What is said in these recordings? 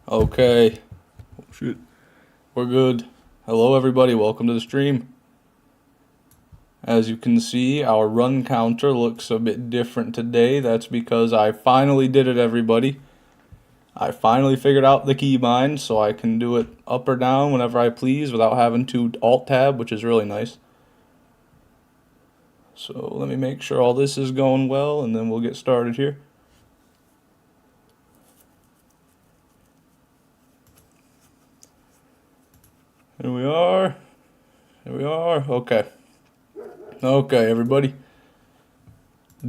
Okay. Oh, shit. We're good. Hello, everybody. Welcome to the stream. As you can see, our run counter looks a bit different today. That's because I finally did it, everybody. I finally figured out the keybind, so I can do it up or down whenever I please without having to Alt-Tab, which is really nice. So let me make sure all this is going well, and then we'll get started here. Here we are. Here we are. Okay. Okay, everybody.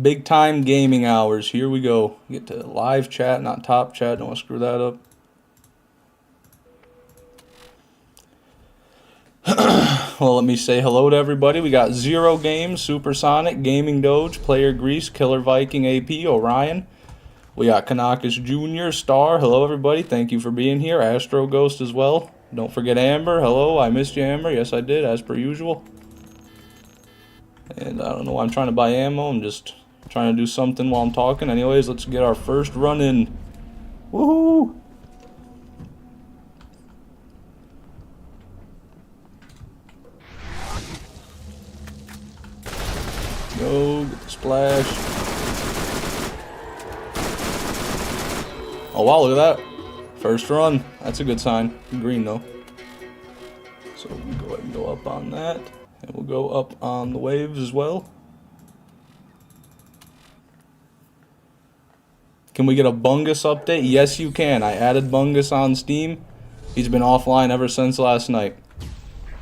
Big time gaming hours. Here we go. Get to live chat, not top chat. Don't want to screw that up. Well, let me say hello to everybody. We got Zero Games, Supersonic, Gaming Doge, Player Grease, Killer Viking AP, Orion. We got Kanakis Jr., Star. Hello, everybody. Thank you for being here. Astro Ghost as well. Don't forget Amber. Hello. I missed you, Amber. Yes, I did, as per usual. And I don't know why I'm trying to buy ammo. I'm just trying to do something while I'm talking. Anyways, let's get our first run in. Woohoo! Go, get the splash. Oh wow, look at that. First run. That's a good sign. Green though. So we'll go ahead and go up on that. And we'll go up on the waves as well. Can we get a Bungus update? Yes, you can. I added Bungus on Steam. He's been offline ever since last night.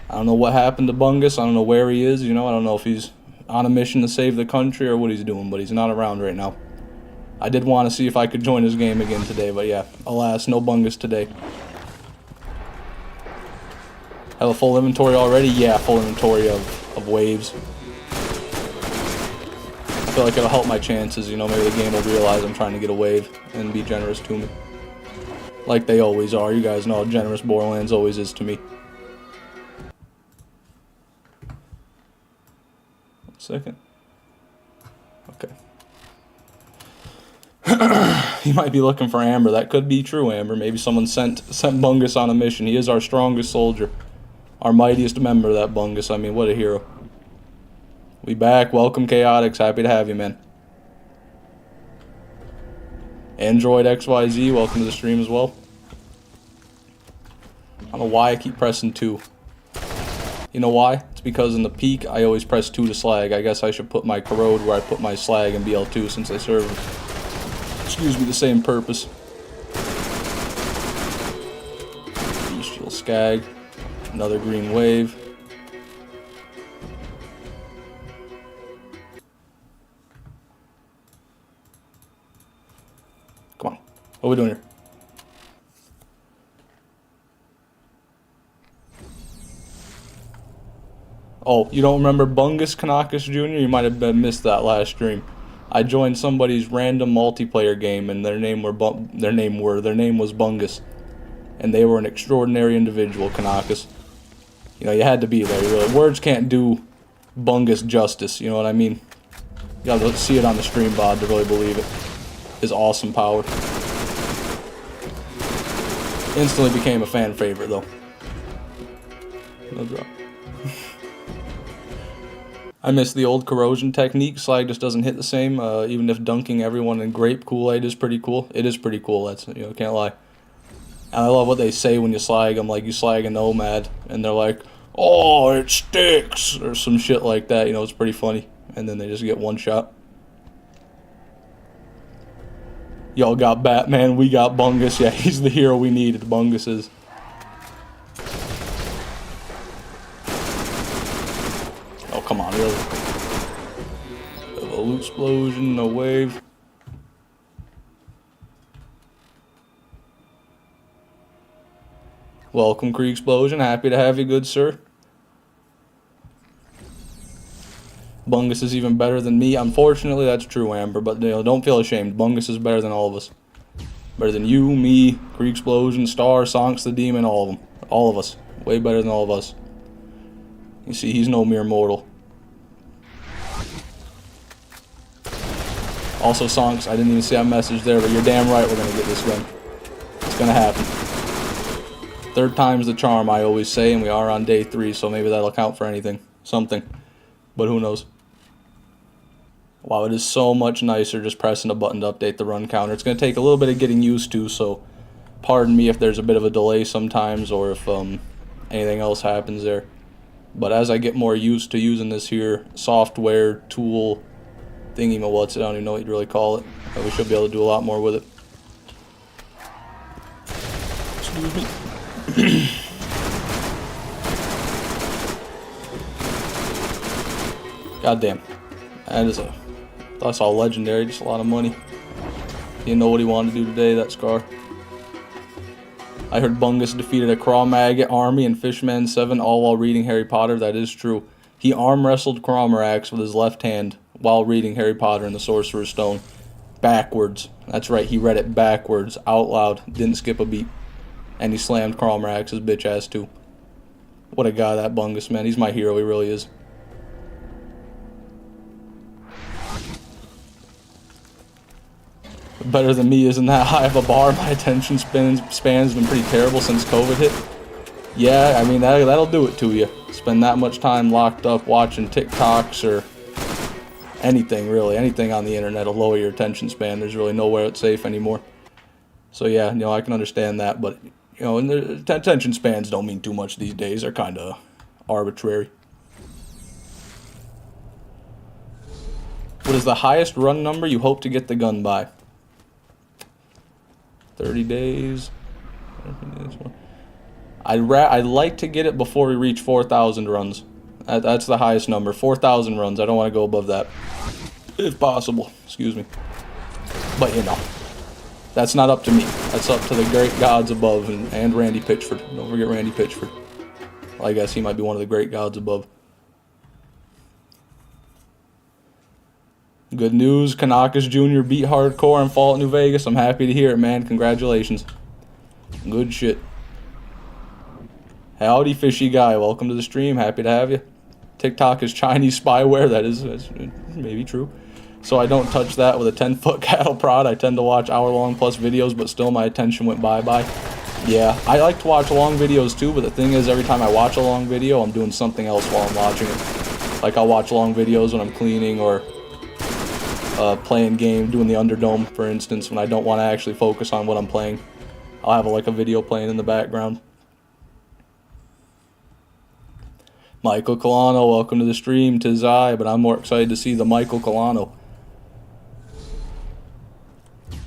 I don't know what happened to Bungus. I don't know where he is. You know, I don't know if he's on a mission to save the country or what he's doing, but he's not around right now. I did want to see if I could join his game again today, but yeah, alas, no Bungus today. Have a full inventory already? Yeah, full inventory of waves. I feel like it'll help my chances, you know, maybe the game will realize I'm trying to get a wave and be generous to me. Like they always are. You guys know how generous Borderlands always is to me. 1 second. Okay. You might be looking for Amber. That could be true, Amber. Maybe someone sent Bungus on a mission. He is our strongest soldier. Our mightiest member, that Bungus. I mean, what a hero. We back. Welcome, Chaotix. Happy to have you, man. Android XYZ, welcome to the stream as well. I don't know why I keep pressing 2. You know why? It's because in the peak, I always press 2 to slag. I guess I should put my corrode where I put my slag in BL2 since they serve, excuse me, the same purpose. Bestial Skag. Another green wave. Come on. What are we doing here? Oh, you don't remember Bungus Kanakis Jr.? You might have missed that last stream. I joined somebody's random multiplayer game, and their name was Bungus, and they were an extraordinary individual, Kanakis. You know, you had to be there. Really, words can't do Bungus justice. You know what I mean? You gotta see it on the stream bod to really believe it. His awesome power. Instantly became a fan favorite, though. No drop. I miss the old corrosion technique. Slag just doesn't hit the same, even if dunking everyone in grape Kool-Aid is pretty cool. It is pretty cool, that's, you know, can't lie. And I love what they say when you slag them, like, you slag a nomad, and they're like, oh, it sticks, or some shit like that, you know, it's pretty funny. And then they just get one shot. Y'all got Batman, we got Bungus. Yeah, he's the hero we needed, Bungus is. Oh, come on, really? A loot explosion, no wave. Welcome, Krieg Explosion. Happy to have you, good sir. Bungus is even better than me. Unfortunately, that's true, Amber, but you know, don't feel ashamed. Bungus is better than all of us. Better than you, me, Krieg Explosion, Star, Sonks the Demon, all of them. All of us. Way better than all of us. You see, he's no mere mortal. Also, Sonks, I didn't even see that message there, but you're damn right we're going to get this gun. It's going to happen. Third time's the charm, I always say, and we are on day 3, so maybe that'll count for anything. Something. But who knows. Wow, it is so much nicer just pressing a button to update the run counter. It's going to take a little bit of getting used to, so pardon me if there's a bit of a delay sometimes or if anything else happens there. But as I get more used to using this here software, tool, thingy-ma-what's, I don't even know what you'd really call it, we should be able to do a lot more with it. Excuse me. God damn. That's all legendary, just a lot of money. Didn't know what he wanted to do today, that Scar. I heard Bungus defeated a Craw-Maggot army in Fishman 7 all while reading Harry Potter. That is true. He arm wrestled Crawmerax with his left hand while reading Harry Potter and the Sorcerer's Stone. Backwards. That's right, he read it backwards, out loud, didn't skip a beat. And he slammed Crawmerax's bitch ass too. What a guy, that Bungus, man. He's my hero, he really is. Better than me isn't that high of a bar. My attention span's been pretty terrible since COVID hit. Yeah, I mean, that'll do it to you. Spend that much time locked up watching TikToks or anything, really. Anything on the internet will lower your attention span. There's really nowhere it's safe anymore. So yeah, you know, I can understand that, but, you know, and the attention spans don't mean too much these days. They're kind of arbitrary. What is the highest run number you hope to get the gun by? 30 days. I'd like to get it before we reach 4,000 runs. That's the highest number. 4,000 runs. I don't want to go above that. If possible. Excuse me. But, you know, that's not up to me. That's up to the great gods above and Randy Pitchford. Don't forget Randy Pitchford. Well, I guess he might be one of the great gods above. Good news, Kanakas Jr. beat hardcore in Fallout New Vegas. I'm happy to hear it, man. Congratulations. Good shit. Howdy, fishy guy. Welcome to the stream. Happy to have you. TikTok is Chinese spyware. That's maybe true. So I don't touch that with a 10-foot cattle prod. I tend to watch hour-long plus videos, but still my attention went bye-bye. Yeah, I like to watch long videos too, but the thing is, every time I watch a long video, I'm doing something else while I'm watching it. Like, I'll watch long videos when I'm cleaning or playing game, doing the Underdome, for instance, when I don't want to actually focus on what I'm playing. I'll have like a video playing in the background. Michael Colano, welcome to the stream. 'Tis I, but I'm more excited to see the Michael Colano.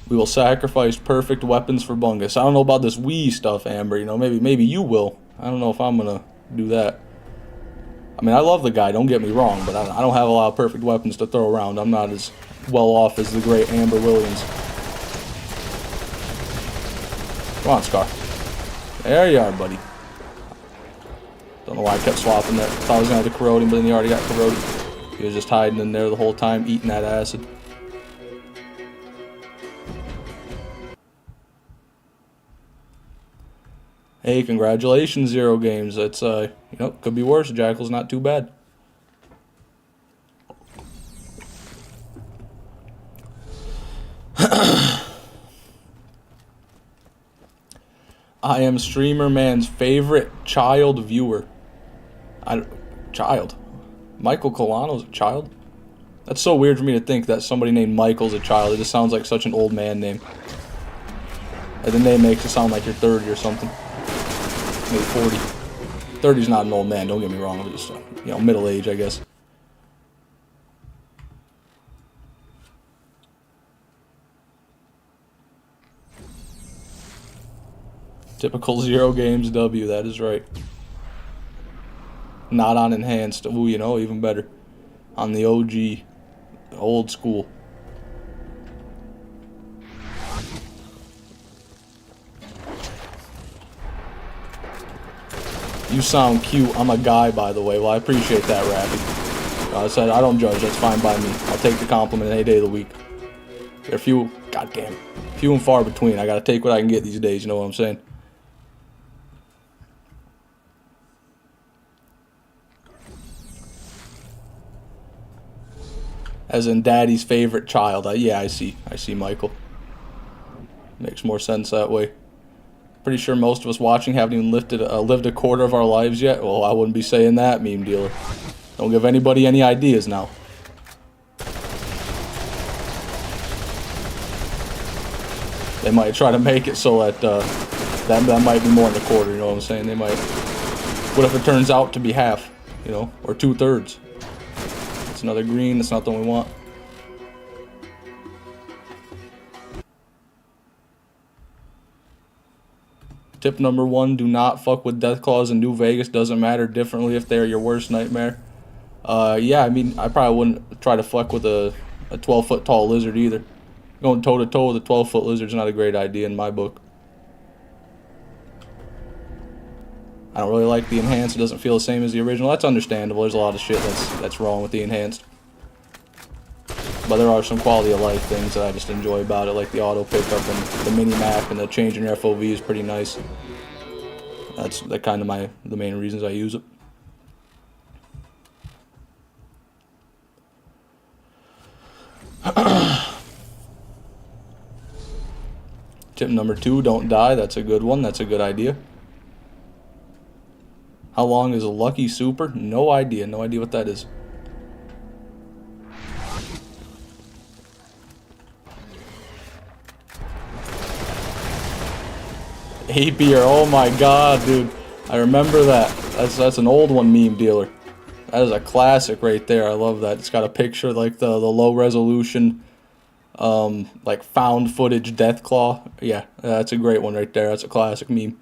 We will sacrifice perfect weapons for Bungus. I don't know about this Wii stuff, Amber. You know, maybe you will. I don't know if I'm gonna do that. I mean, I love the guy, don't get me wrong, but I don't have a lot of perfect weapons to throw around. I'm not as well off as the great Amber Williams. Come on, Scar. There you are, buddy. Don't know why I kept swapping that. Thought I was going to have to corrode him, but then he already got corroded. He was just hiding in there the whole time, eating that acid. Hey, congratulations, Zero Games. That's, you know, could be worse. Jackal's not too bad. I am Streamer Man's favorite child viewer. Child? Michael Colano's a child? That's so weird for me to think that somebody named Michael's a child. It just sounds like such an old man name. And the name makes it sound like you're 30 or something. Maybe 40. 30's not an old man, don't get me wrong. I'm just, you know, middle age, I guess. Typical Zero Games W, that is right. Not on enhanced. Ooh, you know, even better. On the OG, old school. You sound cute. I'm a guy, by the way. Well, I appreciate that, Rappy. I said I don't judge. That's fine by me. I'll take the compliment any day of the week. They're few, goddamn, few and far between. I gotta take what I can get these days. You know what I'm saying? As in Daddy's favorite child. Yeah, I see. I see, Michael. Makes more sense that way. Pretty sure most of us watching haven't even lived a quarter of our lives yet. Well, I wouldn't be saying that, meme dealer. Don't give anybody any ideas now. They might try to make it so that that might be more than a quarter, you know what I'm saying? They might. What if it turns out to be half, you know, or 2/3? It's another green, that's not the one we want. Tip number 1, do not fuck with Deathclaws in New Vegas. Doesn't matter, differently if they're your worst nightmare. Yeah, I mean, I probably wouldn't try to fuck with a 12-foot tall lizard either. Going toe-to-toe with a 12-foot lizard is not a great idea in my book. I don't really like the enhanced. It doesn't feel the same as the original. That's understandable. There's a lot of shit that's wrong with the enhanced. But there are some quality of life things that I just enjoy about it, like the auto pickup and the mini map and the change in your FOV is pretty nice. That's kind of the main reasons I use it. Tip number 2, don't die. That's a good one. That's a good idea. How long is a lucky super? No idea. No idea what that is. AP or oh my god, dude. I remember that. That's an old one, meme dealer. That is a classic right there. I love that. It's got a picture like the low resolution like found footage Deathclaw. Yeah, that's a great one right there. That's a classic meme.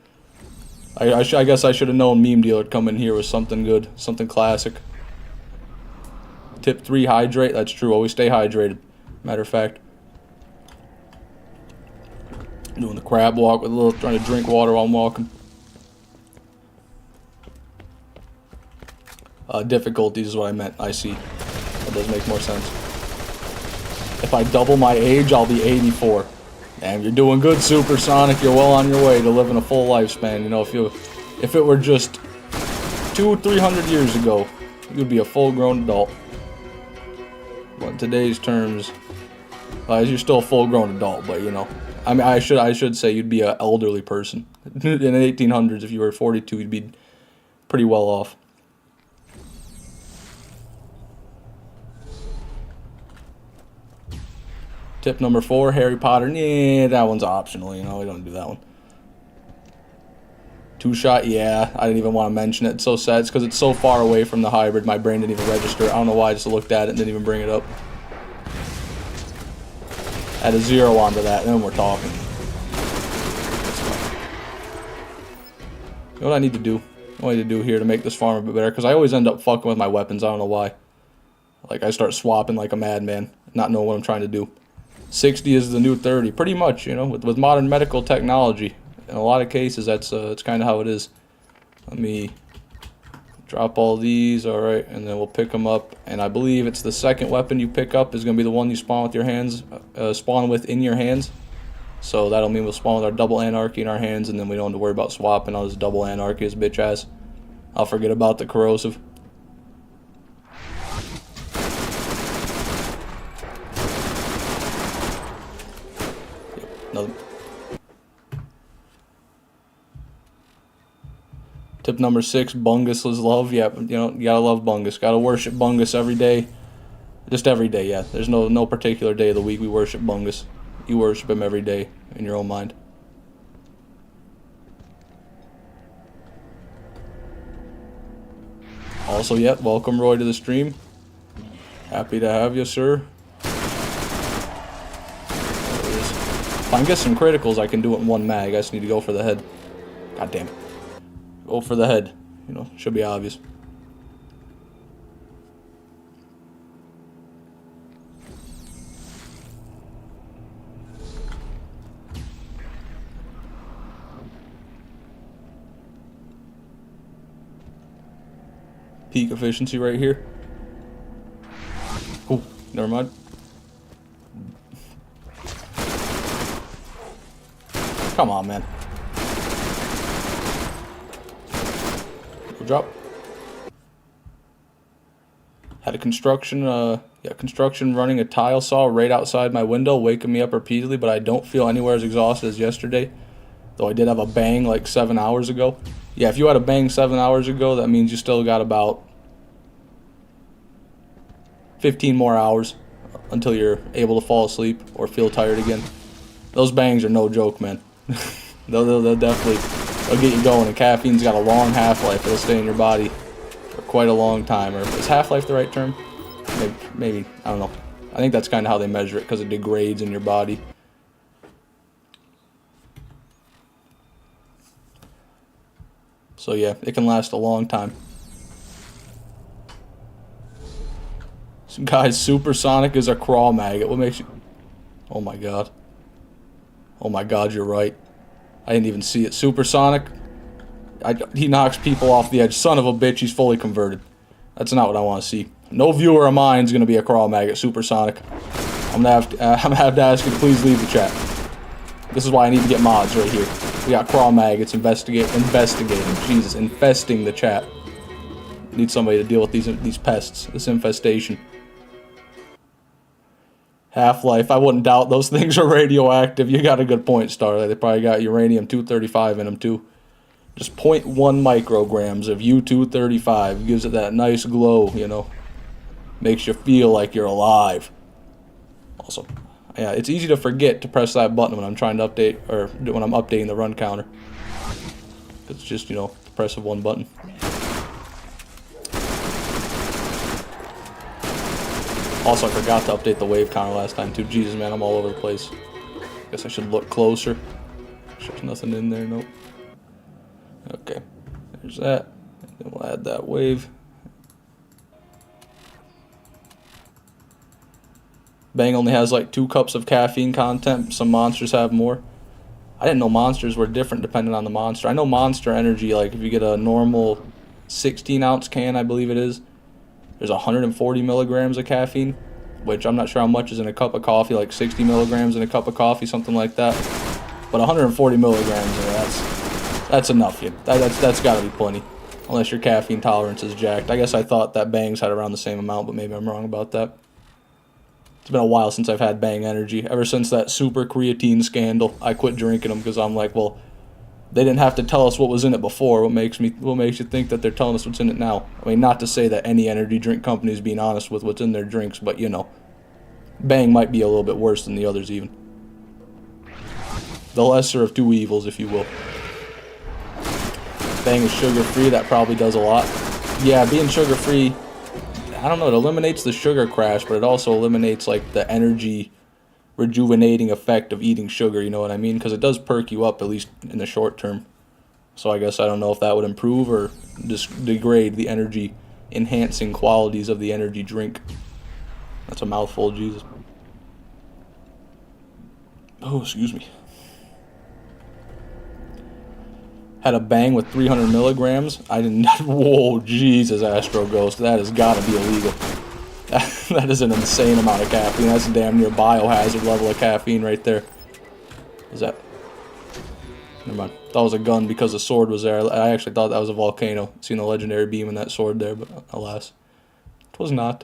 I guess I should have known meme dealer would come in here with something good, something classic. Tip 3, hydrate. That's true. Always stay hydrated. Matter of fact. Doing the crab walk with trying to drink water while I'm walking. Difficulties is what I meant. I see. That does make more sense. If I double my age, I'll be 84. Damn, you're doing good, Supersonic. You're well on your way to living a full lifespan. You know, if it were just 200-300 years ago, you'd be a full-grown adult. But in today's terms, you're still a full-grown adult, but you know. I mean, I should say you'd be an elderly person. In the 1800s, if you were 42, you'd be pretty well off. Tip number 4, Harry Potter. Yeah, that one's optional, you know, we don't do that one. 2-shot, yeah, I didn't even want to mention it. It's so sad. It's because it's so far away from the hybrid, my brain didn't even register. I don't know why I just looked at it and didn't even bring it up. Add a 0 onto that, and then we're talking. You know what I need to do? What I need to do here to make this farm a bit better? Because I always end up fucking with my weapons. I don't know why. Like, I start swapping like a madman, not knowing what I'm trying to do. 60 is the new 30, pretty much, you know, with modern medical technology. In a lot of cases, that's kind of how it is. Let me drop all these, alright, and then we'll pick them up. And I believe it's the second weapon you pick up is going to be the one you spawn with your hands, in your hands. So that'll mean we'll spawn with our double anarchy in our hands, and then we don't have to worry about swapping all this double anarchy as bitch ass. I'll forget about the corrosive. Another. Tip number 6, Bungus is love. Yeah, you know, you gotta love Bungus. Gotta worship Bungus every day. Just every day, yeah. There's no particular day of the week we worship Bungus. You worship him every day in your own mind. Also, yep, welcome Roy to the stream. Happy to have you, sir. If I can get some criticals, I can do it in one mag. I just need to go for the head. God damn it. Go for the head. You know, should be obvious. Peak efficiency right here. Oh, never mind. Come on, man. Drop. Had a construction running a tile saw right outside my window, waking me up repeatedly, but I don't feel anywhere as exhausted as yesterday. Though I did have a bang like 7 hours ago. Yeah, if you had a bang 7 hours ago, that means you still got about 15 more hours until you're able to fall asleep or feel tired again. Those bangs are no joke, man. they'll definitely get you going. And caffeine's got a long half-life. It'll stay in your body for quite a long time. Or is half-life the right term? Maybe, I don't know. I think that's kind of how they measure it, because it degrades in your body. So yeah, it can last a long time. Guys, supersonic is a crawl maggot. What makes you... Oh my god. Oh my god, you're right. I didn't even see it. Supersonic. He knocks people off the edge. Son of a bitch, he's fully converted. That's not what I want to see. No viewer of mine is going to be a crawl maggot. Supersonic. I'm gonna have to ask you to please leave the chat. This is why I need to get mods right here. We got crawl maggots investigating. Jesus, infesting the chat. Need somebody to deal with these pests. This infestation. Half-life, I wouldn't doubt those things are radioactive. You got a good point, Starlight. They probably got uranium-235 in them, too. Just 0.1 micrograms of U-235. Gives it that nice glow, you know. Makes you feel like you're alive. Also, yeah, it's easy to forget to press that button when I'm trying to update, or when I'm updating the run counter. It's just, you know, the press of one button. Also, I forgot to update the wave counter last time too. Jesus, man, I'm all over the place. Guess I should look closer. There's nothing in there, nope. Okay, there's that. Then we'll add that wave. Bang only has like 2 cups of caffeine content. Some monsters have more. I didn't know monsters were different depending on the monster. I know Monster Energy, like if you get a normal 16-ounce can, I believe it is, there's 140 milligrams of caffeine, which I'm not sure how much is in a cup of coffee, like 60 milligrams in a cup of coffee, something like that. But 140 milligrams, that's enough. That's got to be plenty, unless your caffeine tolerance is jacked. I guess I thought that Bangs had around the same amount, but maybe I'm wrong about that. It's been a while since I've had Bang Energy. Ever since that super creatine scandal, I quit drinking them because I'm like, well, they didn't have to tell us what was in it before. What makes you think that they're telling us what's in it now? I mean, not to say that any energy drink company is being honest with what's in their drinks, but you know, Bang might be a little bit worse than the others even. The lesser of two evils, if you will. Bang is sugar-free. That probably does a lot. Yeah, being sugar-free, I don't know, it eliminates the sugar crash, but it also eliminates like the energy rejuvenating effect of eating sugar, you know what I mean? Because it does perk you up, at least in the short term. So I guess I don't know if that would improve or just degrade the energy enhancing qualities of the energy drink. That's a mouthful, Jesus. Oh, excuse me. Had a Bang with 300 milligrams. I didn't. Whoa, Jesus, Astro Ghost. That has got to be illegal. That is an insane amount of caffeine. That's a damn near biohazard level of caffeine right there. Is that? Never mind. That was a gun because the sword was there. I actually thought that was a volcano. Seen the legendary beam in that sword there, but alas, it was not.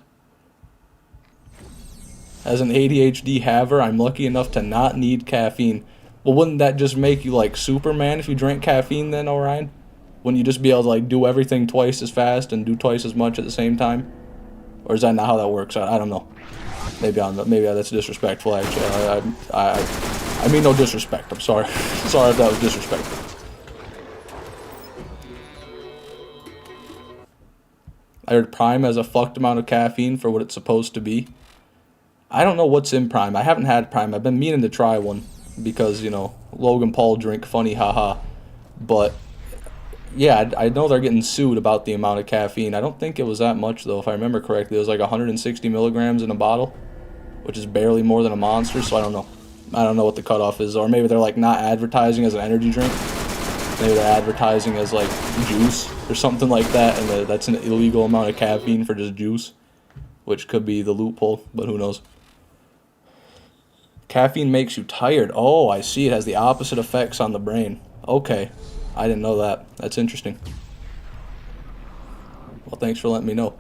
As an ADHD haver, I'm lucky enough to not need caffeine. Well, wouldn't that just make you like Superman if you drank caffeine then, Orion? Wouldn't you just be able to like do everything twice as fast and do twice as much at the same time? Or is that not how that works? I don't know. Maybe that's disrespectful. Actually, I mean no disrespect. I'm sorry. Sorry if that was disrespectful. I heard Prime has a fucked amount of caffeine for what it's supposed to be. I don't know what's in Prime. I haven't had Prime. I've been meaning to try one because, you know, Logan Paul drink, funny, haha. But yeah, I know they're getting sued about the amount of caffeine. I don't think it was that much, though. If I remember correctly, it was like 160 milligrams in a bottle, which is barely more than a Monster, so I don't know. I don't know what the cutoff is. Or maybe they're, like, not advertising as an energy drink. Maybe they're advertising as, like, juice or something like that, and that's an illegal amount of caffeine for just juice, which could be the loophole, but who knows. Caffeine makes you tired. Oh, I see. It has the opposite effects on the brain. Okay. I didn't know that. That's interesting. Well, thanks for letting me know.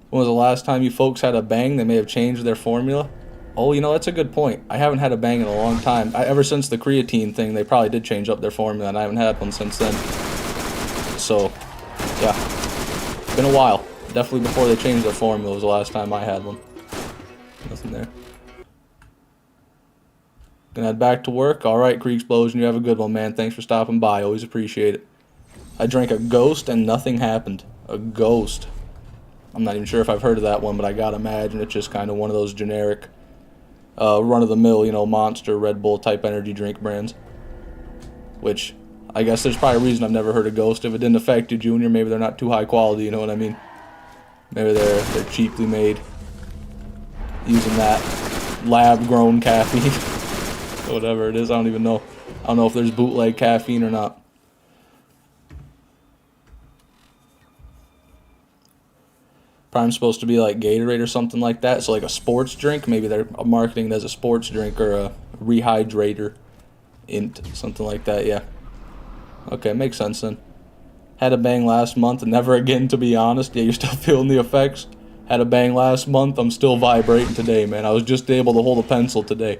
When was the last time you folks had a Bang? They may have changed their formula. Oh, you know, that's a good point. I haven't had a bang in a long time. Ever since the creatine thing, they probably did change up their formula, and I haven't had one since then. So, yeah. Been a while. Definitely before they changed their formula was the last time I had one. Nothing there. Gonna head back to work. Alright, Creek Explosion, you have a good one, man. Thanks for stopping by. Always appreciate it. I drank a Ghost and nothing happened. A Ghost. I'm not even sure if I've heard of that one, but I gotta imagine it's just kind of one of those generic, run-of-the-mill, you know, Monster, Red Bull type energy drink brands. Which, I guess there's probably a reason I've never heard of Ghost. If it didn't affect you, Junior, maybe they're not too high quality, you know what I mean? Maybe they're cheaply made. Using that lab-grown caffeine. Whatever it is, I don't even know. I don't know if there's bootleg caffeine or not. Probably supposed to be like Gatorade or something like that. So like a sports drink. Maybe they're marketing it as a sports drink or a rehydrator. Something like that, yeah. Okay, makes sense then. Had a bang last month and never again, to be honest. Yeah, you're still feeling the effects. Had a bang last month. I'm still vibrating today, man. I was just able to hold a pencil today.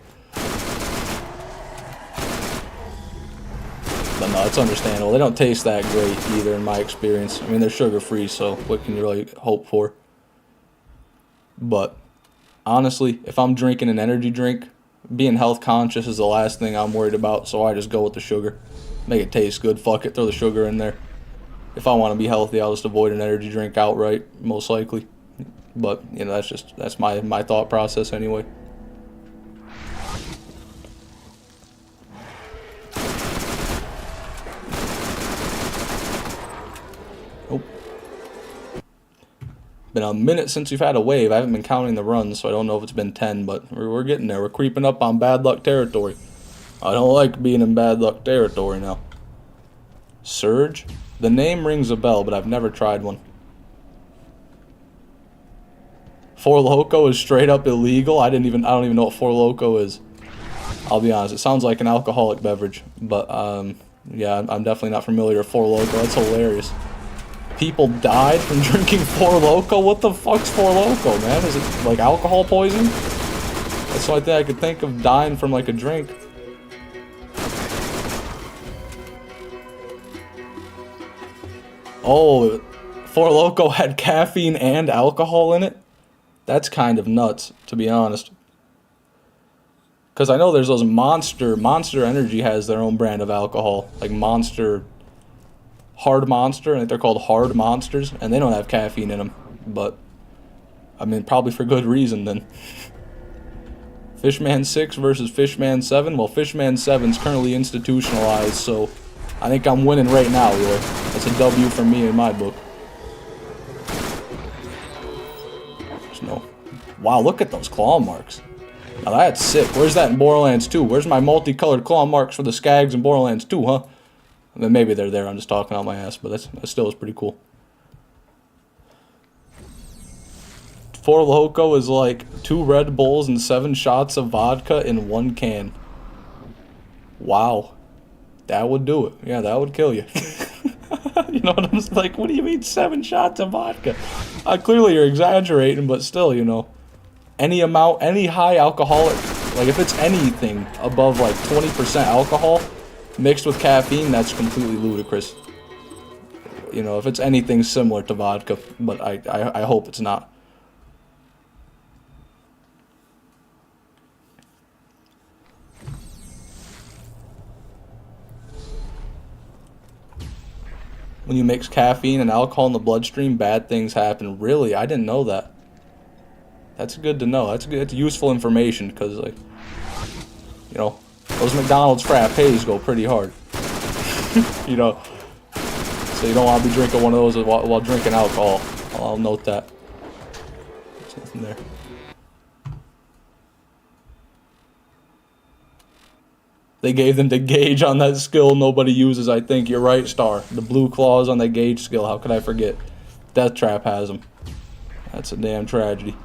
But no, it's understandable. They don't taste that great either in my experience. I mean, they're sugar-free, so what can you really hope for? But honestly, if I'm drinking an energy drink, being health conscious is the last thing I'm worried about, so I just go with the sugar. Make it taste good, fuck it, throw the sugar in there. If I want to be healthy, I'll just avoid an energy drink outright, most likely. But, you know, that's my thought process anyway. Been a minute since we've had a wave. I haven't been counting the runs, so I don't know if it's been 10, but we're getting there. We're creeping up on bad luck territory. I don't like being in bad luck territory now. Surge? The name rings a bell, but I've never tried one. Four Loko is straight up illegal. I don't even know what Four Loko is. I'll be honest. It sounds like an alcoholic beverage, but yeah, I'm definitely not familiar with Four Loko. That's hilarious. People died from drinking Four Loko? What the fuck's Four Loko, man? Is it like alcohol poisoning? That's the only thing I could think of dying from, like a drink. Oh, Four Loko had caffeine and alcohol in it? That's kind of nuts, to be honest. Because I know there's those Monster Energy has their own brand of alcohol. Like Monster... Hard Monster, I think they're called Hard Monsters, and they don't have caffeine in them, but, I mean, probably for good reason, then. Fishman 6 versus Fishman 7, well, Fishman 7's currently institutionalized, so I think I'm winning right now, Roy. That's a W for me in my book. There's no... Wow, look at those claw marks. Now that's sick. Where's that in Borderlands 2? Where's my multicolored claw marks for the Skags in Borderlands 2, huh? Then maybe they're there, I'm just talking out my ass, but that still is pretty cool. Four Loko is like 2 Red Bulls and 7 shots of vodka in 1 can. Wow. That would do it. Yeah, that would kill you. You know what I'm like, what do you mean 7 shots of vodka? Clearly you're exaggerating, but still, you know. Any amount, any high alcoholic, like if it's anything above like 20% alcohol, mixed with caffeine, that's completely ludicrous. You know, if it's anything similar to vodka, but I hope it's not. When you mix caffeine and alcohol in the bloodstream, bad things happen. Really? I didn't know that. That's good to know. That's good. It's useful information, because, like, you know, those McDonald's frappes go pretty hard. You know, so you don't want to be drinking one of those while drinking alcohol. I'll note that. There's nothing there. They gave them the gauge on that skill nobody uses, I think. You're right, Star. The blue claws on that gauge skill. How could I forget? Death Trap has them. That's a damn tragedy.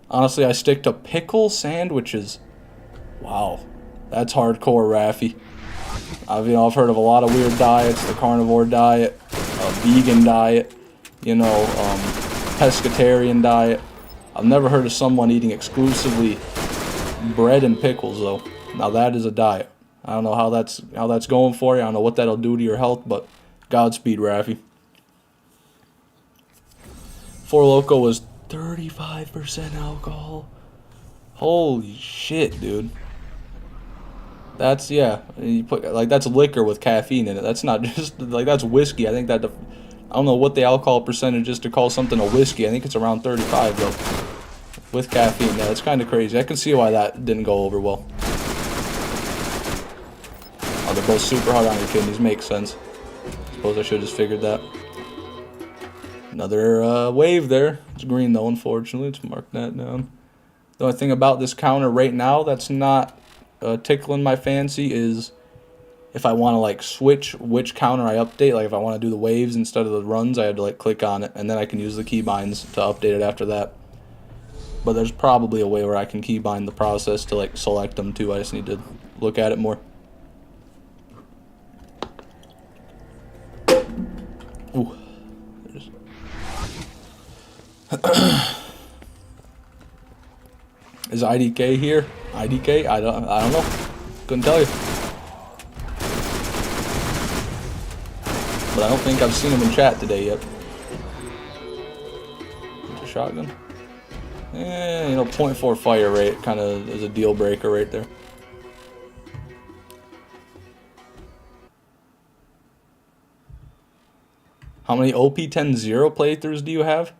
Honestly, I stick to pickle sandwiches. Wow. That's hardcore, Raffy. I've heard of a lot of weird diets. The carnivore diet, vegan diet, you know, pescatarian diet. I've never heard of someone eating exclusively bread and pickles, though. Now that is a diet. I don't know how that's going for you. I don't know what that'll do to your health, but Godspeed, Raffy. Four Loko was 35% alcohol. Holy shit, dude. That's, yeah, you put, like, that's liquor with caffeine in it. That's not just, like, that's whiskey. I think that, I don't know what the alcohol percentage is to call something a whiskey. I think it's around 35, though. With caffeine, yeah, it's kind of crazy. I can see why that didn't go over well. Oh, they're both super hard on your kidneys. Makes sense. Suppose I should have just figured that. Another wave there. It's green, though, unfortunately. Let's mark that down. The only thing about this counter right now that's not tickling my fancy is if I want to, like, switch which counter I update. Like, if I want to do the waves instead of the runs, I had to, like, click on it, and then I can use the keybinds to update it after that. But there's probably a way where I can keybind the process to, like, select them, too. I just need to look at it more. Ooh. Is IDK here? IDK? I don't know. Couldn't tell you. But I don't think I've seen him in chat today yet. It's a shotgun. Eh, you know, 0.4 fire rate kind of is a deal breaker right there. How many OP10 0 playthroughs do you have?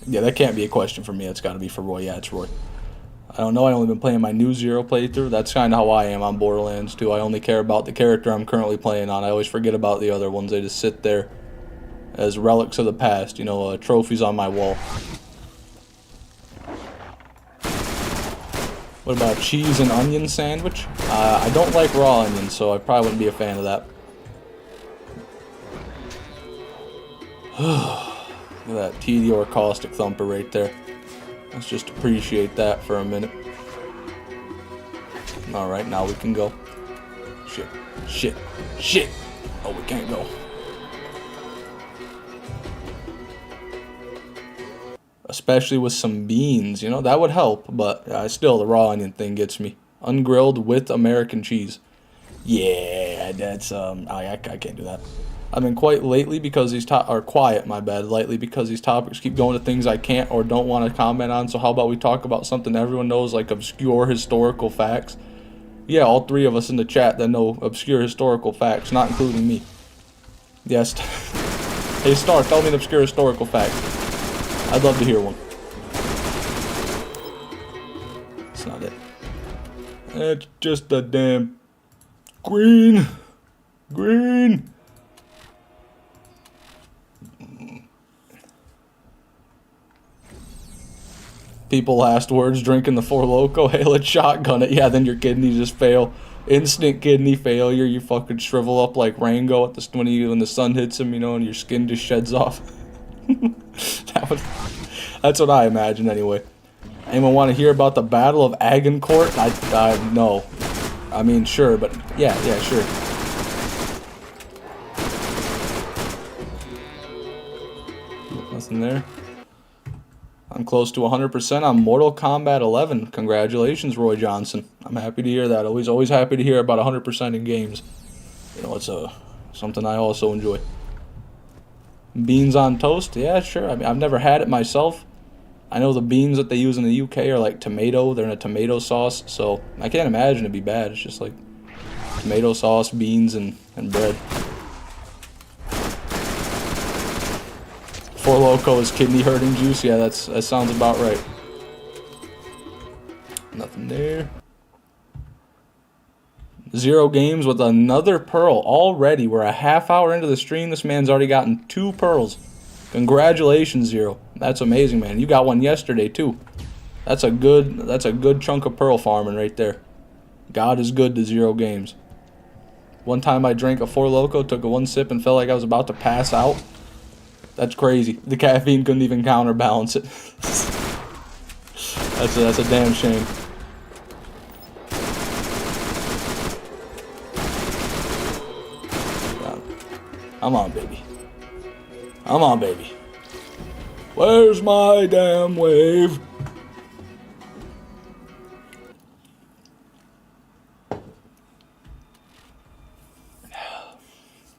Yeah, that can't be a question for me. It's got to be for Roy. Yeah, it's Roy. I don't know. I only been playing my new 0 playthrough. That's kind of how I am on Borderlands, too. I only care about the character I'm currently playing on. I always forget about the other ones. They just sit there as relics of the past, you know, trophies on my wall. What about cheese and onion sandwich? I don't like raw onions, so I probably wouldn't be a fan of that. Look at that Tedior caustic thumper right there. Let's just appreciate that for a minute. Alright, now we can go. Shit. Shit. Shit! Oh, we can't go. Especially with some beans, you know, that would help, but still, the raw onion thing gets me. Ungrilled with American cheese. Yeah, that's, I can't do that. I've been quiet lately because these lately because these topics keep going to things I can't or don't want to comment on, so how about we talk about something everyone knows, like obscure historical facts? Yeah, all three of us in the chat that know obscure historical facts, not including me. Yes. Hey, Star, tell me an obscure historical fact. I'd love to hear one. That's not it. It's just a damn green. Green. People last words drinking the Four Loko. Hey, let's shotgun it. Yeah, then your kidneys just fail. Instant kidney failure. You fucking shrivel up like Rango at when the sun hits him, you know, and your skin just sheds off. That's what I imagine anyway. Anyone want to hear about the Battle of Agincourt? No. I mean, sure, but yeah, sure. Nothing there. I'm close to 100% on Mortal Kombat 11. Congratulations, Roy Johnson. I'm happy to hear that. Always happy to hear about 100% in games. You know, it's something I also enjoy. Beans on toast? Yeah, sure. I mean, I've never had it myself. I know the beans that they use in the UK are like tomato. They're in a tomato sauce, so I can't imagine it'd be bad. It's just like tomato sauce, beans, and bread. Four Loko is kidney hurting juice. Yeah, that sounds about right. Nothing there. 0 games with another pearl already. We're a half hour into the stream. This man's already gotten 2 pearls. Congratulations, 0. That's amazing, man. You got one yesterday too. That's a good chunk of pearl farming right there. God is good to 0 games. One time I drank a Four Loko, took a 1 sip, and felt like I was about to pass out. That's crazy. The caffeine couldn't even counterbalance it. That's a damn shame. Come on, baby. Come on, baby. Where's my damn wave?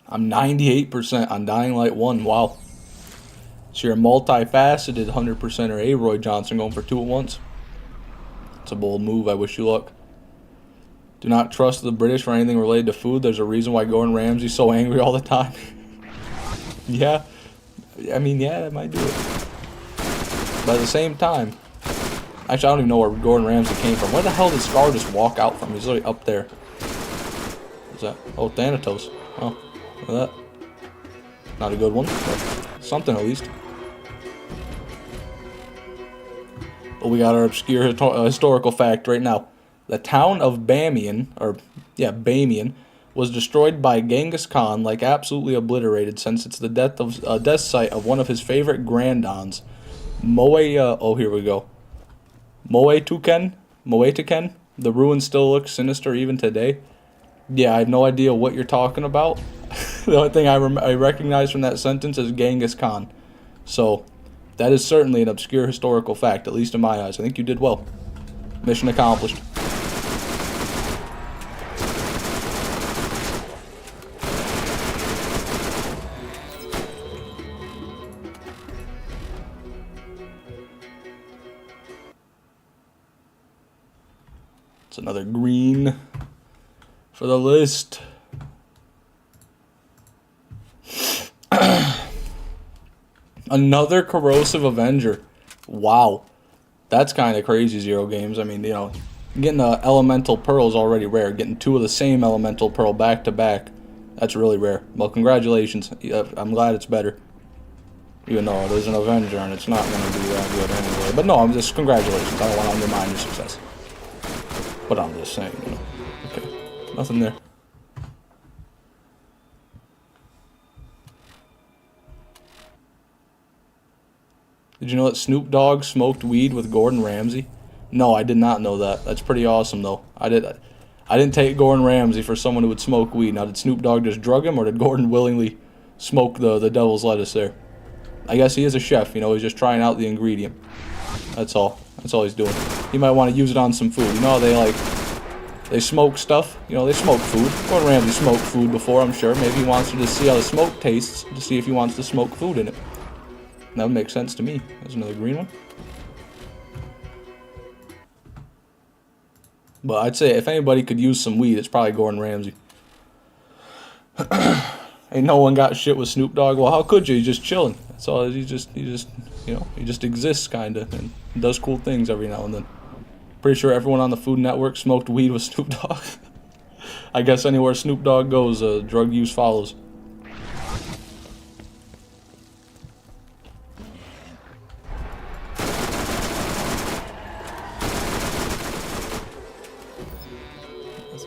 I'm 98% on Dying Light 1. Wow. So you're a multifaceted 100%er A-Roy Johnson going for 2 at once. It's a bold move. I wish you luck. Do not trust the British for anything related to food. There's a reason why Gordon Ramsay's so angry all the time. Yeah. I mean, yeah, that might do it. But at the same time, actually, I don't even know where Gordon Ramsay came from. Where the hell did Scar just walk out from? He's literally up there. What's that? Oh, Thanatos. Oh, look at that. Not a good one, but something at least. Well, we got our obscure historical fact right now. The town of Bamiyan, Bamiyan, was destroyed by Genghis Khan, like absolutely obliterated, since it's the death site of one of his favorite granddons, here we go. Moetuken? The ruins still look sinister even today. Yeah, I have no idea what you're talking about. The only thing I recognize from that sentence is Genghis Khan. So, that is certainly an obscure historical fact, at least in my eyes. I think you did well. Mission accomplished. It's another green for the list. Another Corrosive Avenger. Wow. That's kind of crazy, Zero Games. I mean, getting the Elemental Pearl is already rare. Getting 2 of the same Elemental Pearl back to back, that's really rare. Well, congratulations. I'm glad it's better. Even though it is an Avenger and it's not going to be that good anyway. But no, I'm just, congratulations. I don't want to undermine your success. But I'm just saying, Okay, nothing there. Did you know that Snoop Dogg smoked weed with Gordon Ramsay? No, I did not know that. That's pretty awesome, though. I didn't take Gordon Ramsay for someone who would smoke weed. Now, did Snoop Dogg just drug him, or did Gordon willingly smoke the devil's lettuce there? I guess he is a chef, he's just trying out the ingredient. That's all. That's all he's doing. He might want to use it on some food. You know how they smoke stuff? They smoke food. Gordon Ramsay smoked food before, I'm sure. Maybe he wants to see how the smoke tastes to see if he wants to smoke food in it. That would make sense to me. There's another green one. But I'd say if anybody could use some weed, it's probably Gordon Ramsay. Ain't no one got shit with Snoop Dogg. Well, how could you? He's just chilling. That's all. He just exists kinda and does cool things every now and then. Pretty sure everyone on the Food Network smoked weed with Snoop Dogg. I guess anywhere Snoop Dogg goes, drug use follows.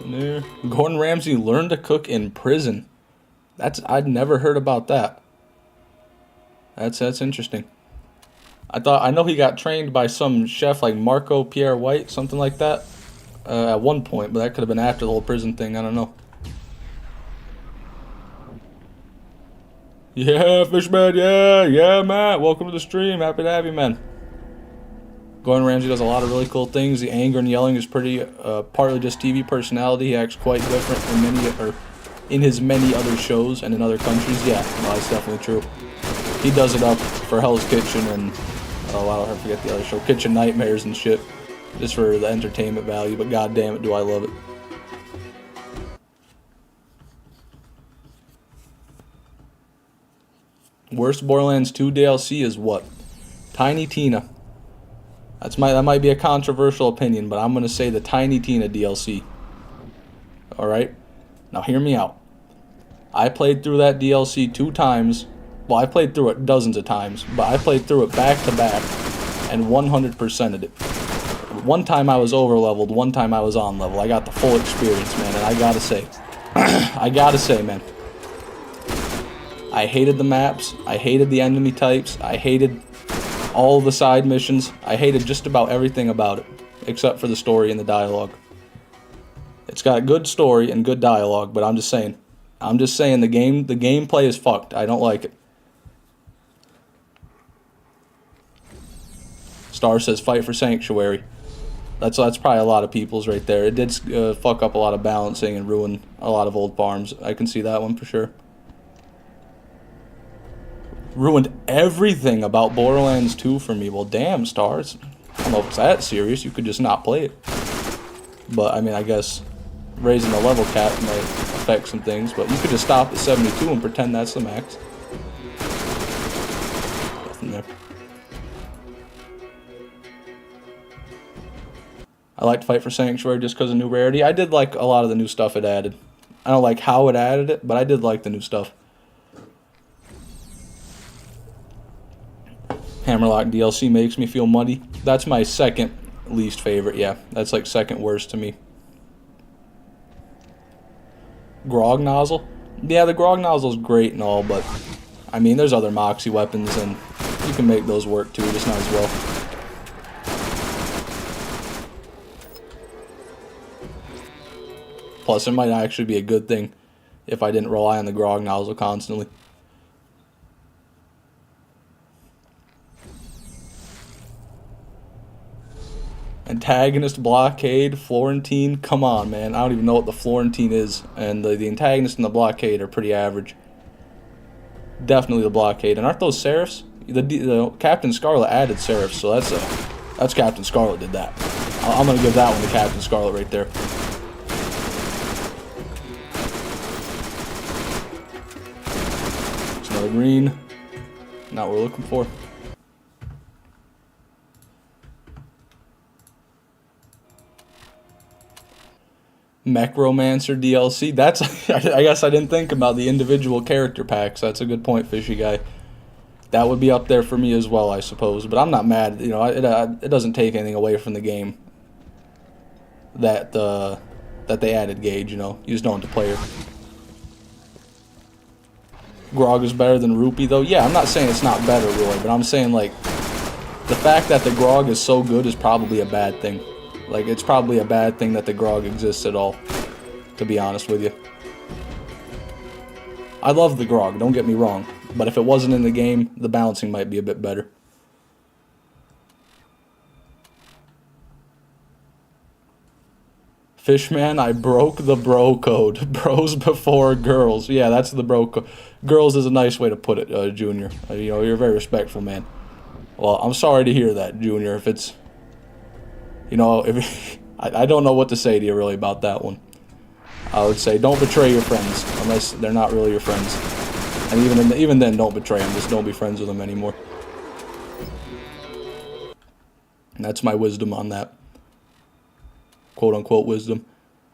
There. Gordon Ramsay learned to cook in prison. I'd never heard about that. That's interesting. I know he got trained by some chef like Marco Pierre White, something like that, at one point, but that could have been after the whole prison thing. I don't know. Yeah, Fishman. Yeah, Matt. Welcome to the stream. Happy to have you, man. Gordon Ramsay does a lot of really cool things. The anger and yelling is pretty partly just TV personality. He acts quite different in his many other shows and in other countries. Yeah, well, that's definitely true. He does it up for Hell's Kitchen and I forget the other show, Kitchen Nightmares and shit, just for the entertainment value. But god damn it, do I love it. Worst Borderlands 2 DLC is what? Tiny Tina. That might be a controversial opinion, but I'm going to say the Tiny Tina DLC. Alright? Now hear me out. I played through that DLC 2 times. Well, I played through it dozens of times, but I played through it back to back and 100%ed it. One time I was over leveled, one time I was on level. I got the full experience, man, and I gotta say, man. I hated the maps, I hated the enemy types, I hated all the side missions. I hated just about everything about it, except for the story and the dialogue. It's got a good story and good dialogue, but I'm just saying the gameplay is fucked. I don't like it. Star says fight for Sanctuary. That's probably a lot of people's right there. It did fuck up a lot of balancing and ruin a lot of old farms. I can see that one for sure. Ruined everything about Borderlands 2 for me. Well, damn, Stars. I don't know if it's that serious. You could just not play it. But, I mean, I guess raising the level cap might affect some things. But you could just stop at 72 and pretend that's the max. Nothing there. I like to fight for Sanctuary just because of new rarity. I did like a lot of the new stuff it added. I don't like how it added it, but I did like the new stuff. Hammerlock DLC makes me feel muddy. That's my second least favorite, yeah. That's like second worst to me. Grog Nozzle? Yeah, the Grog Nozzle's great and all, but I mean, there's other Moxie weapons and you can make those work too, just not as well. Plus, it might actually be a good thing if I didn't rely on the Grog Nozzle constantly. Antagonist, Blockade, Florentine. Come on, man. I don't even know what the Florentine is. And the antagonist and the Blockade are pretty average. Definitely the Blockade. And aren't those Seraphs? The Captain Scarlet added Seraphs, so that's Captain Scarlet did that. I'm going to give that one to Captain Scarlet right there. It's another green. Not what we're looking for. Mechromancer DLC. That's I guess I didn't think about the individual character packs. That's a good point, Fishy Guy. That would be up there for me as well, I suppose. But I'm not mad. You know, it doesn't take anything away from the game that they added Gauge. You know, you just don't have to play her. Grog is better than Rupee, though. Yeah, I'm not saying it's not better, really, but I'm saying like the fact that the Grog is so good is probably a bad thing. Like, it's probably a bad thing that the Grog exists at all, to be honest with you. I love the Grog, don't get me wrong, but if it wasn't in the game, the balancing might be a bit better. Fishman, I broke the bro code. Bros before girls. Yeah, that's the bro code. Girls is a nice way to put it, Junior. You know, you're a very respectful man. Well, I'm sorry to hear that, Junior, if it's... You know, I don't know what to say to you really about that one. I would say don't betray your friends unless they're not really your friends. And even then, don't betray them. Just don't be friends with them anymore. And that's my wisdom on that. Quote unquote wisdom.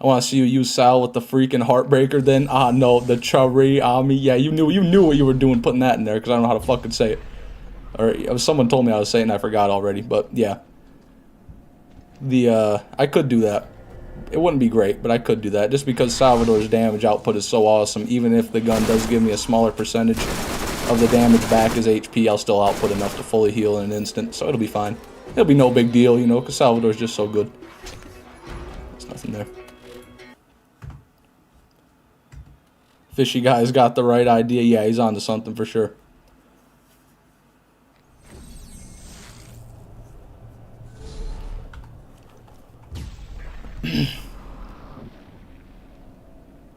I want to see you use Sal with the freaking Heartbreaker then. Ah, no, the Chari Ami. Yeah, you knew what you were doing putting that in there because I don't know how to fucking say it. Or someone told me I was saying it and I forgot already, but yeah. I could do that. It wouldn't be great, but I could do that. Just because Salvador's damage output is so awesome, even if the gun does give me a smaller percentage of the damage back as HP, I'll still output enough to fully heal in an instant, so it'll be fine. It'll be no big deal, you know, because Salvador's just so good. There's nothing there. Fishy Guy's got the right idea. Yeah, he's onto something for sure.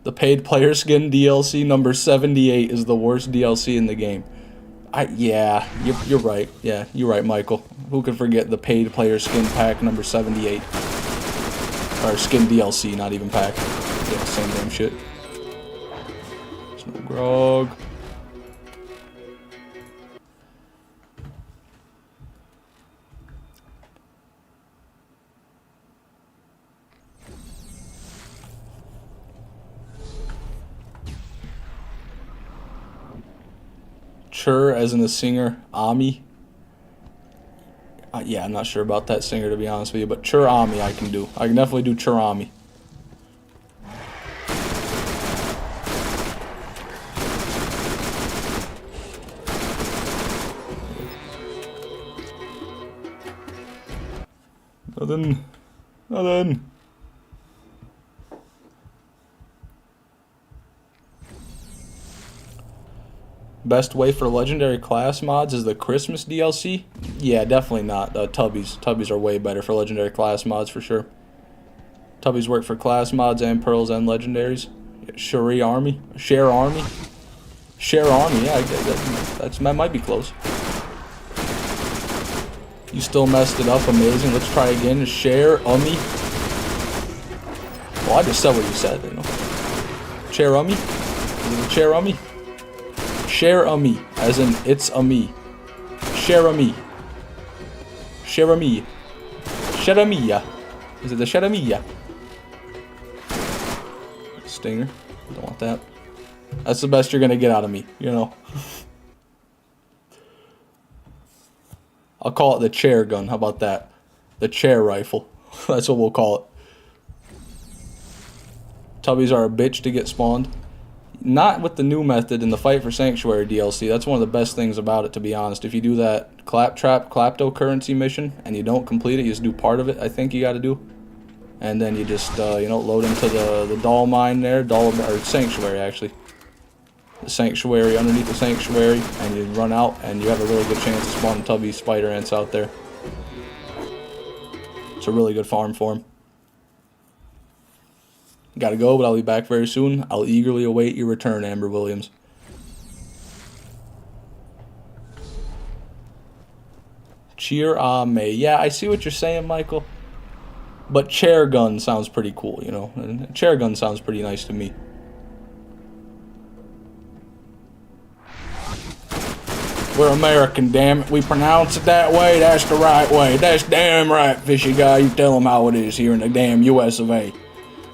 The paid player skin DLC number 78 is the worst DLC in the game. Yeah, you're right. Yeah, you're right, Michael. Who could forget the paid player skin pack number 78? Or skin DLC, not even pack. Yeah, same damn shit. There's no Grog. Chur as in the singer Ami. Yeah, I'm not sure about that singer to be honest with you, but Chur Ami I can do. I can definitely do Chur Ami. Nothing. Best way for legendary class mods is the Christmas DLC? Yeah, definitely not. Tubbies. Tubbies are way better for legendary class mods for sure. Tubbies work for class mods and pearls and legendaries. Share Army? Share Army? Share Army, yeah, that might be close. You still messed it up, amazing. Let's try again. Share Ummy. Well, I just said what you said, you know. Share Ummy? Is it Share Ummy? Share Ummy, as in it's a me. Share a me. Share a me. Share a me. Is it the Share a me? Stinger. Don't want that. That's the best you're gonna get out of me, you know. I'll call it the chair gun. How about that? The chair rifle. That's what we'll call it. Tubbies are a bitch to get spawned. Not with the new method in the Fight for Sanctuary DLC. That's one of the best things about it, to be honest. If you do that Claptrap Kleptocurrency mission and you don't complete it, you just do part of it, I think you gotta do. And then you just, you know, load into the doll mine there. Or Sanctuary, actually. The Sanctuary, underneath the Sanctuary, and you run out, and you have a really good chance of spawning Tubby spider ants out there. It's a really good farm for him. Gotta go, but I'll be back very soon. I'll eagerly await your return, Amber Williams. Cheer May. Yeah, I see what you're saying, Michael. But chair gun sounds pretty cool, you know. And chair gun sounds pretty nice to me. We're American, damn it. We pronounce it that way. That's the right way. That's damn right, fishy guy. You tell them how it is here in the damn US of A.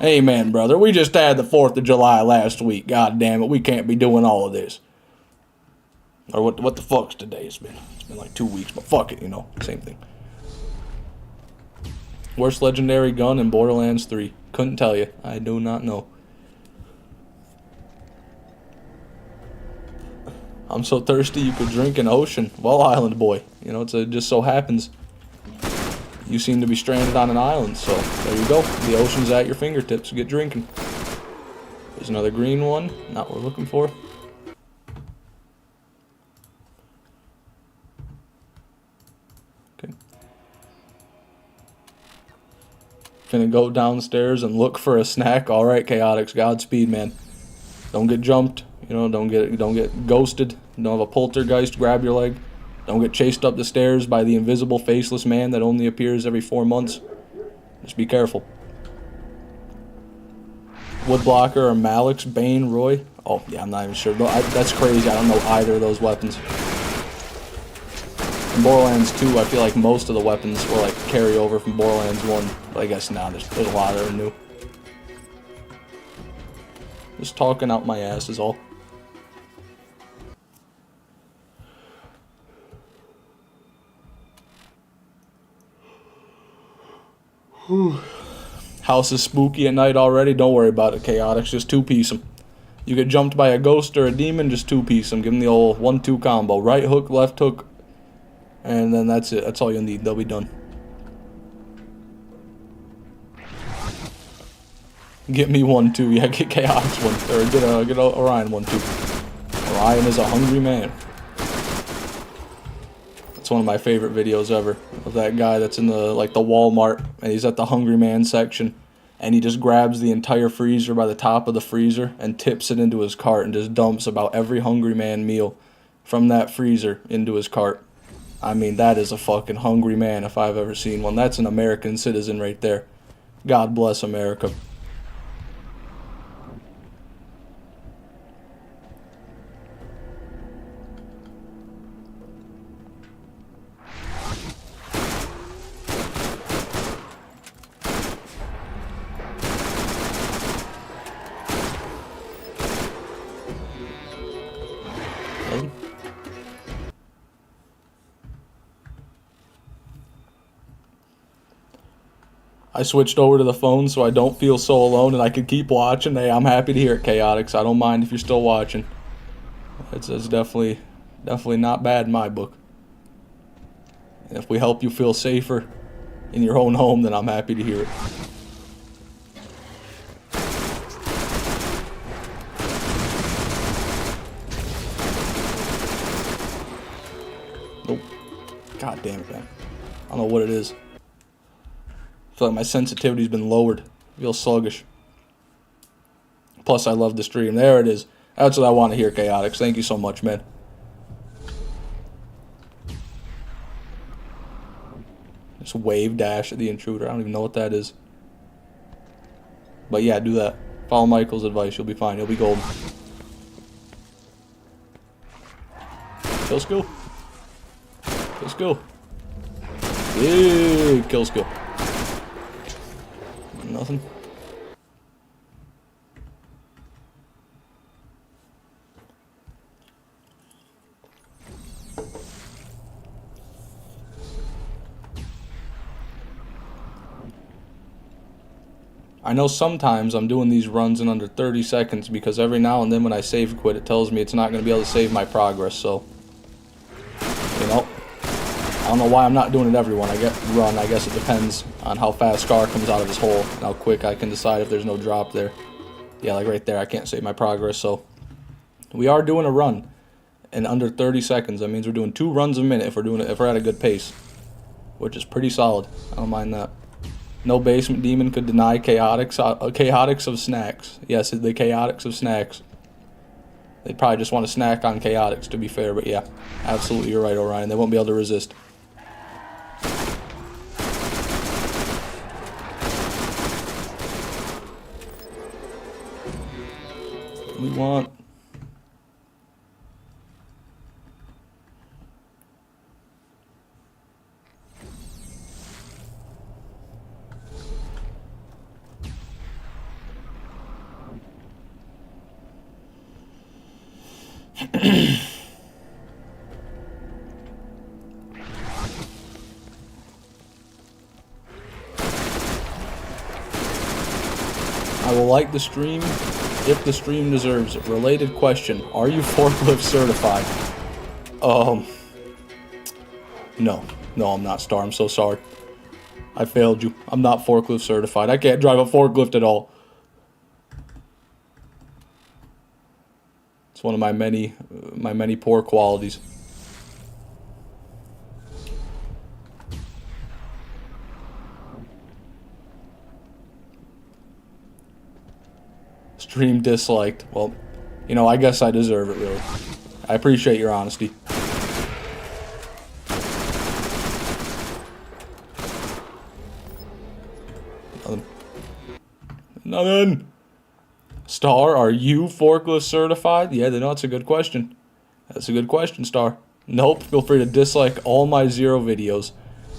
Amen, brother. We just had the 4th of July last week. God damn it. We can't be doing all of this. Or what the fuck's today? It's been like 2 weeks, but fuck it, you know. Same thing. Worst legendary gun in Borderlands 3. Couldn't tell you. I do not know. I'm so thirsty you could drink an ocean. Well, island boy. You know, it just so happens you seem to be stranded on an island, so there you go. The ocean's at your fingertips. Get drinking. There's another green one. Not what we're looking for. Okay. Gonna go downstairs and look for a snack. Alright, Chaotix. Godspeed, man. Don't get jumped. You know, don't get ghosted. Don't have a poltergeist grab your leg. Don't get chased up the stairs by the invisible faceless man that only appears every 4 months. Just be careful. Woodblocker or Malix, Bane, Roy. Oh, yeah, I'm not even sure. That's crazy. I don't know either of those weapons. In Borderlands 2, I feel like most of the weapons were like carry over from Borderlands 1. But I guess now there's a lot that are new. Just talking out my ass is all. House is spooky at night already. Don't worry about it, Chaotix. Just 2-piece them. You get jumped by a ghost or a demon, just 2-piece them. Give them the old 1-2 combo. Right hook, left hook, and then that's it. That's all you'll need. They'll be done. Get me 1-2. Yeah, get Chaotix 1. Or get Orion 1-2. Orion is a hungry man. It's one of my favorite videos ever of that guy that's in the Walmart and he's at the hungry man section and he just grabs the entire freezer by the top of the freezer and tips it into his cart and just dumps about every hungry man meal from that freezer into his cart. I mean, that is a fucking hungry man if I've ever seen one. That's an American citizen right there. God bless America. I switched over to the phone so I don't feel so alone and I can keep watching. Hey, I'm happy to hear it, Chaotix. I don't mind if you're still watching. It's definitely not bad in my book. And if we help you feel safer in your own home, then I'm happy to hear it. God damn it, man. I don't know what it is. I feel like my sensitivity's been lowered. I feel sluggish. Plus, I love the stream. There it is. That's what I want to hear, Chaotix. Thank you so much, man. Just wave dash at the intruder. I don't even know what that is. But yeah, do that. Follow Michael's advice. You'll be fine. You'll be golden. Kill skill. Kill skill. Yeah, kill skill. Nothing. I know sometimes I'm doing these runs in under 30 seconds because every now and then when I save quit, it tells me it's not going to be able to save my progress, so, you know, I don't know why I'm not doing it every one I run. I guess it depends on how fast Scar comes out of his hole and how quick I can decide if there's no drop there. Yeah, like right there, I can't save my progress, so we are doing a run in under 30 seconds. That means we're doing 2 runs a minute if we're at a good pace, which is pretty solid. I don't mind that. No basement demon could deny chaotix of snacks. Yes, the chaotix of snacks. They'd probably just want to snack on chaotix, to be fair, but yeah, absolutely, you're right, Orion. They won't be able to resist. We want. I will like the stream if the stream deserves it. Related question: are you forklift certified? No, I'm not, Star. I'm so sorry. I failed you. I'm not forklift certified. I can't drive a forklift at all. It's one of my many poor qualities. Stream disliked. Well, you know, I guess I deserve it, really. I appreciate your honesty. Nothing. Star, are you forklift certified? Yeah, that's a good question. That's a good question, Star. Nope, feel free to dislike all my 0 videos.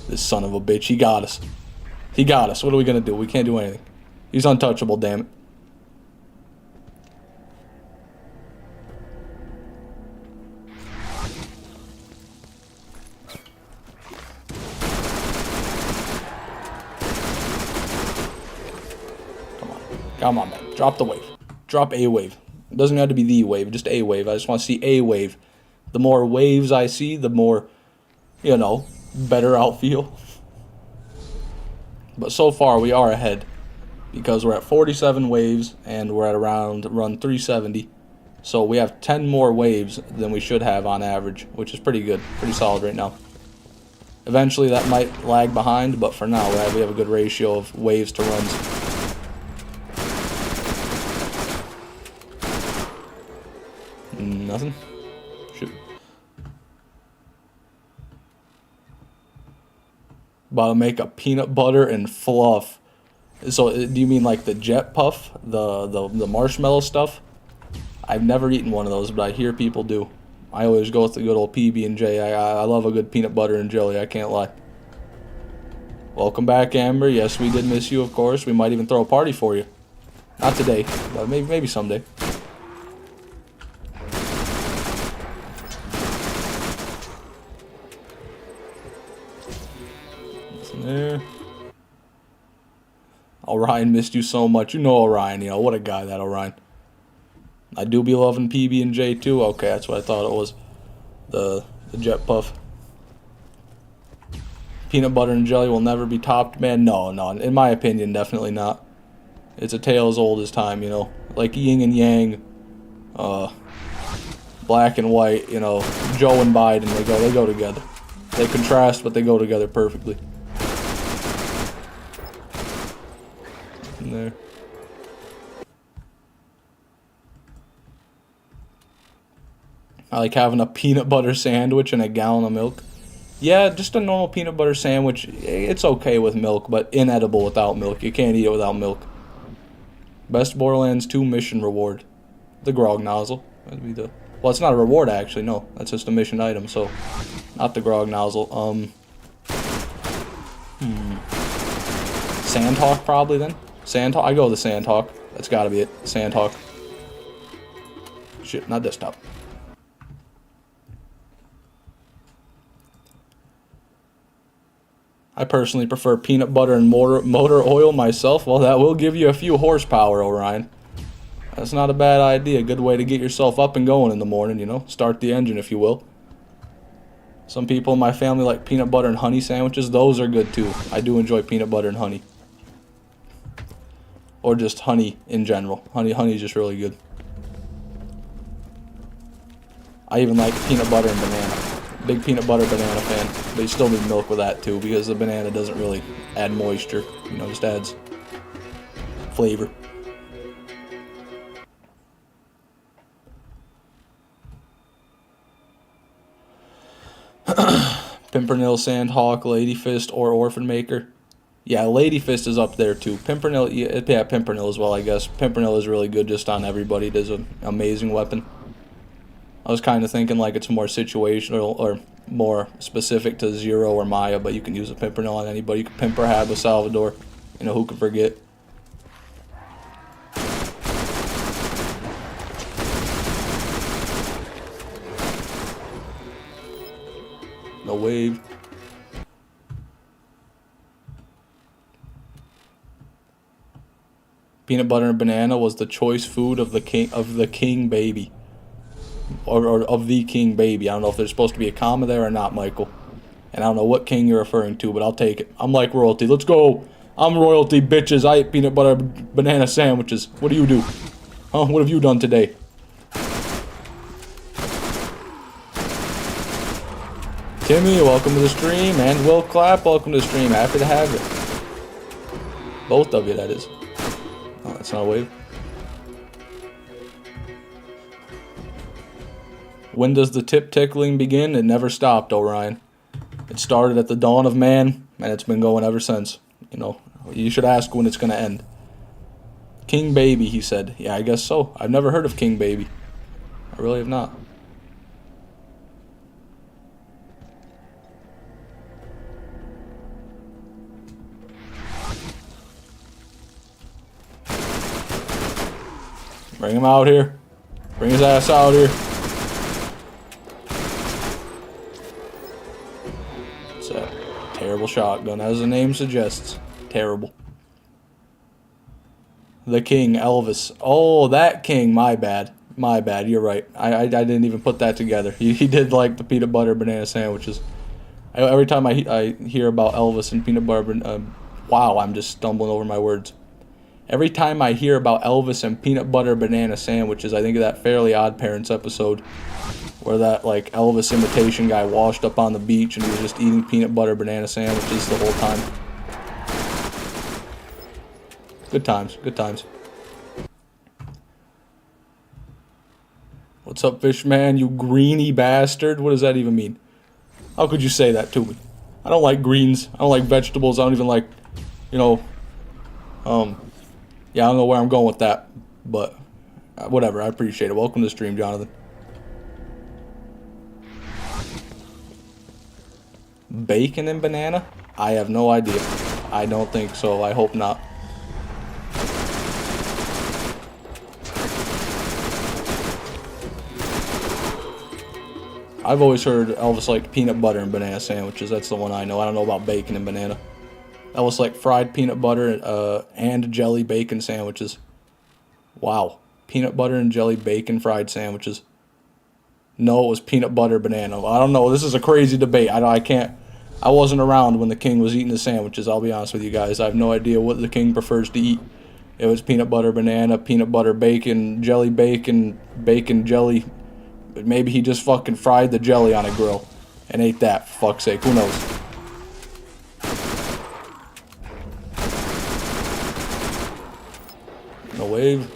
This son of a bitch, he got us. He got us. What are we gonna do? We can't do anything. He's untouchable, damn it. Come on, man. Drop the wave. Drop a wave. It doesn't have to be the wave, just a wave. I just want to see a wave. The more waves I see, the more, you know, better I'll feel. But so far, we are ahead. Because we're at 47 waves, and we're at around run 370. So we have 10 more waves than we should have on average, which is pretty good. Pretty solid right now. Eventually, that might lag behind, but for now, we have a good ratio of waves to runs. Nothing. Shoot. About to make a peanut butter and fluff. So, do you mean like the jet puff, the marshmallow stuff? I've never eaten one of those, but I hear people do. I always go with the good old PB&J. I love a good peanut butter and jelly. I can't lie. Welcome back, Amber. Yes, we did miss you, of course. We might even throw a party for you. Not today, but maybe someday. There. Orion missed you so much. You know Orion, you know, what a guy, that Orion. I do be loving PB&J too. Okay, that's what I thought it was. The jet puff. Peanut butter and jelly will never be topped, man. No, in my opinion, definitely not. It's a tale as old as time, you know. Like yin and yang, black and white, you know. Joe and Biden, they go together. They contrast, but they go together perfectly. In there. I like having a peanut butter sandwich and a gallon of milk. Yeah, just a normal peanut butter sandwich. It's okay with milk, but inedible without milk. You can't eat it without milk. Best Borderlands 2 mission reward. The grog nozzle. That'd be the... Well, it's not a reward, actually. No, that's just a mission item, so... Not the grog nozzle. Sandhawk, probably, then? Sandhawk? I go with the Sandhawk. That's gotta be it. Sandhawk. Shit, not desktop. I personally prefer peanut butter and motor oil myself. Well, that will give you a few horsepower, Orion. That's not a bad idea. Good way to get yourself up and going in the morning, you know? Start the engine, if you will. Some people in my family like peanut butter and honey sandwiches. Those are good, too. I do enjoy peanut butter and honey. Or just honey in general. Honey is just really good. I even like peanut butter and banana. Big peanut butter banana fan, but you still need milk with that too because the banana doesn't really add moisture, you know, just adds flavor. Pimpernel, Sandhawk, Ladyfist, or Orphan Maker. Yeah, Ladyfist is up there too. Pimpernel, yeah, Pimpernel as well, I guess. Pimpernel is really good just on everybody. It is an amazing weapon. I was kind of thinking like it's more situational or more specific to Zero or Maya, but you can use a Pimpernel on anybody. You can pimp or have a Salvador. You know, who could forget? No wave. Peanut butter and banana was the choice food of the king baby. Or of the king baby. I don't know if there's supposed to be a comma there or not, Michael. And I don't know what king you're referring to, but I'll take it. I'm like royalty. Let's go. I'm royalty, bitches. I eat peanut butter banana sandwiches. What do you do? Huh? What have you done today? Timmy, welcome to the stream. And Will Clapp, welcome to the stream. Happy to have you. Both of you, that is. Oh, that's not a wave. When does the tip tickling begin? It never stopped, Orion. It started at the dawn of man, and it's been going ever since. You know, you should ask when it's going to end. King Baby, he said. Yeah, I guess so. I've never heard of King Baby. I really have not. Bring him out here. Bring his ass out here. It's a terrible shotgun, as the name suggests. Terrible. The King, Elvis. Oh, that King. My bad. My bad. You're right. I didn't even put that together. He did like the peanut butter banana sandwiches. Every time I hear about Elvis and peanut butter... wow, I'm just stumbling over my words. Every time I hear about Elvis and peanut butter banana sandwiches, I think of that Fairly Odd Parents episode where that like Elvis imitation guy washed up on the beach and he was just eating peanut butter banana sandwiches the whole time. Good times, good times. What's up, Fishman, you greeny bastard? What does that even mean? How could you say that to me? I don't like greens. I don't like vegetables. I don't even like, you know, yeah, I don't know where I'm going with that, but whatever, I appreciate it. Welcome to the stream, Jonathan. Bacon and banana? I have no idea. I don't think so. I hope not. I've always heard Elvis liked peanut butter and banana sandwiches. That's the one I know. I don't know about bacon and banana. Elvis liked fried peanut butter and jelly bacon sandwiches. Wow. Peanut butter and jelly bacon fried sandwiches. No, it was peanut butter banana. I don't know. This is a crazy debate. I wasn't around when the king was eating the sandwiches. I'll be honest with you guys. I have no idea what the king prefers to eat. It was peanut butter banana, peanut butter bacon, bacon jelly. Maybe he just fucking fried the jelly on a grill. And ate that, for fuck's sake. Who knows? No wave.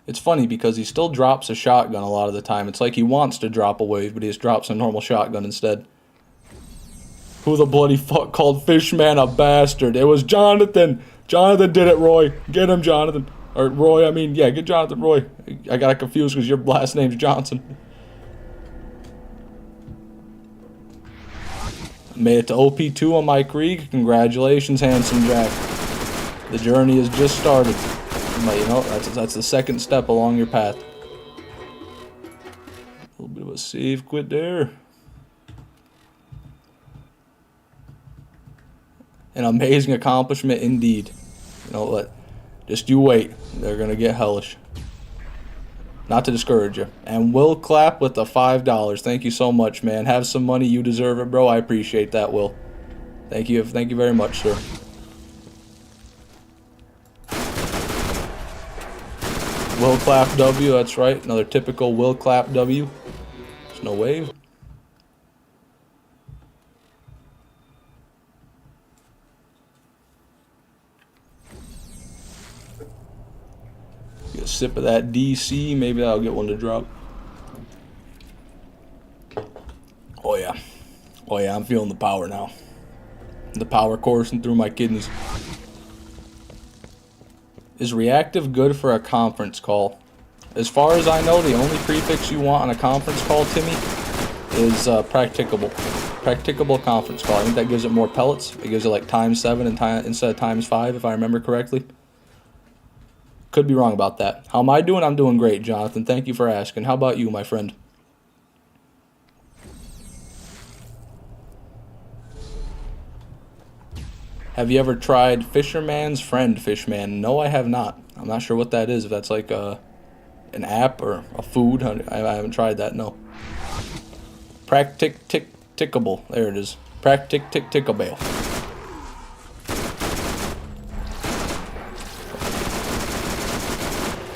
It's funny because he still drops a shotgun a lot of the time. It's like he wants to drop a wave, but he just drops a normal shotgun instead. Who the bloody fuck called Fishman a bastard? It was Jonathan. Jonathan did it, Roy. Get him, Jonathan. Or Roy, I mean, yeah, get Jonathan, Roy. I got confused because your last name's Johnson. Made it to OP2 on my Krieg. Congratulations, handsome Jack. The journey has just started. But you know, that's the second step along your path. A little bit of a save quit there. An amazing accomplishment indeed. You know what? Just you wait. They're gonna get hellish. Not to discourage you. And Will Clap with the $5. Thank you so much, man. Have some money. You deserve it, bro. I appreciate that, Will. Thank you. Thank you very much, sir. Will Clap W. That's right. Another typical Will Clap W. There's no wave. Get a sip of that DC. Maybe that'll get one to drop. Oh yeah. Oh yeah, I'm feeling the power now. The power coursing through my kidneys. Is reactive good for a conference call? As far as I know, the only prefix you want on a conference call, Timmy, is practicable. Practicable conference call. I think that gives it more pellets. It gives it like ×7 and instead of ×5, if I remember correctly. Could be wrong about that. How am I doing? I'm doing great, Jonathan. Thank you for asking. How about you, my friend? Have you ever tried Fisherman's Friend, Fishman? No, I have not. I'm not sure what that is. If that's like an app or a food. I haven't tried that, no. Practicable. There it is. Practicable.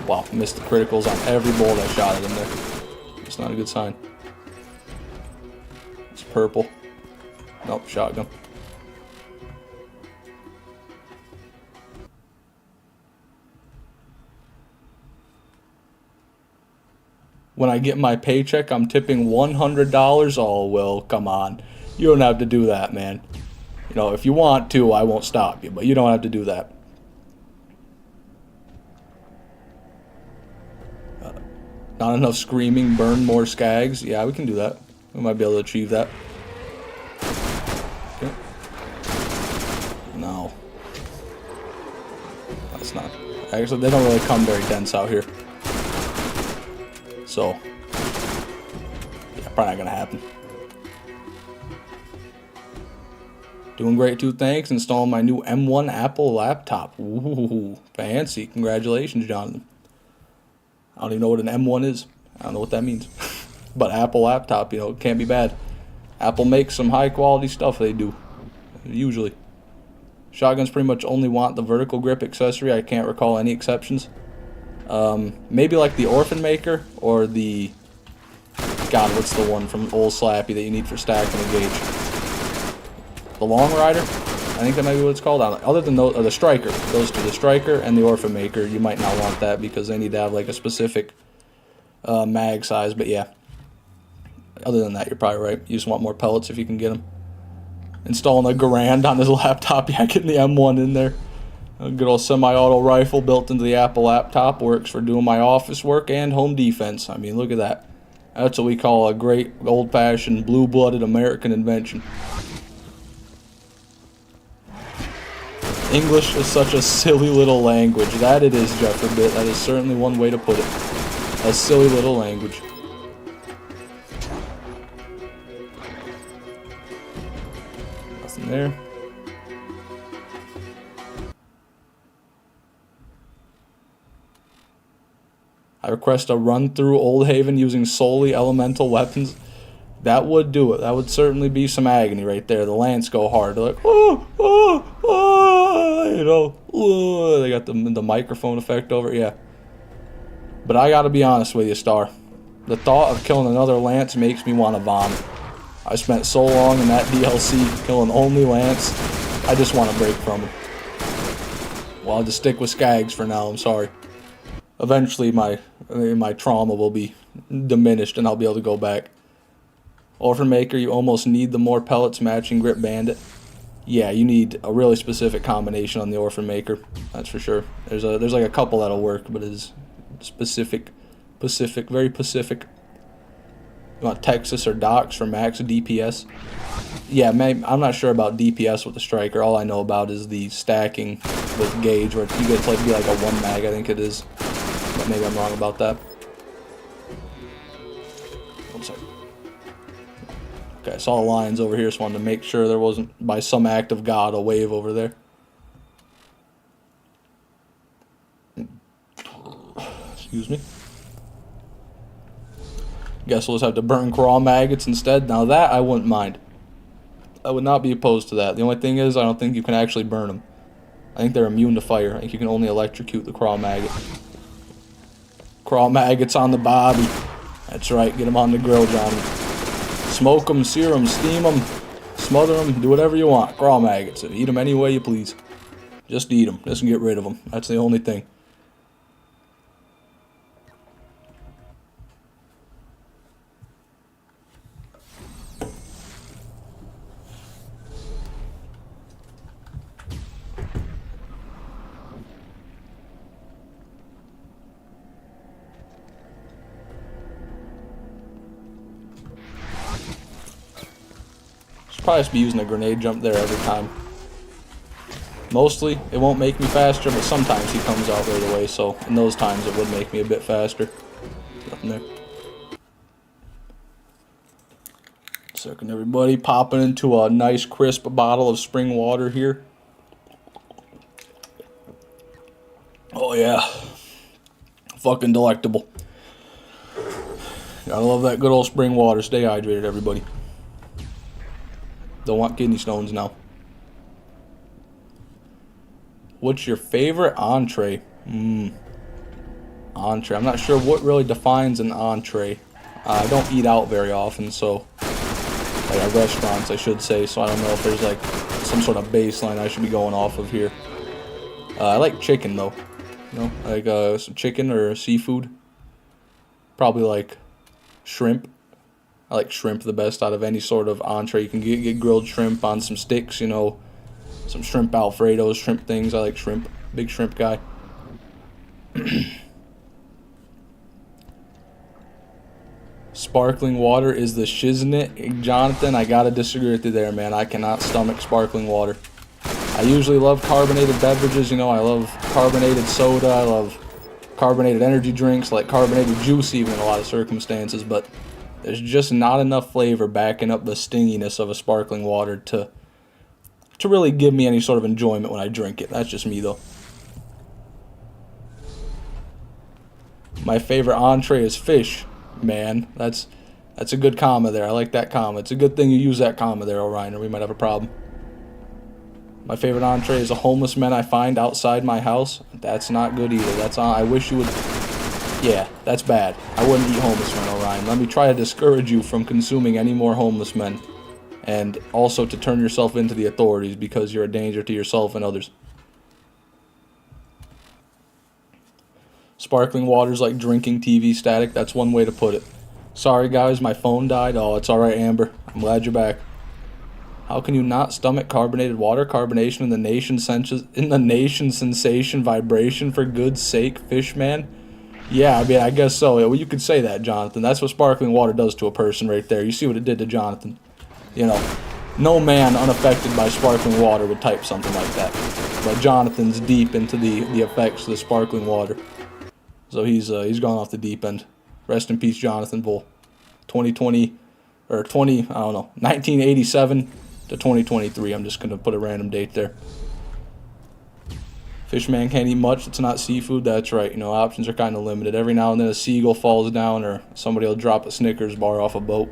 Wow, missed the criticals on every bolt I shot at him there. It's not a good sign. It's purple. Nope, shotgun. When I get my paycheck, I'm tipping $100. Oh, Will, come on. You don't have to do that, man. You know, if you want to, I won't stop you, but you don't have to do that. Not enough screaming, burn more skags. Yeah, we can do that. We might be able to achieve that. Okay. No. That's not. Actually, they don't really come very dense out here. So, yeah, probably not gonna happen. Doing great too, thanks. Installing my new M1 Apple laptop. Ooh, fancy. Congratulations, Jonathan. I don't even know what an M1 is. I don't know what that means. But Apple laptop, you know, it can't be bad. Apple makes some high quality stuff, they do. Usually. Shotguns pretty much only want the vertical grip accessory. I can't recall any exceptions. Maybe like the Orphan Maker or the... God, what's the one from Old Slappy that you need for stacking a gauge? The Long Rider? I think that might be what it's called. Other than those, or the Striker. Those two, the Striker and the Orphan Maker, you might not want that because they need to have like a specific mag size, but yeah. Other than that, you're probably right. You just want more pellets if you can get them. Installing a Garand on his laptop, yeah, getting the M1 in there. A good old semi-auto rifle built into the Apple laptop works for doing my office work and home defense. I mean, look at that. That's what we call a great old-fashioned blue-blooded American invention. English is such a silly little language. That it is, Jefferbit. That is certainly one way to put it. A silly little language. Nothing there. I request a run through Old Haven using solely elemental weapons. That would do it. That would certainly be some agony right there. The Lance go hard. They're like, oh, oh, oh, you know, oh. They got the microphone effect over it. Yeah. But I gotta be honest with you, Star. The thought of killing another Lance makes me want to vomit. I spent so long in that DLC killing only Lance. I just want to break from him. Well, I'll just stick with Skags for now, I'm sorry. Eventually my trauma will be diminished and I'll be able to go back. Orphan Maker, you almost need the more pellets matching Grip Bandit. Yeah, you need a really specific combination on the Orphan Maker, that's for sure. There's like a couple that'll work, but it is specific, very Pacific. You want Texas or Docs for max DPS? Yeah, I'm not sure about DPS with the Striker. All I know about is the stacking with Gauge, where you get to be like a 1 mag, I think it is. But maybe I'm wrong about that. One second. Okay, I saw the lions over here, just wanted to make sure there wasn't, by some act of God, a wave over there. Excuse me. Guess we'll just have to burn crawl maggots instead. Now that I wouldn't mind. I would not be opposed to that. The only thing is, I don't think you can actually burn them. I think they're immune to fire. I think you can only electrocute the crawl maggot. Crawl maggots on the bobby. That's right, get them on the grill, Johnny. Smoke them, sear them, steam them, smother them, do whatever you want. Crawl maggots. Eat them any way you please. Just eat them. Just get rid of them. That's the only thing. Probably just be using a grenade jump there every time. Mostly, it won't make me faster, but sometimes he comes out right away, so in those times it would make me a bit faster. Nothing there. Second, everybody, popping into a nice crisp bottle of spring water here. Oh yeah. Fucking delectable. Gotta love that good old spring water. Stay hydrated, everybody. Don't want kidney stones now. What's your favorite entree? Entree. I'm not sure what really defines an entree. I don't eat out very often, so like at restaurants, I should say. So I don't know if there's like some sort of baseline I should be going off of here. I like chicken though. You know, like some chicken or seafood. Probably like shrimp. I like shrimp the best out of any sort of entree. You can get grilled shrimp on some sticks, you know, some shrimp Alfredos, shrimp things. I like shrimp. Big shrimp guy. Sparkling water is the shiznit. Jonathan, I gotta disagree with you there, man. I cannot stomach sparkling water. I usually love carbonated beverages, you know. I love carbonated soda. I love carbonated energy drinks, like carbonated juice even in a lot of circumstances, but there's just not enough flavor backing up the stinginess of a sparkling water to really give me any sort of enjoyment when I drink it. That's just me, though. My favorite entree is fish, man. That's a good comma there. I like that comma. It's a good thing you use that comma there, Orion, or we might have a problem. My favorite entree is a homeless man I find outside my house. That's not good either. That's I wish you would... Yeah, that's bad. I wouldn't eat homeless men, Orion. Let me try to discourage you from consuming any more homeless men. And also to turn yourself into the authorities because you're a danger to yourself and others. Sparkling water's like drinking TV static. That's one way to put it. Sorry, guys, my phone died. Oh, it's alright, Amber. I'm glad you're back. How can you not stomach carbonated water? Carbonation in the nation sensation vibration for good sake, Fishman. Yeah, I mean, I guess so. Well, you could say that, Jonathan. That's what sparkling water does to a person right there. You see what it did to Jonathan. You know, no man unaffected by sparkling water would type something like that. But Jonathan's deep into the effects of the sparkling water. So he's gone off the deep end. Rest in peace, Jonathan Bull. 2020, or 20, I don't know, 1987 to 2023. I'm just going to put a random date there. Fishman can't eat much. It's not seafood. That's right. You know, options are kind of limited. Every now and then a seagull falls down or somebody will drop a Snickers bar off a boat.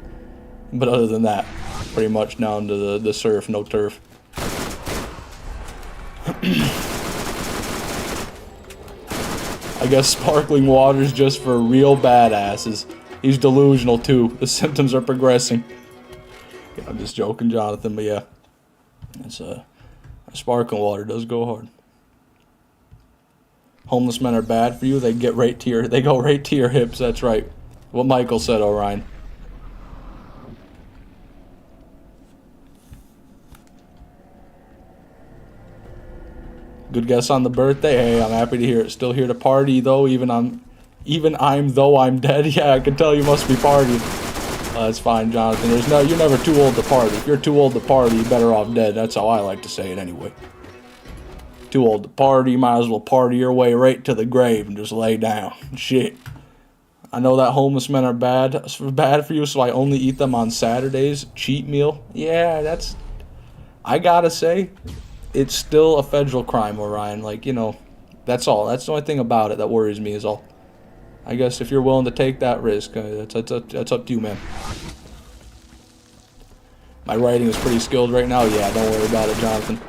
But other than that, pretty much down to the surf, no turf. I guess sparkling water's just for real badasses. He's delusional too. The symptoms are progressing. Yeah, I'm just joking, Jonathan, but yeah. It's sparkling water does go hard. Homeless men are bad for you. They go right to your hips. That's right. What Michael said, Orion. Good guess on the birthday. Hey, I'm happy to hear it. Still here to party though. Even though I'm dead. Yeah, I can tell you must be partying. That's fine, Jonathan. You're never too old to party. If you're too old to party, you're better off dead. That's how I like to say it anyway. Too old to party, might as well party your way right to the grave and just lay down. Shit. I know that homeless men are bad for you, so I only eat them on Saturdays. Cheat meal. Yeah, I gotta say, it's still a federal crime, Orion. Like, you know, that's all. That's the only thing about it that worries me is all. I guess if you're willing to take that risk, that's up to you, man. My writing is pretty skilled right now. Yeah, don't worry about it, Jonathan.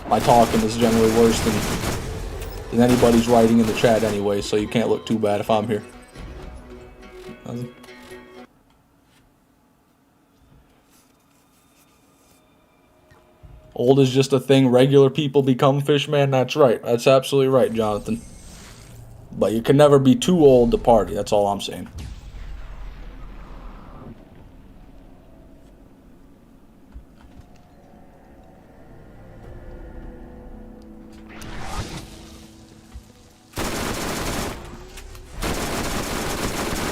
My talking is generally worse than anybody's writing in the chat anyway, so you can't look too bad if I'm here. Nothing. Old is just a thing regular people become, Fishman. That's right. That's absolutely right, Jonathan. But you can never be too old to party. That's all I'm saying.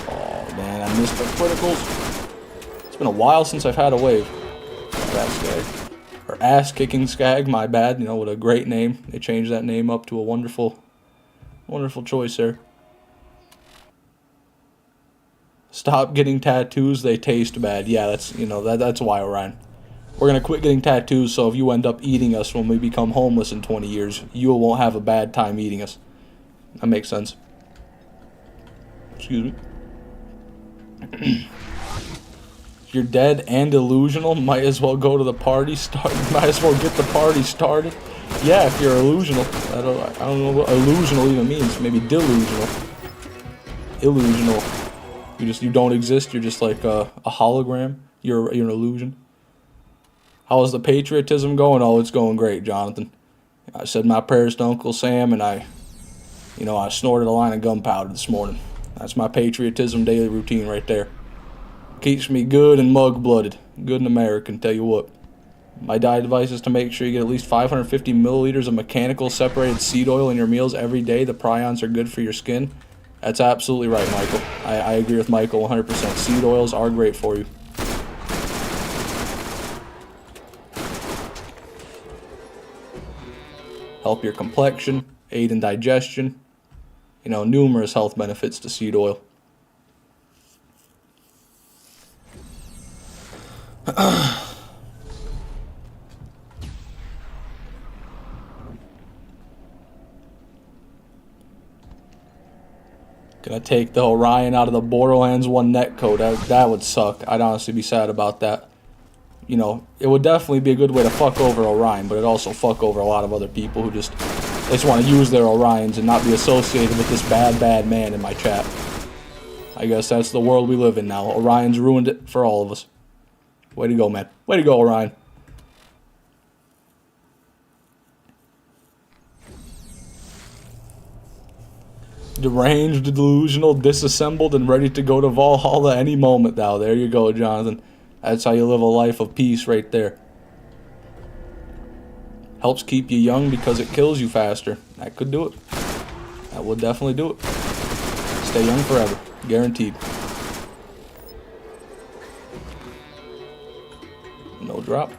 Oh, man, I missed the criticals. It's been a while since I've had a wave. That's good. Or ass-kicking Skag, my bad. You know, what a great name. They changed that name up to a wonderful choice there. Stop getting tattoos, they taste bad. Yeah, that's why, Orion. We're going to quit getting tattoos, so if you end up eating us when we become homeless in 20 years, you won't have a bad time eating us. That makes sense. Excuse me. If you're dead and delusional, might as well go to the party start. Might as well get the party started. Yeah, if you're illusional. I don't know what illusional even means. Maybe delusional. Illusional. You don't exist. You're just like a hologram. You're an illusion. How's the patriotism going? Oh, it's going great, Jonathan. I said my prayers to Uncle Sam, and I snorted a line of gunpowder this morning. That's my patriotism daily routine right there. Keeps me good and mug-blooded. Good and American, tell you what. My diet advice is to make sure you get at least 550 milliliters of mechanical separated seed oil in your meals every day. The prions are good for your skin. That's absolutely right, Michael. I agree with Michael 100%. Seed oils are great for you. Help your complexion, aid in digestion. You know, numerous health benefits to seed oil. Gonna take the Orion out of the Borderlands 1 netcode. That would suck. I'd honestly be sad about that. You know, it would definitely be a good way to fuck over Orion, but it'd also fuck over a lot of other people who just want to use their Orions and not be associated with this bad man in my chat. I guess that's the world we live in now. Orion's ruined it for all of us. Way to go, man. Way to go, Orion. Deranged, delusional, disassembled, and ready to go to Valhalla any moment now. There you go, Jonathan. That's how you live a life of peace right there. Helps keep you young because it kills you faster. That could do it. That would definitely do it. Stay young forever. Guaranteed. No drop.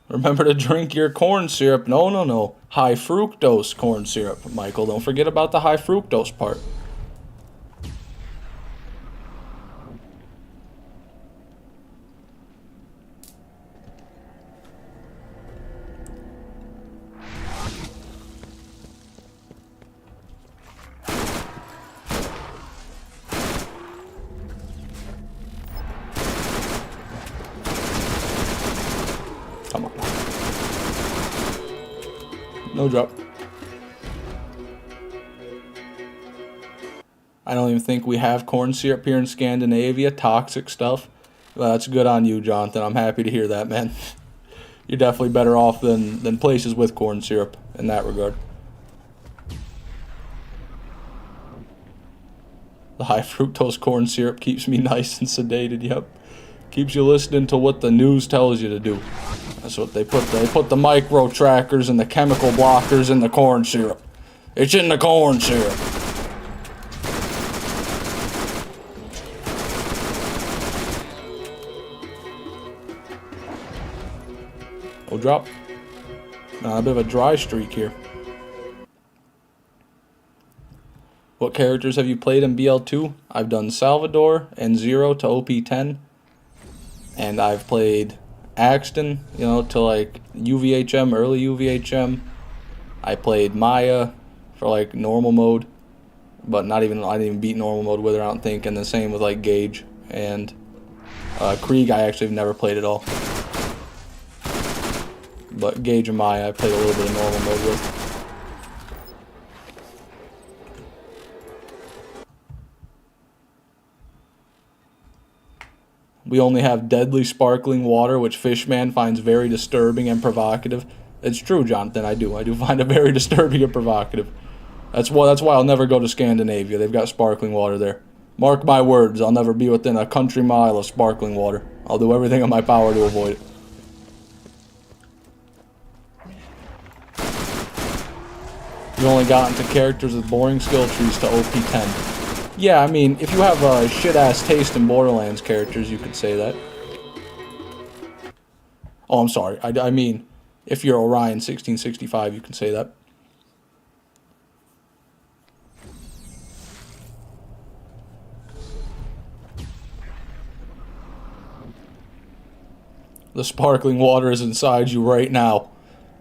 Remember to drink your corn syrup. No. High fructose corn syrup, Michael. Don't forget about the high fructose part. Come on. No drop. I don't even think we have corn syrup here in Scandinavia. Toxic stuff. Well, that's good on you, Jonathan. I'm happy to hear that, man. You're definitely better off than places with corn syrup in that regard. The high fructose corn syrup keeps me nice and sedated, yep. Keeps you listening to what the news tells you to do. That's what they put. They put the micro trackers and the chemical blockers in the corn syrup. It's in the corn syrup. Oh, drop. A bit of a dry streak here. What characters have you played in BL2? I've done Salvador and 0 to OP10. And I've played Axton, you know, to like UVHM, early UVHM. I played Maya for like normal mode. But I didn't even beat normal mode with her, I don't think. And the same with like Gage. And Krieg I actually have never played at all. But Gage and Maya I played a little bit of normal mode with. We only have deadly sparkling water, which Fishman finds very disturbing and provocative. It's true, Jonathan, I do. I do find it very disturbing and provocative. That's why I'll never go to Scandinavia. They've got sparkling water there. Mark my words, I'll never be within a country mile of sparkling water. I'll do everything in my power to avoid it. You only got into characters with boring skill trees to OP10. Yeah, I mean, if you have a shit-ass taste in Borderlands characters, you could say that. Oh, I'm sorry. I mean, if you're Orion 1665, you can say that. The sparkling water is inside you right now.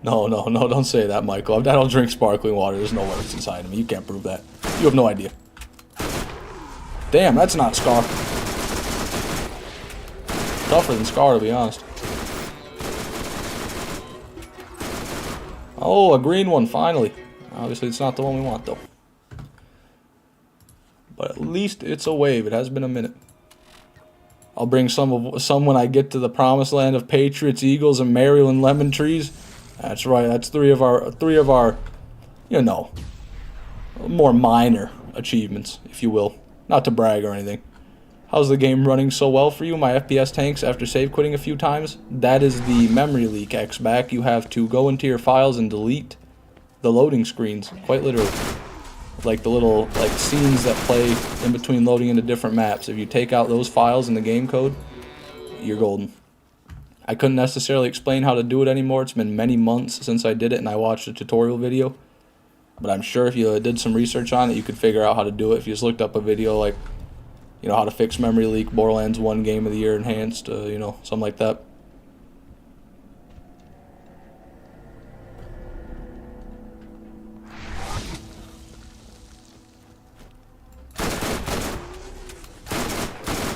No, don't say that, Michael. I don't drink sparkling water. There's no way it's inside of me. You can't prove that. You have no idea. Damn, that's not Scar. Tougher than Scar, to be honest. Oh, a green one, finally. Obviously, it's not the one we want, though. But at least it's a wave. It has been a minute. I'll bring some when I get to the promised land of Patriots, Eagles, and Maryland lemon trees. That's right. That's three of our, you know, more minor achievements, if you will. Not to brag or anything. How's the game running so well for you? My FPS tanks after save quitting a few times? That is the memory leak, X-Back. You have to go into your files and delete the loading screens, quite literally. Like the little scenes that play in between loading into different maps. If you take out those files in the game code, you're golden. I couldn't necessarily explain how to do it anymore. It's been many months since I did it and I watched a tutorial video. But I'm sure if you did some research on it, you could figure out how to do it. If you just looked up a video like, you know, how to fix memory leak, Borderlands 1 Game of the Year Enhanced, you know, something like that.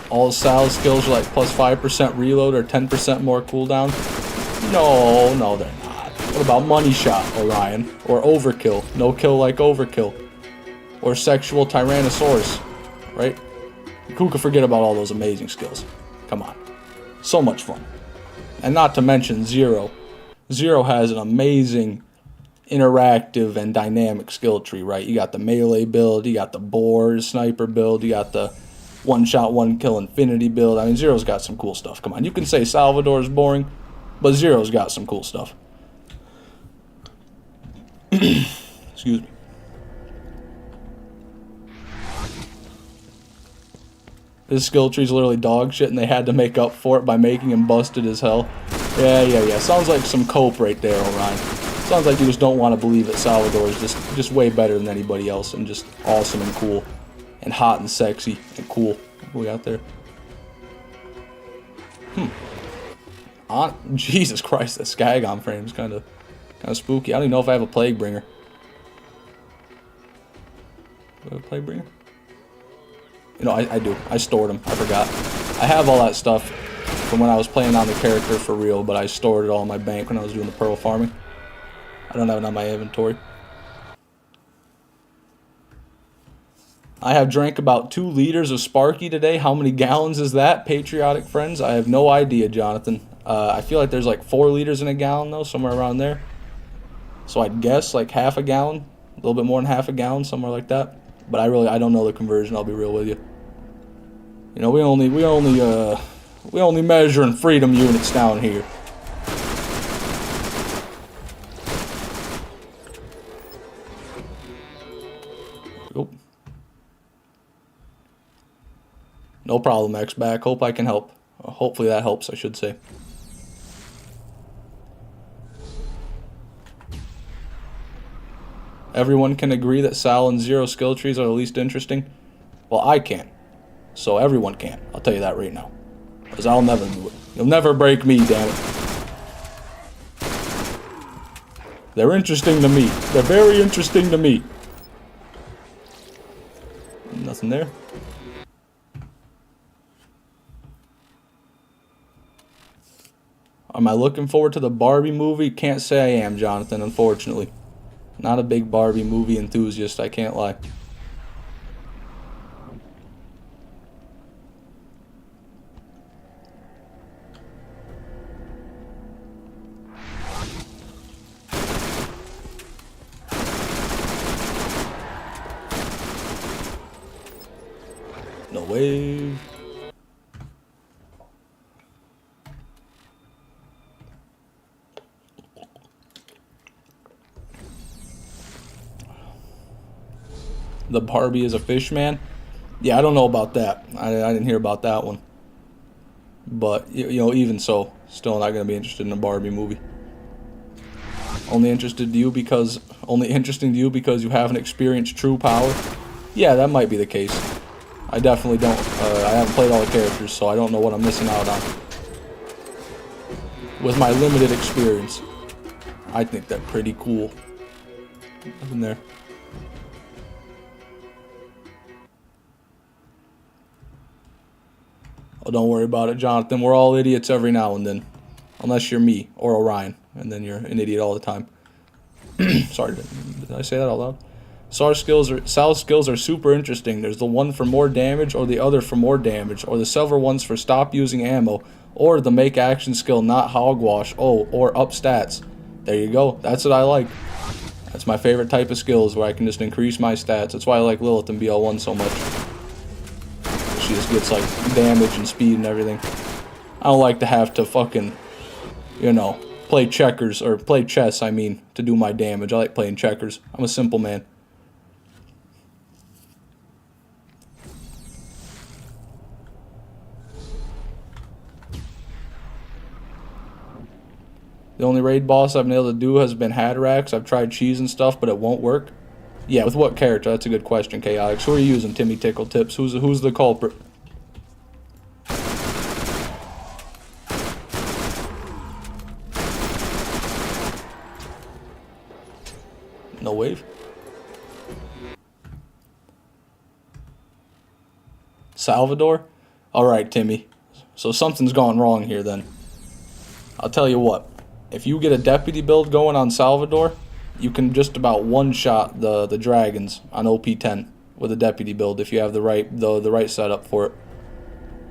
All Sal's skills are like plus 5% reload or 10% more cooldown. No, they're not. What about Money Shot, Orion? Or Overkill? No kill like Overkill. Or Sexual Tyrannosaurus, right? Who could forget about all those amazing skills? Come on. So much fun. And not to mention 0. 0 has an amazing interactive and dynamic skill tree, right? You got the melee build, you got the boar sniper build, you got the one-shot, one-kill infinity build. I mean, 0's got some cool stuff. Come on, you can say Salvador is boring, but 0's got some cool stuff. Excuse me. This skill tree's literally dog shit, and they had to make up for it by making him busted as hell. Yeah. Sounds like some cope right there, Orion. Sounds like you just don't want to believe that Salvador is just way better than anybody else, and just awesome and cool, and hot and sexy and cool. What we got there? Jesus Christ, that Skagon frame is kind of spooky. I don't even know if I have a Plague Bringer. Do I have a Plague Bringer? You know, I do. I stored them. I forgot. I have all that stuff from when I was playing on the character for real, but I stored it all in my bank when I was doing the pearl farming. I don't have it on my inventory. I have drank about 2 liters of Sparky today. How many gallons is that, patriotic friends? I have no idea, Jonathan. I feel like there's like 4 liters in a gallon, though, somewhere around there. So I'd guess like half a gallon, a little bit more than half a gallon, somewhere like that. But I don't know the conversion. I'll be real with you. You know, we only measure in freedom units down here. Oop. No problem, X-Back. Hope I can help. Hopefully that helps, I should say. Everyone can agree that Sal and Zero skill trees are the least interesting? Well, I can. So everyone can. I'll tell you that right now. Because I'll never do it. You'll never break me, damn it. They're interesting to me. They're very interesting to me. Nothing there. Am I looking forward to the Barbie movie? Can't say I am, Jonathan, unfortunately. Not a big Barbie movie enthusiast, I can't lie. No way. The Barbie is a fish man? Yeah, I don't know about that. I didn't hear about that one. But, you know, even so, still not going to be interested in a Barbie movie. Only interesting to you because you haven't experienced true power? Yeah, that might be the case. I definitely don't. I haven't played all the characters, so I don't know what I'm missing out on. With my limited experience, I think they're pretty cool. Nothing there. Oh, don't worry about it, Jonathan. We're all idiots every now and then. Unless you're me or Orion, and then you're an idiot all the time. Sorry, did I say that out loud? Sal's skills are super interesting. There's the one for more damage, or the other for more damage, or the silver ones for stop using ammo, or the make action skill not hogwash, or up stats. There you go. That's what I like. That's my favorite type of skills, where I can just increase my stats. That's why I like Lilith in BL1 so much. She just gets like damage and speed and everything. I don't like to have to fucking, you know, play checkers, or play chess, I mean, to do my damage. I like playing checkers. I'm a simple man. The only raid boss I've been able to do has been Hatterax. I've tried cheese and stuff, but it won't work. Yeah, with what character? That's a good question, Chaotix. Who are you using, Timmy Tickle Tips? Who's the culprit? No wave. Salvador? Alright, Timmy. So something's gone wrong here then. I'll tell you what. If you get a deputy build going on Salvador, you can just about one-shot the dragons on OP10 with a deputy build if you have the right setup for it.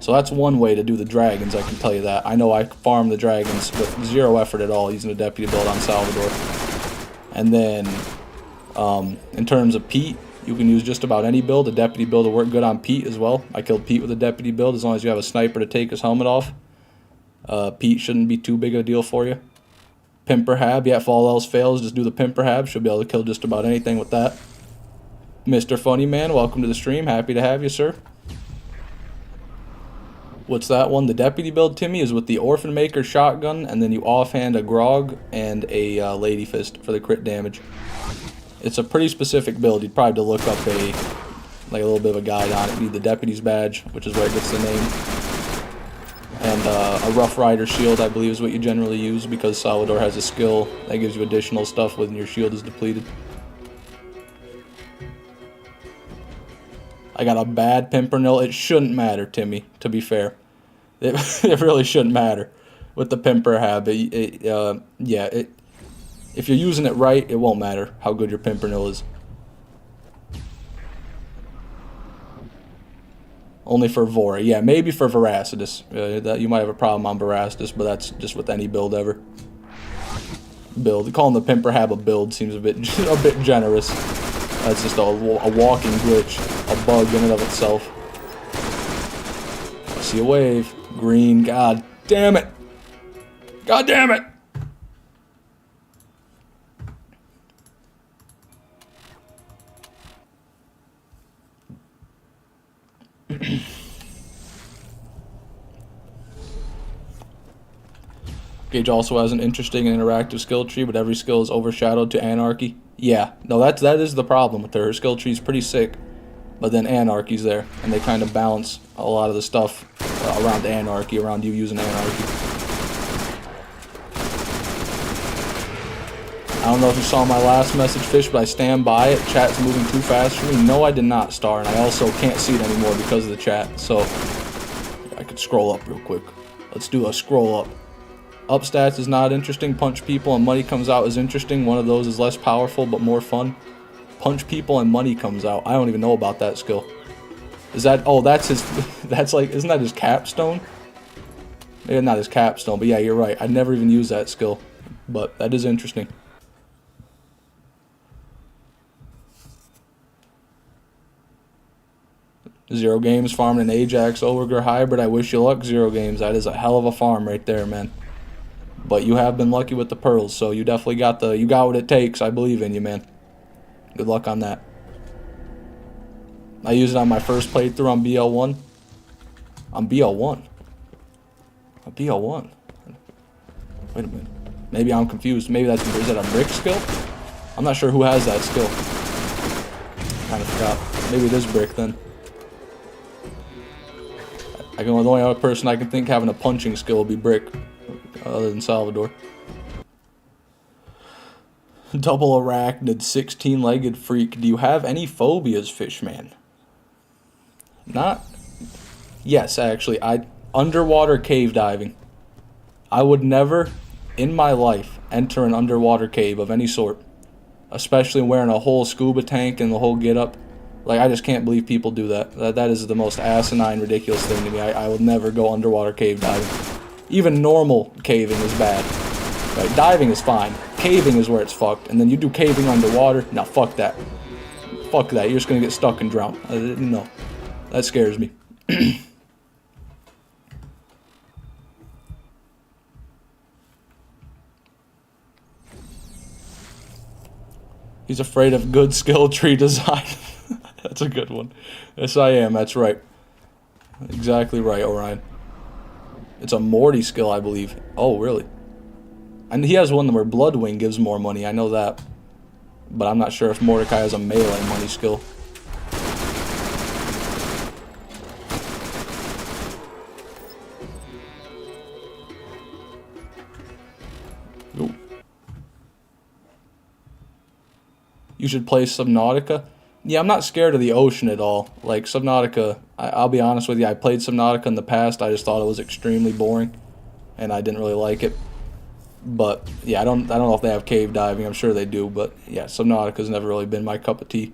So that's one way to do the dragons, I can tell you that. I know I farm the dragons with zero effort at all using a deputy build on Salvador. And then, in terms of Pete, you can use just about any build. A deputy build will work good on Pete as well. I killed Pete with a deputy build as long as you have a sniper to take his helmet off. Pete shouldn't be too big of a deal for you. Pimperhab, yeah, if all else fails, just do the Pimperhab. She'll be able to kill just about anything with that. Mr. Funny Man, welcome to the stream. Happy to have you, sir. What's that one? The deputy build, Timmy, is with the Orphan Maker shotgun, and then you offhand a Grog and a Lady Fist for the crit damage. It's a pretty specific build. You'd probably have to look up a little bit of a guide on it. You need the Deputy's Badge, which is where it gets the name. And a Rough Rider shield, I believe, is what you generally use, because Salvador has a skill that gives you additional stuff when your shield is depleted. I got a bad Pimpernel. It shouldn't matter, Timmy, to be fair. It really shouldn't matter with the Pimperhab. If you're using it right, it won't matter how good your Pimpernel is. Only for Vora. Yeah, maybe for Veracitus. That you might have a problem on Veracitus, but that's just with any build ever. Build. Calling the Pimperhab a build seems a bit generous. That's just a walking glitch. A bug in and of itself. I see a wave. Green. God damn it. God damn it. Gage also has an interesting and interactive skill tree, but every skill is overshadowed to Anarchy. Yeah, no, that is the problem with her. Her skill tree is pretty sick, but then Anarchy's there, and they kind of balance a lot of the stuff around Anarchy, around you using Anarchy. I don't know if you saw my last message, Fish, but I stand by it. Chat's moving too fast for me. No, I did not, Star, and I also can't see it anymore because of the chat, so I could scroll up real quick. Let's do a scroll up. Up stats is not interesting. Punch people and money comes out is interesting. One of those is less powerful but more fun. Punch people and money comes out. I don't even know about that skill. Is that... Oh, that's his... That's like... Isn't that his capstone? Maybe not his capstone, but yeah, you're right. I'd never even used that skill. But that is interesting. Zero Games farming an Ajax Ogre hybrid. I wish you luck, Zero Games. That is a hell of a farm right there, man. But you have been lucky with the pearls, so you definitely got the... You got what it takes. I believe in you, man. Good luck on that. I used it on my first playthrough on BL1. On BL1? On BL1? Wait a minute. Maybe I'm confused. Maybe that's... Is that a brick skill? I'm not sure who has that skill. Kind of forgot. Maybe it is brick, then. The only other person I can think having a punching skill would be brick. Other than Salvador. Double arachnid, 16-legged freak. Do you have any phobias, Fishman? Not... Yes, actually. Underwater cave diving. I would never, in my life, enter an underwater cave of any sort. Especially wearing a whole scuba tank and the whole get-up. Like, I just can't believe people do that. That is the most asinine, ridiculous thing to me. I would never go underwater cave diving. Even normal caving is bad. Right, diving is fine. Caving is where it's fucked. And then you do caving underwater. No, fuck that. Fuck that. You're just gonna get stuck and drown. No. That scares me. He's afraid of good skill tree design. That's a good one. Yes, I am. That's right. Exactly right, Orion. It's a Morty skill, I believe. Oh, really? And he has one where Bloodwing gives more money. I know that. But I'm not sure if Mordecai has a melee money skill. Ooh. You should play Subnautica. Yeah, I'm not scared of the ocean at all. Like, Subnautica, I'll be honest with you, I played Subnautica in the past, I just thought it was extremely boring, and I didn't really like it. But, yeah, I don't know if they have cave diving, I'm sure they do, but, yeah, Subnautica's never really been my cup of tea.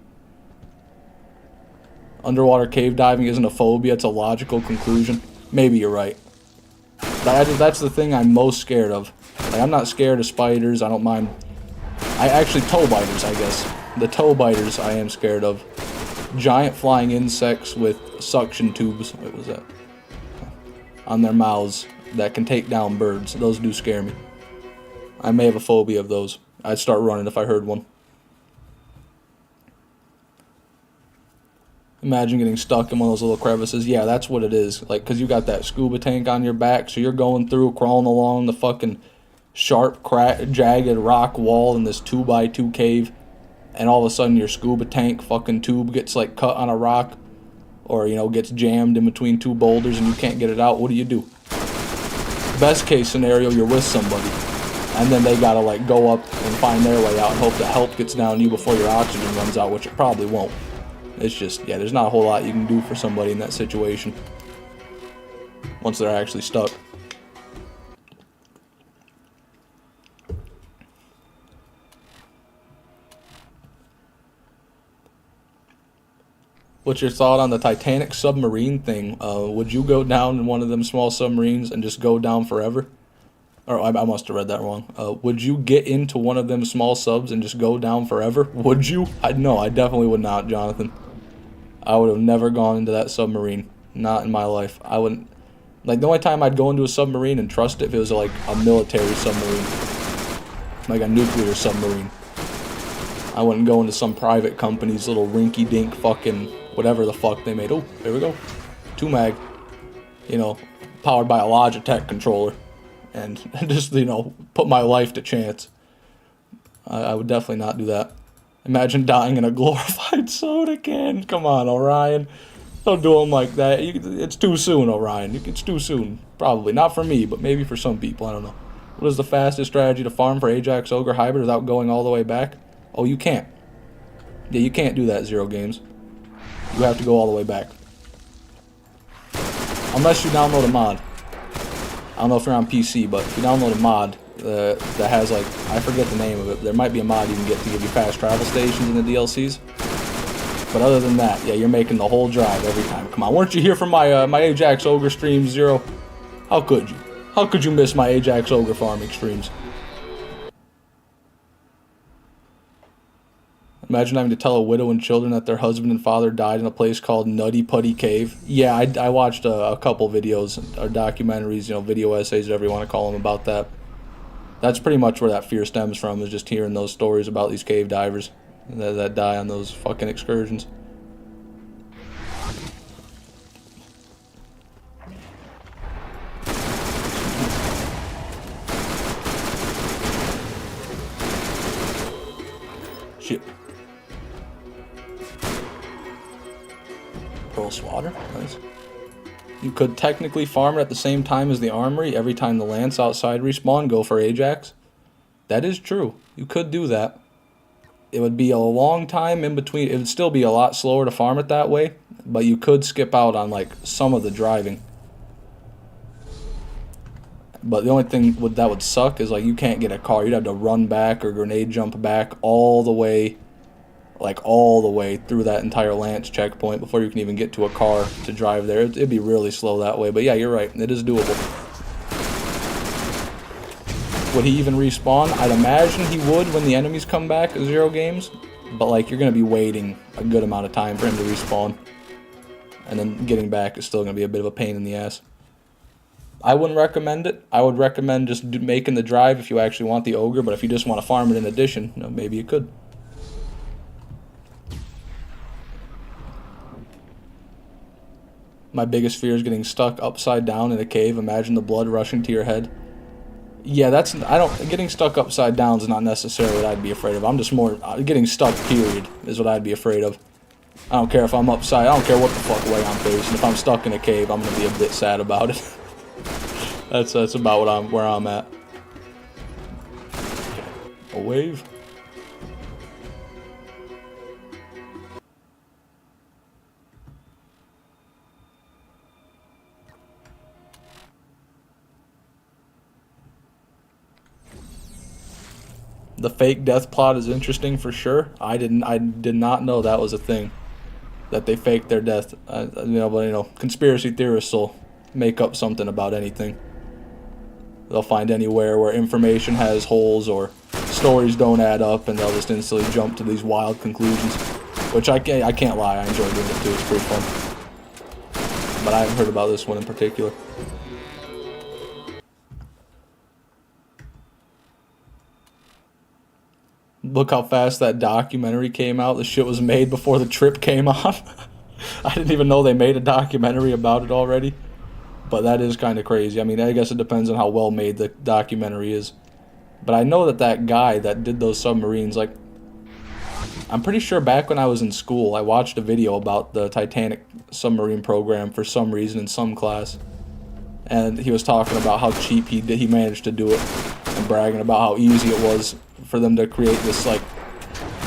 Underwater cave diving isn't a phobia, it's a logical conclusion. Maybe you're right. That's the thing I'm most scared of. Like, I'm not scared of spiders, I don't mind... toe biters, I guess. The toe biters I am scared of. Giant flying insects with suction tubes, what was that? On their mouths that can take down birds. Those do scare me. I may have a phobia of those. I'd start running if I heard one. Imagine getting stuck in one of those little crevices. Yeah, that's what it is. Like, because you got that scuba tank on your back, so you're going through, crawling along the fucking sharp, jagged rock wall in this 2x2 cave. And all of a sudden your scuba tank fucking tube gets like cut on a rock, or you know, gets jammed in between two boulders and you can't get it out. What do? Best case scenario, you're with somebody and then they gotta like go up and find their way out and hope the help gets down to you before your oxygen runs out, which it probably won't. It's just, yeah, there's not a whole lot you can do for somebody in that situation once they're actually stuck. What's your thought on the Titanic submarine thing? Would you go down in one of them small submarines and just go down forever? Or I must have read that wrong. Would you get into one of them small subs and just go down forever? Would you? No, I definitely would not, Jonathan. I would have never gone into that submarine. Not in my life. I wouldn't. Like, the only time I'd go into a submarine and trust it if it was like a military submarine. Like a nuclear submarine. I wouldn't go into some private company's little rinky-dink fucking whatever the fuck they made. Oh, there we go. 2-mag. You know, powered by a Logitech controller. And just, you know, put my life to chance. I would definitely not do that. Imagine dying in a glorified soda can. Come on, Orion. Don't do them like that. It's too soon, Orion. It's too soon. Probably. Not for me, but maybe for some people. I don't know. What is the fastest strategy to farm for Ajax Ogre Hybrid without going all the way back? Oh, you can't. Yeah, you can't do that, Zero Games. You have to go all the way back. Unless you download a mod. I don't know if you're on PC, but if you download a mod that has, like, I forget the name of it. There might be a mod you can get to give you fast travel stations in the DLCs. But other than that, yeah, you're making the whole drive every time. Come on, weren't you here for my my Ajax Ogre stream, Zero? How could you? How could you miss my Ajax Ogre farming streams? Imagine having to tell a widow and children that their husband and father died in a place called Nutty Putty Cave. Yeah, I watched a couple videos, or documentaries, you know, video essays, whatever you want to call them, about that. That's pretty much where that fear stems from, is just hearing those stories about these cave divers that die on those fucking excursions. Shit. Pearl Swatter? Nice. You could technically farm it at the same time as the armory every time the Lance outside respawn, go for Ajax. That is true. You could do that. It would be a long time in between. It would still be a lot slower to farm it that way, but you could skip out on, like, some of the driving. But the only thing that would suck is, like, you can't get a car. You'd have to run back or grenade jump back all the way, like, all the way through that entire Lance checkpoint before you can even get to a car to drive there. It'd be really slow that way. But yeah, you're right. It is doable. Would he even respawn? I'd imagine he would when the enemies come back at Zero Games. But, like, you're going to be waiting a good amount of time for him to respawn. And then getting back is still going to be a bit of a pain in the ass. I wouldn't recommend it. I would recommend just making the drive if you actually want the Ogre. But if you just want to farm it in addition, you know, maybe you could. My biggest fear is getting stuck upside down in a cave. Imagine the blood rushing to your head. Yeah, getting stuck upside down is not necessarily what I'd be afraid of. I'm just more, getting stuck, period, is what I'd be afraid of. I don't care if I'm upside, I don't care what the fuck way I'm facing. If I'm stuck in a cave, I'm gonna be a bit sad about it. That's about where I'm at. A wave. The fake death plot is interesting for sure. I did not know that was a thing, that they faked their death. But conspiracy theorists will make up something about anything. They'll find anywhere where information has holes or stories don't add up, and they'll just instantly jump to these wild conclusions. Which I can't lie, I enjoy doing it too. It's pretty fun. But I haven't heard about this one in particular. Look how fast that documentary came out. The shit was made before the trip came on. I didn't even know they made a documentary about it already. But that is kind of crazy. I mean, I guess it depends on how well made the documentary is. But I know that guy that did those submarines, like, I'm pretty sure back when I was in school, I watched a video about the Titanic submarine program for some reason in some class. And he was talking about how cheap he managed to do it, and bragging about how easy it was for them to create this, like,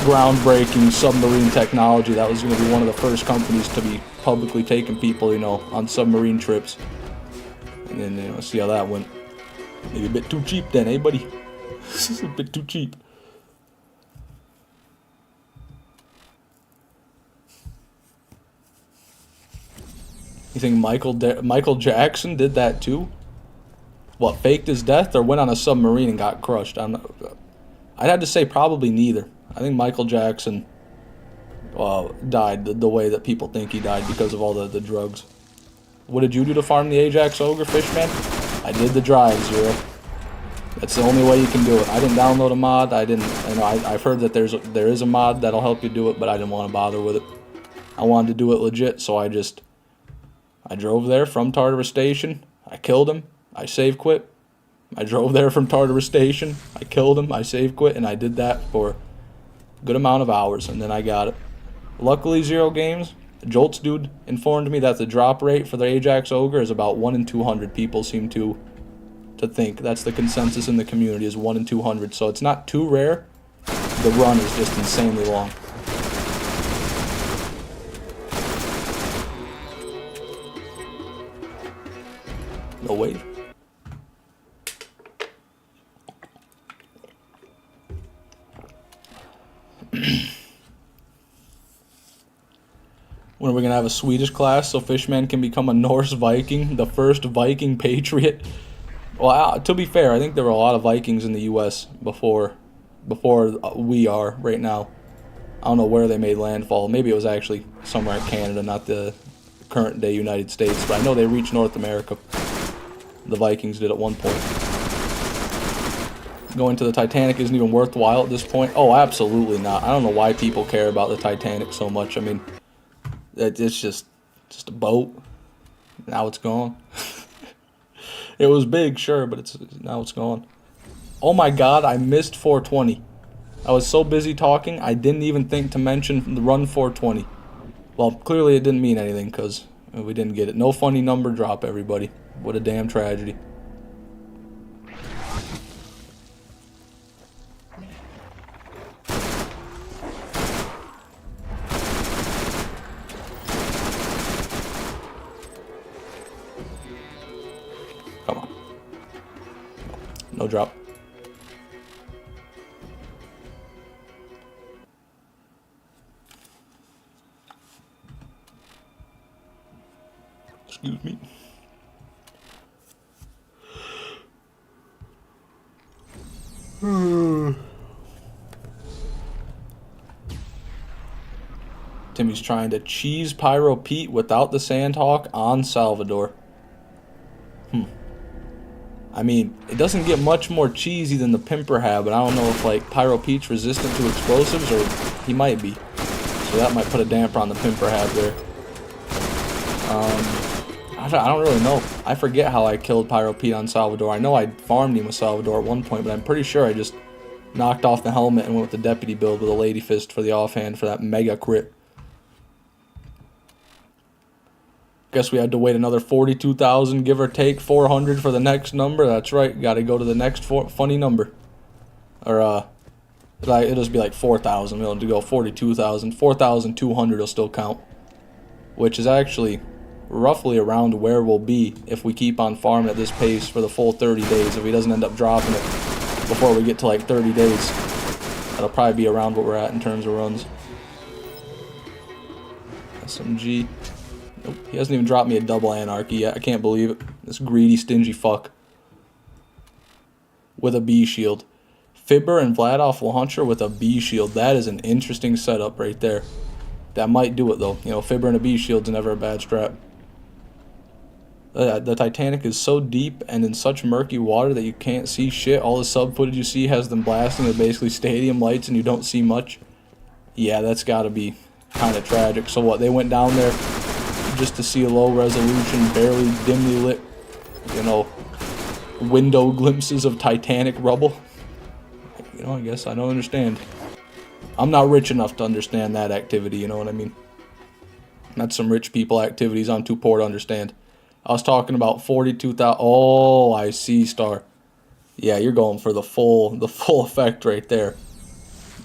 groundbreaking submarine technology that was going to be one of the first companies to be publicly taking people, on submarine trips. And then, see how that went. Maybe a bit too cheap then, eh, buddy? This is a bit too cheap. You think Michael Jackson did that too? What, faked his death or went on a submarine and got crushed? I'd have to say probably neither. I think Michael Jackson died the way that people think he died because of all the drugs. What did you do to farm the Ajax Ogre, Fishman? I did the drive, Zero. That's the only way you can do it. I didn't download a mod. I've heard that there is a mod that'll help you do it, but I didn't want to bother with it. I wanted to do it legit, so I drove there from Tartarus Station. I killed him. I save quit. I drove there from Tartarus Station. I killed him. I save quit, and I did that for a good amount of hours, and then I got it. Luckily, Zero Games, Jolts dude informed me that the drop rate for the Ajax Ogre is about 1 in 200. People seem to think that's the consensus in the community, is 1 in 200. So it's not too rare. The run is just insanely long. No wave. When are we going to have a Swedish class so Fishman can become a Norse Viking, the first Viking patriot? Well, to be fair, I think there were a lot of Vikings in the U.S. before we are right now. I don't know where they made landfall. Maybe it was actually somewhere in Canada, not the current day United States. But I know they reached North America. The Vikings did at one point. Going to the Titanic isn't even worthwhile at this point. Oh, absolutely not. I don't know why people care about the Titanic so much. I mean, it's just a boat. Now it's gone. It was big, sure, but now it's gone. Oh my God, I missed 420. I was so busy talking, I didn't even think to mention the run 420. Well, clearly it didn't mean anything because we didn't get it. No funny number drop, everybody. What a damn tragedy. Come on. No drop. Excuse me. Timmy's trying to cheese Pyro Pete without the Sandhawk on Salvador. I mean, it doesn't get much more cheesy than the Pimper had, but I don't know if, like, Pyro Pete's resistant to explosives, or he might be. So that might put a damper on the Pimper had there. I don't really know. I forget how I killed Pyro Pete on Salvador. I know I farmed him with Salvador at one point, but I'm pretty sure I just knocked off the helmet and went with the deputy build with a Lady Fist for the offhand for that mega crit. Guess we had to wait another 42,000, give or take 400 for the next number. That's right, got to go to the next funny number. Or, it'll just be like 4,000. We'll have to go 42,000. 4,200 will still count. Which is actually roughly around where we'll be if we keep on farming at this pace for the full 30 days. If he doesn't end up dropping it before we get to like 30 days, that'll probably be around what we're at in terms of runs. SMG. Nope, he hasn't even dropped me a double Anarchy yet. I can't believe it. This greedy, stingy fuck. With a B shield. Fibber and Vladoff Launcher with a B shield. That is an interesting setup right there. That might do it though. You know, Fibber and a B shield's never a bad strat. The Titanic is so deep and in such murky water that you can't see shit. All the sub footage you see has them blasting with basically stadium lights and you don't see much. Yeah, that's gotta be kind of tragic. So what, they went down there just to see a low resolution, barely dimly lit, you know, window glimpses of Titanic rubble? You know, I guess I don't understand. I'm not rich enough to understand that activity, you know what I mean? That's some rich people activities I'm too poor to understand. I was talking about 42,000. Oh, I see, Star. Yeah, you're going for the full effect right there.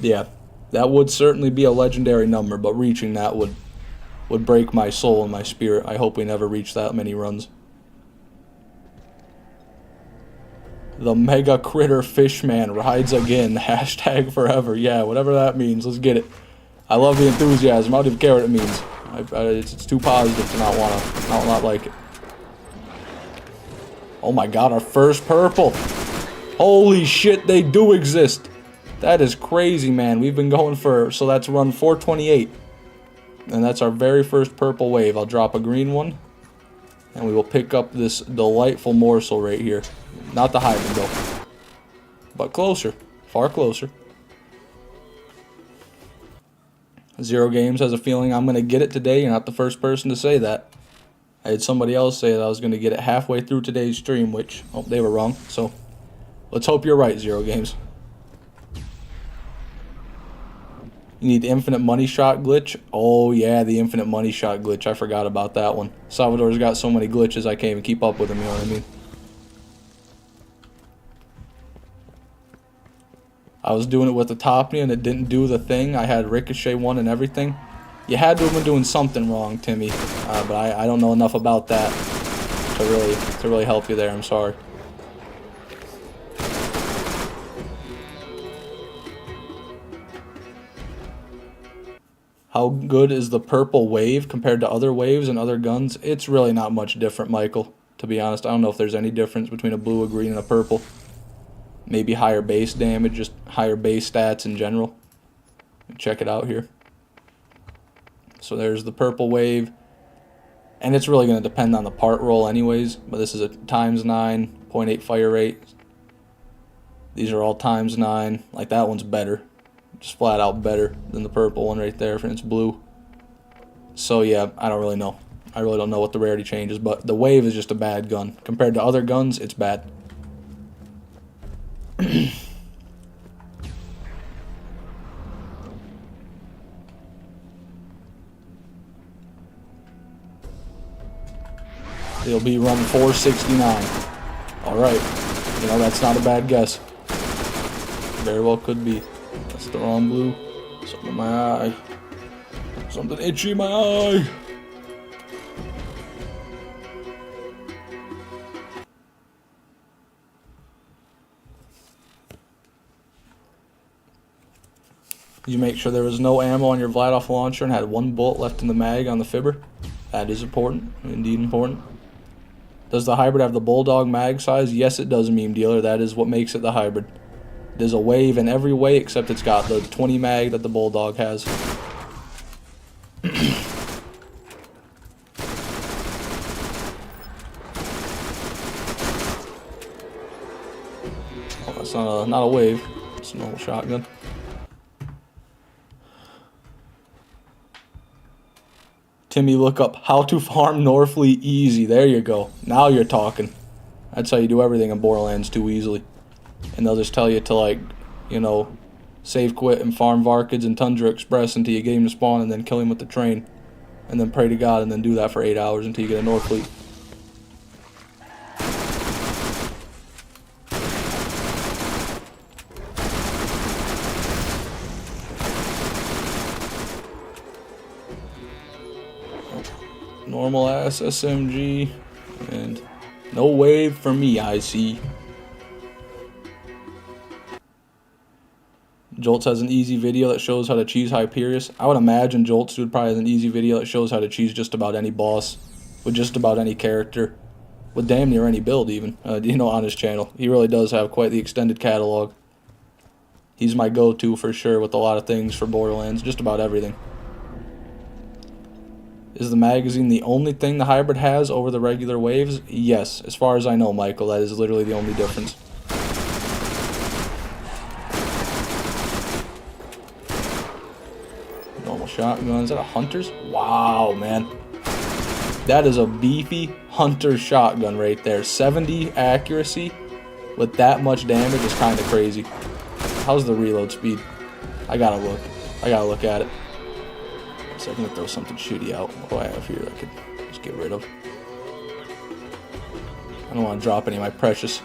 Yeah, that would certainly be a legendary number, but reaching that would break my soul and my spirit. I hope we never reach that many runs. The Mega Critter Fishman rides again. Hashtag forever. Yeah, whatever that means. Let's get it. I love the enthusiasm. I don't even care what it means. It's too positive to not like it. Oh my god, our first purple. Holy shit, they do exist. That is crazy, man. We've been going for, so that's run 428. And that's our very first purple wave. I'll drop a green one. And we will pick up this delightful morsel right here. Not the hybrid though. But closer. Far closer. Zero Games has a feeling I'm going to get it today. You're not the first person to say that. I had somebody else say that I was going to get it halfway through today's stream, which, oh, they were wrong. So, let's hope you're right, Zero Games. You need the infinite money shot glitch. Oh, yeah, the infinite money shot glitch. I forgot about that one. Salvador's got so many glitches, I can't even keep up with him, you know what I mean? I was doing it with the Topney and it didn't do the thing. I had Ricochet one and everything. You had to have been doing something wrong, Timmy. But I don't know enough about that to really help you there. I'm sorry. How good is the purple wave compared to other waves and other guns? It's really not much different, Michael. To be honest, I don't know if there's any difference between a blue, a green, and a purple. Maybe higher base damage, just higher base stats in general. Check it out here. So there's the purple wave. And it's really going to depend on the part roll anyways. But this is a ×9, 0.8 fire rate. These are all ×9. Like that one's better. Just flat out better than the purple one right there, and it's blue. So yeah, I don't really know. I really don't know what the rarity change is. But the wave is just a bad gun. Compared to other guns, it's bad. It'll be run 469. Alright. You know, that's not a bad guess. Very well could be. That's the wrong blue. Something in my eye. Something itchy in my eye. You make sure there was no ammo on your Vladoff launcher and had one bullet left in the mag on the fibber. That is important. Indeed important. Does the hybrid have the Bulldog mag size? Yes, it does, meme dealer. That is what makes it the hybrid. There's a wave in every way except it's got the 20 mag that the Bulldog has. Oh, that's not a wave. It's a normal shotgun. Timmy, look up how to farm Norfleet easy. There you go. Now you're talking. That's how you do everything in Borderlands too easily. And they'll just tell you to, like, you know, save quit and farm Varkids and Tundra Express until you get him to spawn and then kill him with the train. And then pray to God and then do that for 8 hours until you get a Norfleet. Normal ass SMG, and no wave for me, I see. Jolts has an easy video that shows how to cheese Hyperius. I would imagine Jolts would probably have an easy video that shows how to cheese just about any boss, with just about any character, with damn near any build even, you know, on his channel. He really does have quite the extended catalog. He's my go-to for sure with a lot of things for Borderlands, just about everything. Is the magazine the only thing the hybrid has over the regular waves? Yes, as far as I know, Michael, that is literally the only difference. Normal shotgun. Is that a Hunter's? Wow, man. That is a beefy Hunter shotgun right there. 70 accuracy with that much damage is kind of crazy. How's the reload speed? I gotta look at it. So I'm gonna throw something shitty out. What do I have here I could just get rid of? I don't want to drop any of my precious.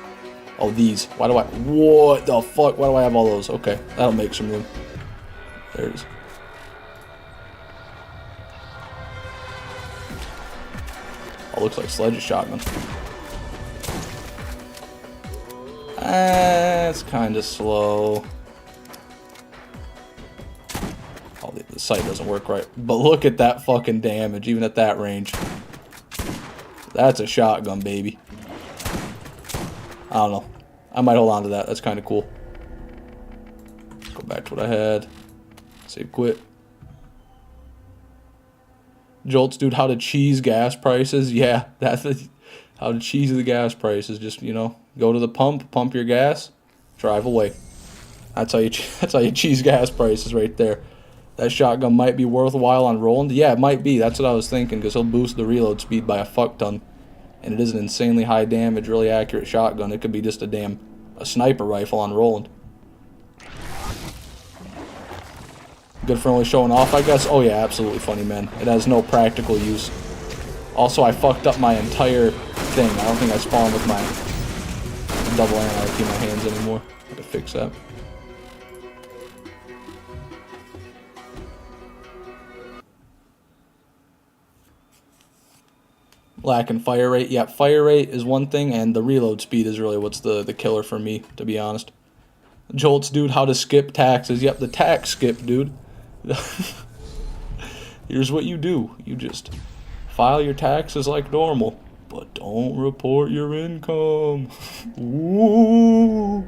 Oh, these. Why do I... What the fuck? Why do I have all those? Okay, that'll make some room. There it is. Oh, looks like Sledge's shotgun. It's kind of slow. Oh, the sight doesn't work right. But look at that fucking damage, even at that range. That's a shotgun, baby. I don't know. I might hold on to that. That's kind of cool. Go back to what I had. Save quit. Jolts, dude, how to cheese gas prices. Yeah, that's how to cheese the gas prices. Just, you know, go to the pump your gas, drive away. That's how you cheese gas prices right there. That shotgun might be worthwhile on Roland. Yeah, it might be. That's what I was thinking, because he'll boost the reload speed by a fuck ton. And it is an insanely high damage, really accurate shotgun. It could be just a sniper rifle on Roland. Good for only showing off, I guess. Oh yeah, absolutely funny, man. It has no practical use. Also, I fucked up my entire thing. I don't think I spawned with my double anarchy in my hands anymore. I have to fix that. Lacking fire rate. Yeah, fire rate is one thing, and the reload speed is really what's the killer for me, to be honest. Jolts, dude, how to skip taxes. Yep, the tax skip, dude. Here's what you do. You just file your taxes like normal, but don't report your income. Ooh.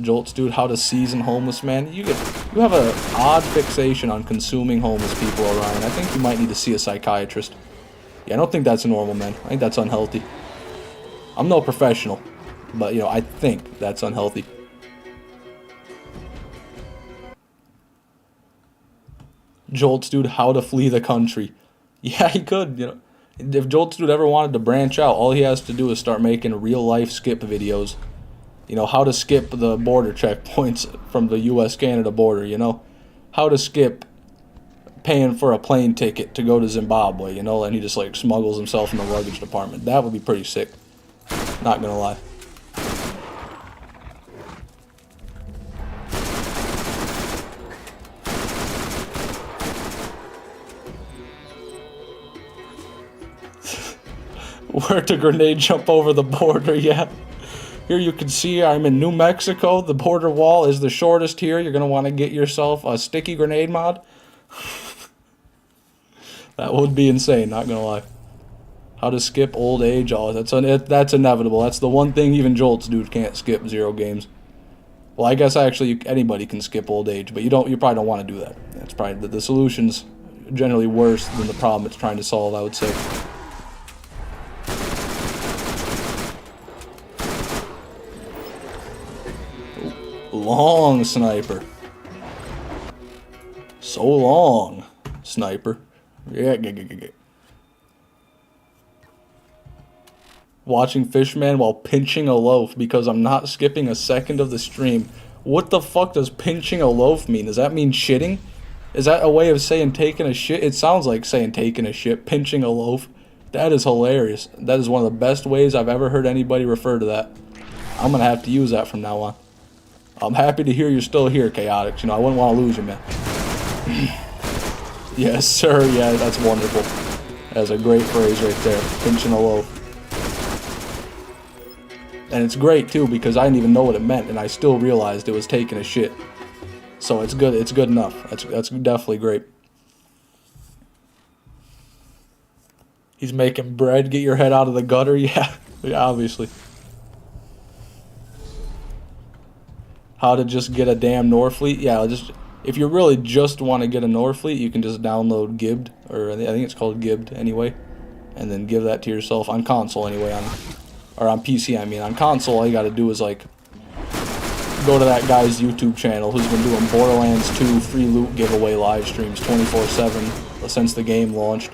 Jolts, dude, how to season homeless, man. You have an odd fixation on consuming homeless people, Orion. I think you might need to see a psychiatrist. Yeah, I don't think that's normal, man. I think that's unhealthy. I'm no professional, but, you know, I think that's unhealthy. Jolts, dude, how to flee the country. Yeah, he could, you know. If Jolts, dude, ever wanted to branch out, all he has to do is start making real-life skip videos. You know, how to skip the border checkpoints from the U.S.-Canada border, you know? How to skip paying for a plane ticket to go to Zimbabwe, you know? And he just, like, smuggles himself in the luggage department. That would be pretty sick. Not gonna lie. Where to grenade jump over the border, yeah. Here you can see I'm in New Mexico. The border wall is the shortest here. You're going to want to get yourself a sticky grenade mod. That would be insane, not going to lie. How to skip old age. Oh, that's inevitable. That's the one thing even Jolts, dude, can't skip 0 games. Well, I guess actually anybody can skip old age, but you probably don't want to do that. That's probably the solution's generally worse than the problem it's trying to solve, I would say. Long sniper. So long, sniper. Yeah. Watching Fishman while pinching a loaf because I'm not skipping a second of the stream. What the fuck does pinching a loaf mean? Does that mean shitting? Is that a way of saying taking a shit? It sounds like saying taking a shit, pinching a loaf. That is hilarious. That is one of the best ways I've ever heard anybody refer to that. I'm gonna have to use that from now on. I'm happy to hear you're still here, Chaotix. You know, I wouldn't want to lose you, man. Yes, sir. Yeah, that's wonderful. That's a great phrase right there. Pinching a loaf. And it's great, too, because I didn't even know what it meant, and I still realized it was taking a shit. So it's good. It's good enough. That's definitely great. He's making bread. Get your head out of the gutter. Yeah, obviously. How to just get a damn Norfleet. Yeah, if you really just want to get a Norfleet, you can just download Gibbed, or I think it's called Gibbed anyway, and then give that to yourself on console anyway, or on PC. I mean, on console, all you got to do is like go to that guy's YouTube channel who's been doing Borderlands 2 free loot giveaway live streams 24/7 since the game launched.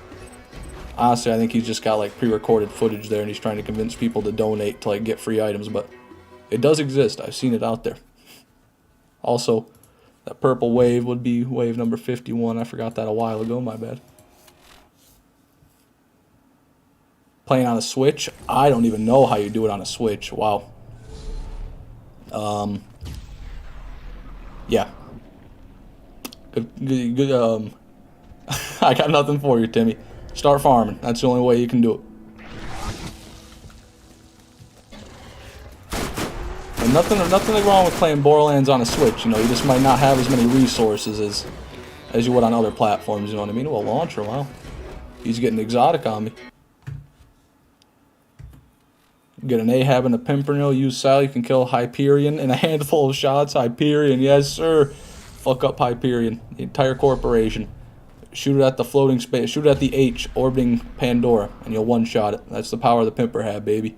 Honestly, I think he's just got like pre-recorded footage there, and he's trying to convince people to donate to like get free items, but it does exist. I've seen it out there. Also, that purple wave would be wave number 51. I forgot that a while ago, my bad. Playing on a Switch? I don't even know how you do it on a Switch. Wow. Yeah. Good, I got nothing for you, Timmy. Start farming. That's the only way you can do it. And nothing wrong with playing Borderlands on a Switch. You know, you just might not have as many resources as you would on other platforms. You know what I mean? Well, launcher, wow. He's getting exotic on me. Get an Ahab and a Pimpernel. Use Sal. You can kill Hyperion in a handful of shots. Hyperion, yes sir. Fuck up Hyperion. The entire corporation. Shoot it at the floating space. Shoot it at the H orbiting Pandora, and you'll one-shot it. That's the power of the Pimperhab, baby.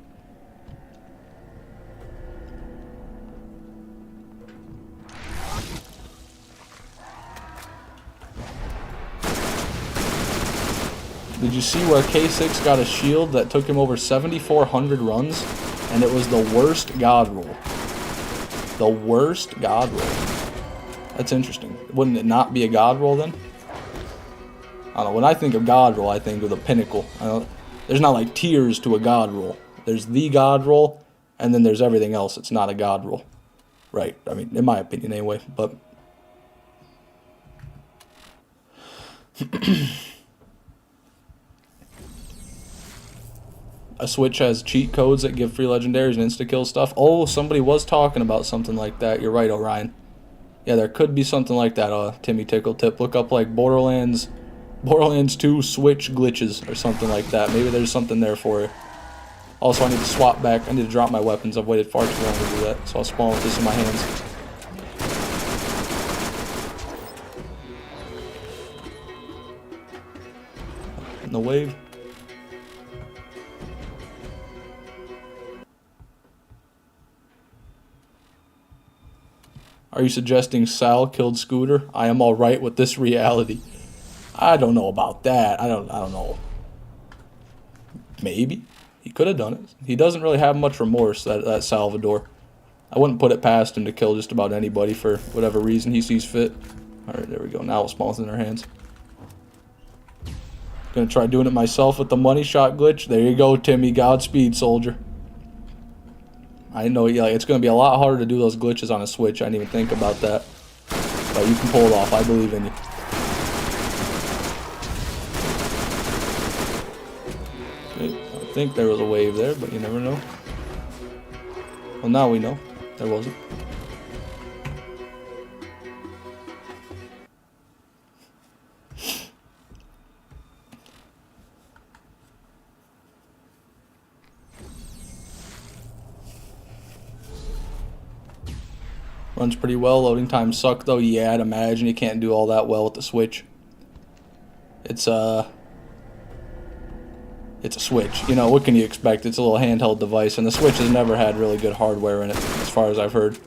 Did you see where K6 got a shield that took him over 7,400 runs? And it was the worst god roll. The worst god roll. That's interesting. Wouldn't it not be a god roll then? I don't know. When I think of god roll, I think of the pinnacle. There's not like tiers to a god roll. There's the god roll, and then there's everything else. It's not a god roll. Right. I mean, in my opinion anyway. But... a Switch has cheat codes that give free legendaries and insta-kill stuff. Oh, somebody was talking about something like that. You're right, Orion. Yeah, there could be something like that, Timmy Tickle Tip. Look up, like, Borderlands 2 Switch glitches or something like that. Maybe there's something there for you. Also, I need to swap back. I need to drop my weapons. I've waited far too long to do that, so I'll spawn with this in my hands. In the wave. Are you suggesting Sal killed Scooter? I am alright with this reality. I don't know about that. I don't know. Maybe. He could have done it. He doesn't really have much remorse, that Salvador. I wouldn't put it past him to kill just about anybody for whatever reason he sees fit. Alright, there we go. Now it spawns in our hands. Gonna try doing it myself with the money shot glitch. There you go, Timmy. Godspeed, soldier. I know, yeah, it's going to be a lot harder to do those glitches on a Switch. I didn't even think about that. But you can pull it off. I believe in you. Okay, I think there was a wave there, but you never know. Well, now we know. There wasn't. Runs pretty well. Loading times suck though. Yeah, I'd imagine you can't do all that well with the Switch. It's a Switch. You know, what can you expect? It's a little handheld device, and the Switch has never had really good hardware in it, as far as I've heard.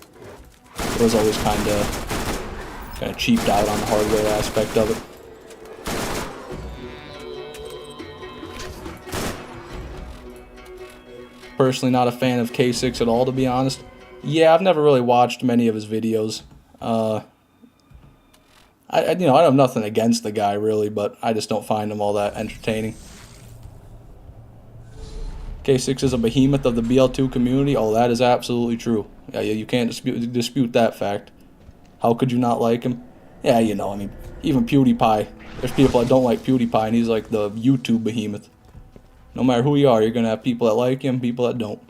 It was always kind of cheaped out on the hardware aspect of it. Personally, not a fan of K6 at all, to be honest. Yeah, I've never really watched many of his videos. I have nothing against the guy, really, but I just don't find him all that entertaining. K6 is a behemoth of the BL2 community. Oh, that is absolutely true. Yeah, you can't dispute that fact. How could you not like him? Yeah, you know, I mean, even PewDiePie. There's people that don't like PewDiePie, and he's like the YouTube behemoth. No matter who you are, you're going to have people that like him, people that don't.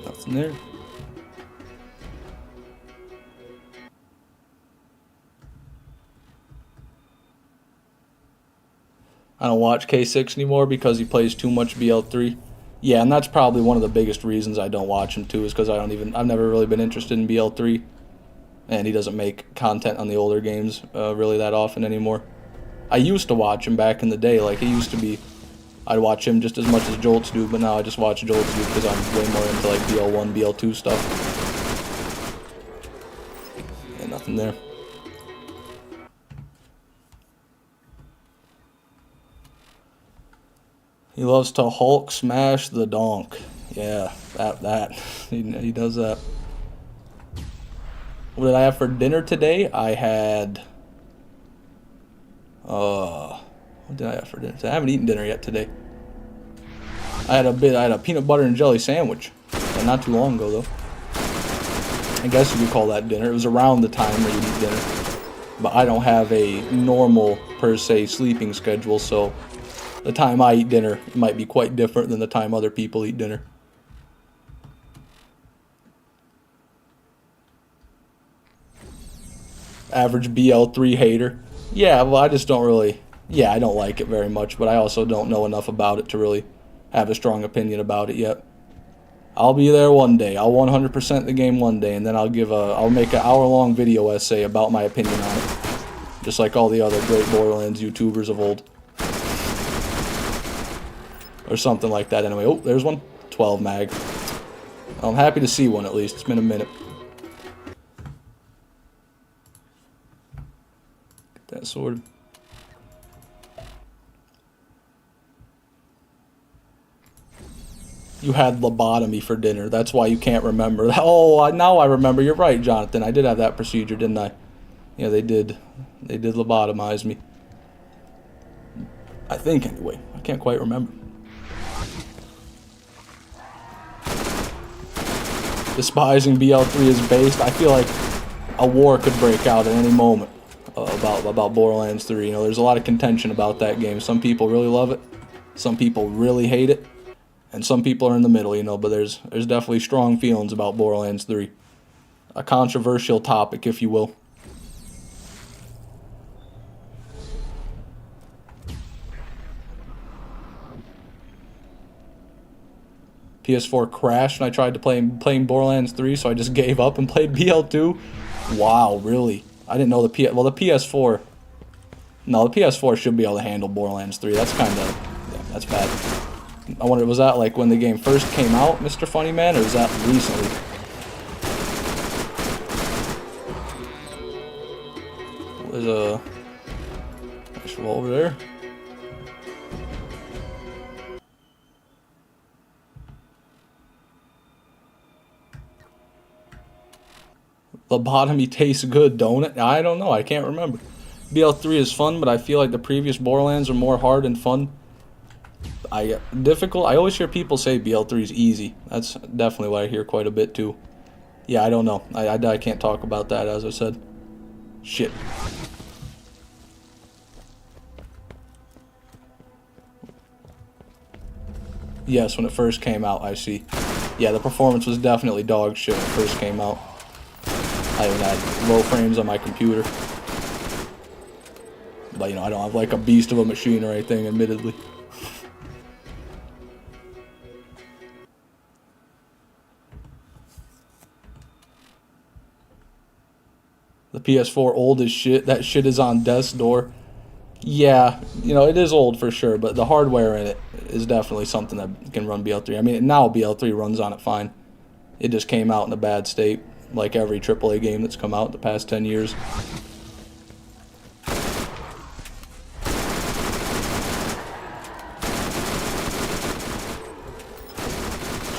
Nothing there. I don't watch K6 anymore because he plays too much BL3. Yeah, and that's probably one of the biggest reasons I don't watch him too, is because I've never really been interested in BL3. And he doesn't make content on the older games really that often anymore. I used to watch him back in the day. Like, it used to be, I'd watch him just as much as Jolts do, but now I just watch Jolts do because I'm way more into like BL1, BL2 stuff. And nothing there. He loves to Hulk smash the donk. Yeah, that. He does that. What did I have for dinner today? I had... what did I have for dinner today? I haven't eaten dinner yet today. I had a peanut butter and jelly sandwich. Not too long ago, though. I guess you could call that dinner. It was around the time where you eat dinner. but I don't have a normal, per se, sleeping schedule, so the time I eat dinner might be quite different than the time other people eat dinner. Average BL3 hater. Yeah, well, I just don't really... Yeah, I don't like it very much, but I also don't know enough about it to really have a strong opinion about it yet. I'll be there one day. I'll 100% the game one day, and then I'll make an hour-long video essay about my opinion on it. Just like all the other great Borderlands YouTubers of old. Or something like that anyway. Oh, there's one. 12 mag. I'm happy to see one at least. It's been a minute. Get that sword. You had lobotomy for dinner. That's why you can't remember. Oh, now I remember. You're right, Jonathan. I did have that procedure, didn't I? Yeah, they did. They did lobotomize me. I think, anyway. I can't quite remember. Despising BL3 is based. I feel like a war could break out at any moment about Borderlands 3. You know, there's a lot of contention about that game. Some people really love it. Some people really hate it. And some people are in the middle, you know, but there's definitely strong feelings about Borderlands 3. A controversial topic, if you will. PS4 crashed when I tried to playing Borderlands 3, so I just gave up and played BL2. Wow, really? I didn't know the PS4... No, the PS4 should be able to handle Borderlands 3. That's kind of... Yeah, that's bad. I wonder, was that like when the game first came out, Mr. Funny Man, or was that recently? There's a nice revolver there. Lobotomy tastes good, don't it? I don't know. I can't remember. BL3 is fun, but I feel like the previous Borderlands are more hard and fun. Difficult. I always hear people say BL3 is easy. That's definitely what I hear quite a bit too. Yeah, I don't know. I can't talk about that, as I said. Shit. Yes, when it first came out, I see. Yeah, the performance was definitely dog shit when it first came out. I even had low frames on my computer. But, you know, I don't have like a beast of a machine or anything, admittedly. The PS4 old as shit. That shit is on death's door. Yeah, you know, it is old for sure, but the hardware in it is definitely something that can run BL3. I mean, now BL3 runs on it fine. It just came out in a bad state, like every AAA game that's come out the past 10 years.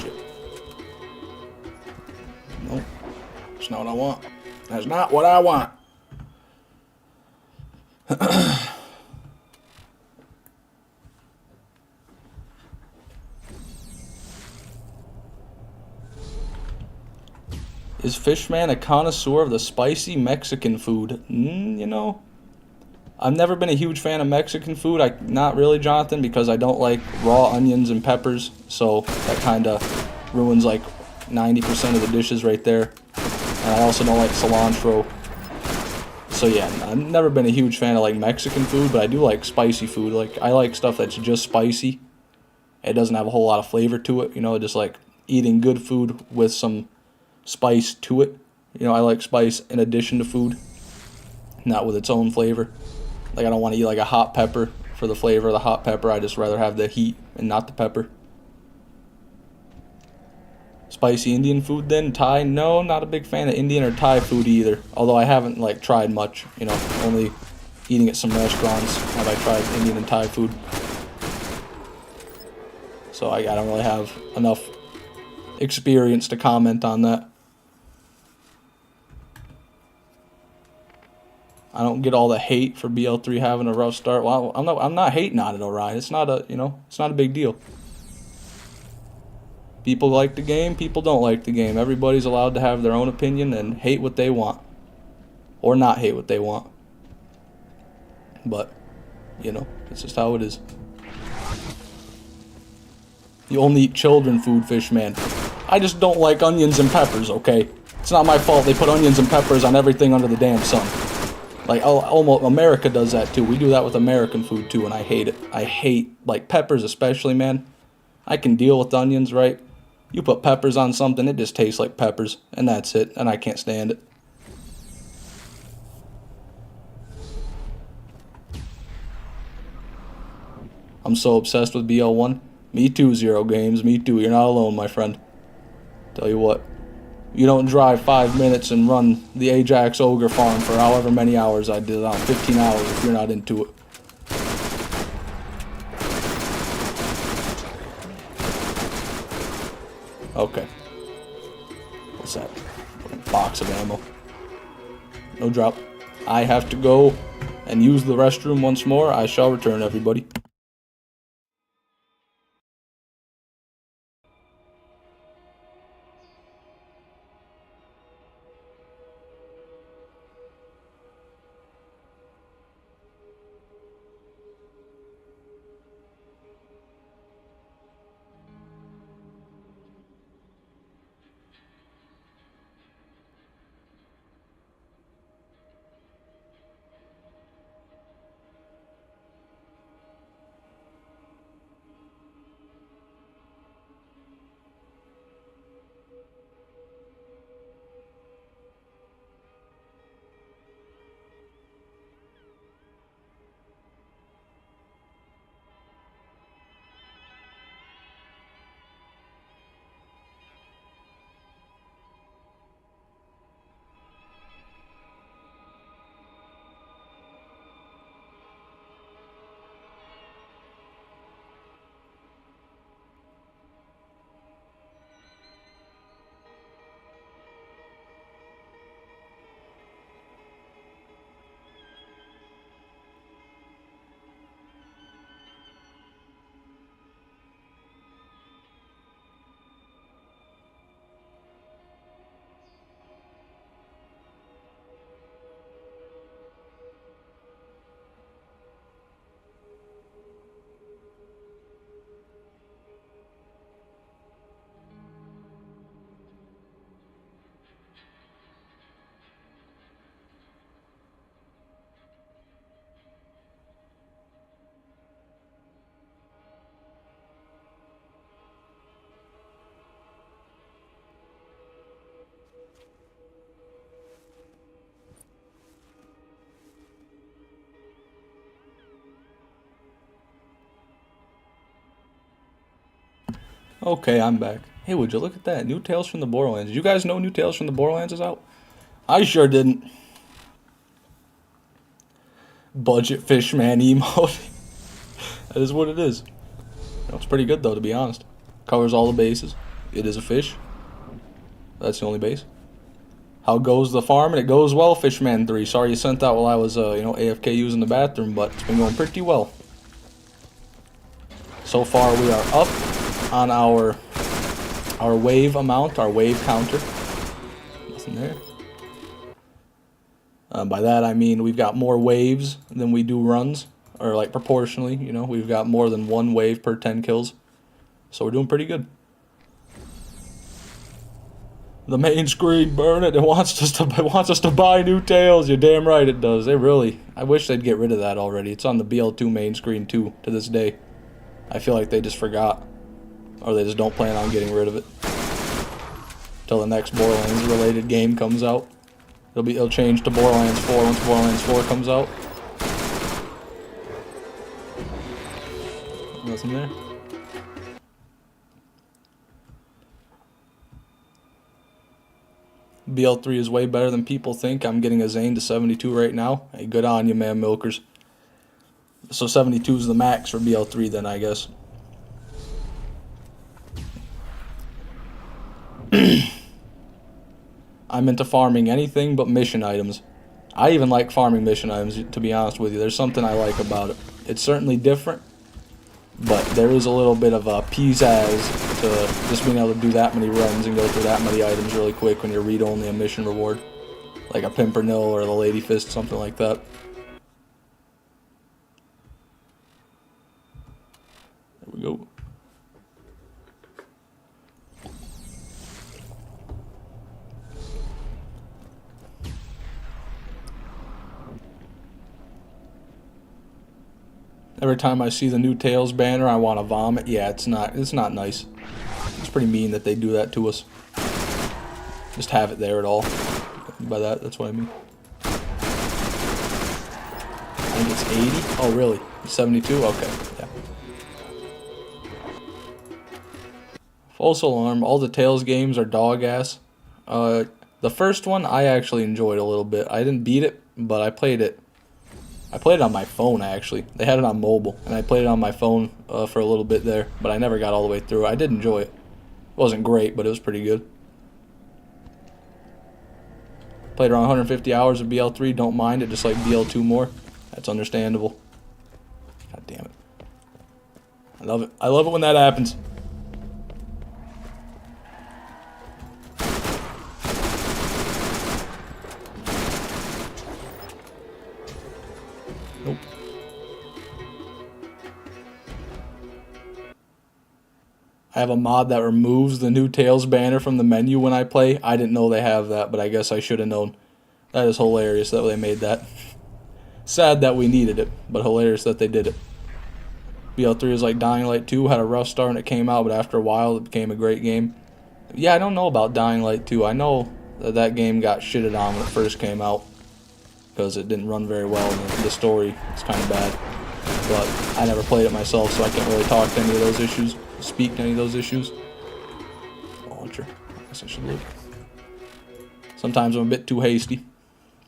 Shit. Nope. That's not what I want. That's not what I want. Is Fishman a connoisseur of the spicy Mexican food? You know, I've never been a huge fan of Mexican food. Not really, Jonathan, because I don't like raw onions and peppers. So that kind of ruins like 90% of the dishes right there. And I also don't like cilantro. So yeah, I've never been a huge fan of like Mexican food, but I do like spicy food. Like, I like stuff that's just spicy. It doesn't have a whole lot of flavor to it, you know, just like eating good food with some spice to it. You know, I like spice in addition to food, not with its own flavor. Like, I don't want to eat like a hot pepper for the flavor of the hot pepper. I just rather have the heat and not the pepper. Spicy Indian food then? Thai? No, not a big fan of Indian or Thai food either. Although I haven't like tried much, you know, only eating at some restaurants have I tried Indian and Thai food. So I don't really have enough experience to comment on that. I don't get all the hate for BL3 having a rough start. Well, I'm not hating on it, alright. It's not a, you know, it's not a big deal. People like the game, people don't like the game. Everybody's allowed to have their own opinion and hate what they want. Or not hate what they want. but, you know, it's just how it is. You only eat children food, Fishman. I just don't like onions and peppers, okay? It's not my fault they put onions and peppers on everything under the damn sun. Like, almost America does that too. We do that with American food too, and I hate it. I hate, like, peppers especially, man. I can deal with onions, right? You put peppers on something, it just tastes like peppers, and that's it, and I can't stand it. I'm so obsessed with BL1. Me too, Zero Games. Me too. You're not alone, my friend. Tell you what. You don't drive 5 minutes and run the Ajax Ogre farm for however many hours I did on 15 hours if you're not into it. Okay. What's that? Box of ammo. No drop. I have to go and use the restroom once more. I shall return, everybody. Okay, I'm back. Hey, would you look at that? New Tales from the Borderlands. Did you guys know New Tales from the Borderlands is out? I sure didn't. Budget Fishman emote. That is what it is. It's pretty good, though, to be honest. Covers all the bases. It is a fish. That's the only base. How goes the farm? And it goes well, Fishman 3. Sorry you sent that while I was, AFK using the bathroom, but it's been going pretty well. So far, we are up on our wave amount, our wave counter. Nothing there. By that I mean we've got more waves than we do runs, or like proportionally, we've got more than one wave per 10 kills. So we're doing pretty good. The main screen, burn it. It wants us to buy new Tales. You're damn right it does. I wish they'd get rid of that already. It's on the BL2 main screen too, to this day. I feel like they just forgot. Or they just don't plan on getting rid of it. Till the next Borderlands related game comes out. It'll change to Borderlands 4 once Borderlands 4 comes out. Nothing there. BL3 is way better than people think. I'm getting a Zane to 72 right now. Hey, good on you, man, milkers. So 72 is the max for BL3 then, I guess. I'm into farming anything but mission items. I even like farming mission items, to be honest with you. There's something I like about it. It's certainly different, but there is a little bit of a pizzazz to just being able to do that many runs and go through that many items really quick when you're read-only a mission reward. Like a Pimpernel or the Lady Fist, something like that. go. Every time I see the new Tails banner, I want to vomit. Yeah, it's not nice. It's pretty mean that they do that to us. Just have it there at all. By that, that's what I mean. I think it's 80. Oh, really? 72? Okay, yeah. False alarm. All the Tails games are dog ass. The first one I actually enjoyed a little bit. I didn't beat it, but I played it. I played it on my phone, actually. They had it on mobile, and I played it on my phone for a little bit there, but I never got all the way through. I did enjoy it. It wasn't great, but it was pretty good. Played around 150 hours of BL3. Don't mind it, just like BL2 more. That's understandable. God damn it. I love it. I love it when that happens. Nope. I have a mod that removes the new Tails banner from the menu when I play. I didn't know they have that, but I guess I should have known. That is hilarious that they made that. Sad that we needed it, but hilarious that they did it. BL3 is like Dying Light 2, had a rough start when it came out, but after a while it became a great game. Yeah, I don't know about Dying Light 2. I know that that game got shitted on when it first came out because it didn't run very well and the story is kind of bad. But I never played it myself, so I can't really talk to any of those issues, speak to any of those issues. Launcher. I guess I should look. Sometimes I'm a bit too hasty.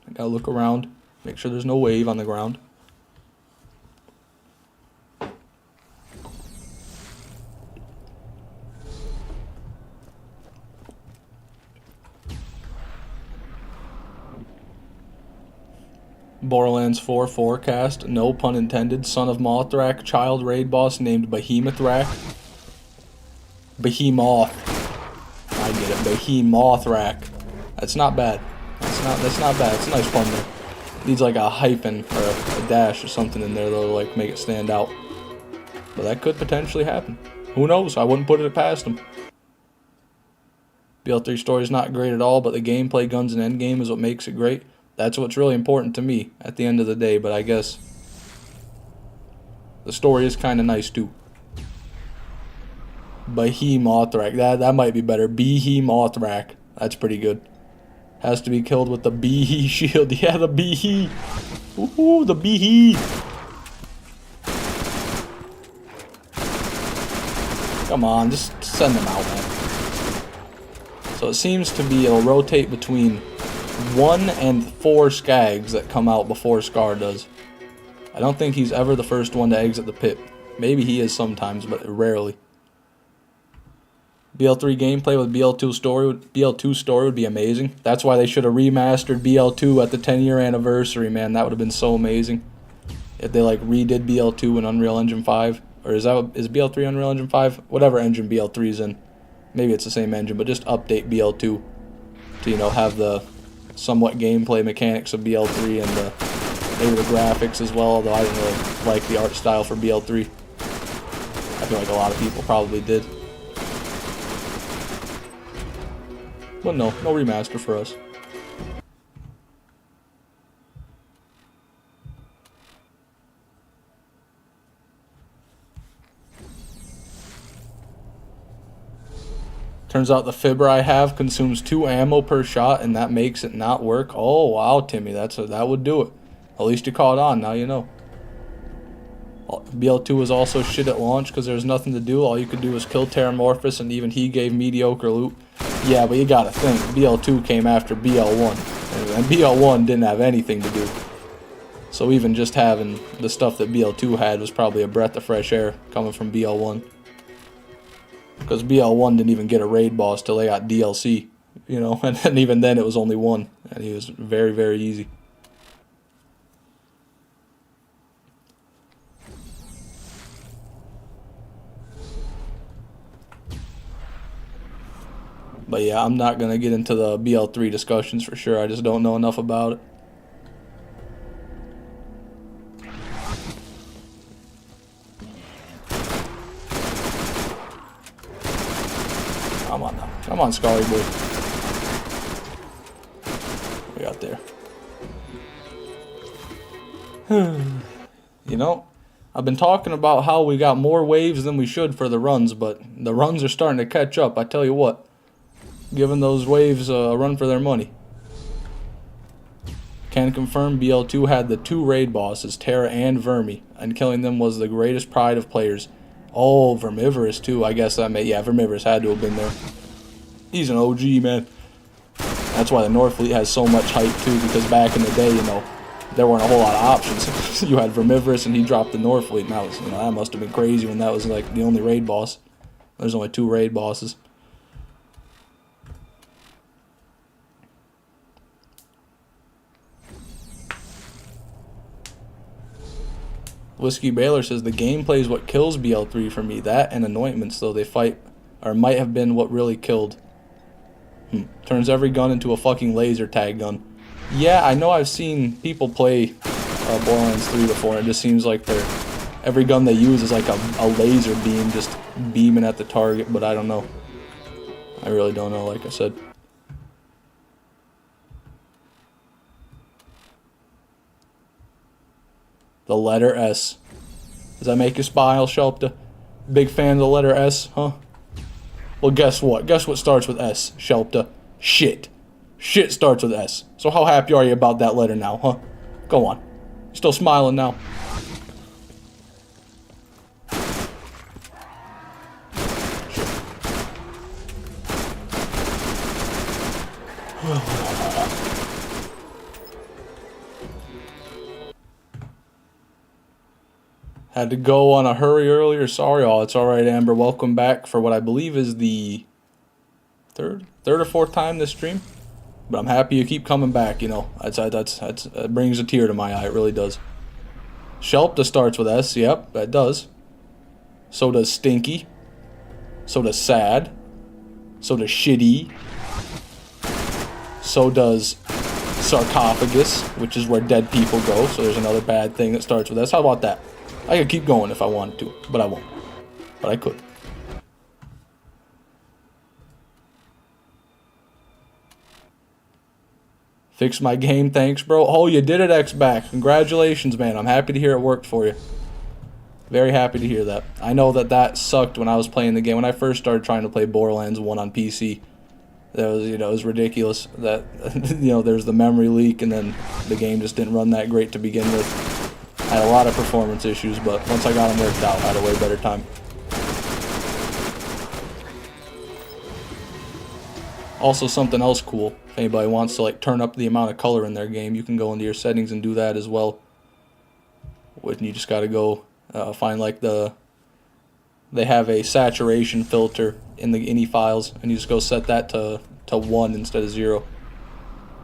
I gotta look around, make sure there's no wave on the ground. Borderlands 4 forecast, no pun intended. Son of Mothrak, child raid boss named Behemothrak. Behemoth. I get it. Behemothrak. That's not bad. That's not bad. It's a nice pun there. Needs like a hyphen or a dash or something in there though to like make it stand out. But that could potentially happen. Who knows? I wouldn't put it past him. BL3 story is not great at all, but the gameplay, guns, and endgame is what makes it great. That's what's really important to me at the end of the day, but I guess the story is kind of nice too. Behemothrak. That might be better. Behemothrak. That's pretty good. Has to be killed with the Behe shield. Yeah, the Behe. Ooh, the Behe. Come on, just send them out, man. So it seems to be it'll rotate between 1 and 4 Skags that come out before Scar does. I don't think he's ever the first one to exit the pit. Maybe he is sometimes, but rarely. BL3 gameplay with BL2 story would be amazing. That's why they should have remastered BL2 at the 10-year anniversary, man. That would have been so amazing. If they like redid BL2 in Unreal Engine 5. Or is BL3 Unreal Engine 5? Whatever engine BL3's in. Maybe it's the same engine, but just update BL2 to, you know, have the somewhat gameplay mechanics of BL3 and maybe the graphics as well, although I didn't really like the art style for BL3. I feel like a lot of people probably did. But no remaster for us. Turns out the fibber I have consumes 2 ammo per shot, and that makes it not work. Oh, wow, Timmy, that would do it. At least you caught on, now you know. BL2 was also shit at launch because there was nothing to do. All you could do was kill Terramorphous, and even he gave mediocre loot. Yeah, but you gotta think, BL2 came after BL1, and BL1 didn't have anything to do. So even just having the stuff that BL2 had was probably a breath of fresh air coming from BL1. Because BL1 didn't even get a raid boss till they got DLC, you know, and even then it was only 1, and he was very, very easy. But yeah, I'm not going to get into the BL3 discussions for sure, I just don't know enough about it. Come on, Scully boy. We got there. You know, I've been talking about how we got more waves than we should for the runs, but the runs are starting to catch up. I tell you what, giving those waves a run for their money. Can confirm BL2 had the 2 raid bosses, Terra and Vermi, and killing them was the greatest pride of players. Oh, Vermivorous too. I guess that yeah, Vermivorous had to have been there. He's an OG, man. That's why the North Fleet has so much hype too, because back in the day, you know, there weren't a whole lot of options. You had Vermivorous and he dropped the North Fleet, and that was, you know, that must have been crazy when that was like the only raid boss. There's only 2 raid bosses. Whiskey Baylor says the gameplay is what kills BL3 for me. That and anointments, though, they fight, or might have been what really killed. Turns every gun into a fucking laser tag gun. Yeah, I know I've seen people play Borderlands 3 before, and it just seems like every gun they use is like a laser beam just beaming at the target, but I don't know. I really don't know, like I said. The letter S. Does that make you smile, Shelpta? Big fan of the letter S, huh? Well, guess what? Guess what starts with S, Shelpta? Shit. Shit starts with S. So how happy are you about that letter now, huh? Go on. Still smiling now. Had to go on a hurry earlier. Sorry, all. It's all right, Amber. Welcome back for what I believe is the third or fourth time this stream. But I'm happy you keep coming back. You know, it brings a tear to my eye. It really does. Shelpta starts with S. Yep, that does. So does Stinky. So does Sad. So does Shitty. So does Sarcophagus, which is where dead people go. So there's another bad thing that starts with S. How about that? I could keep going if I wanted to, but I won't. But I could. Fix my game, thanks, bro. Oh, you did it, X-Back. Congratulations, man. I'm happy to hear it worked for you. Very happy to hear that. I know that sucked when I was playing the game. When I first started trying to play Borderlands 1 on PC, that was, you know, it was ridiculous that, you know, there's the memory leak, and then the game just didn't run that great to begin with. I had a lot of performance issues, but once I got them worked out, I had a way better time. Also, something else cool, if anybody wants to like turn up the amount of color in their game, you can go into your settings and do that as well. When you just gotta go find like they have a saturation filter in the INI files, and you just go set that to 1 instead of 0.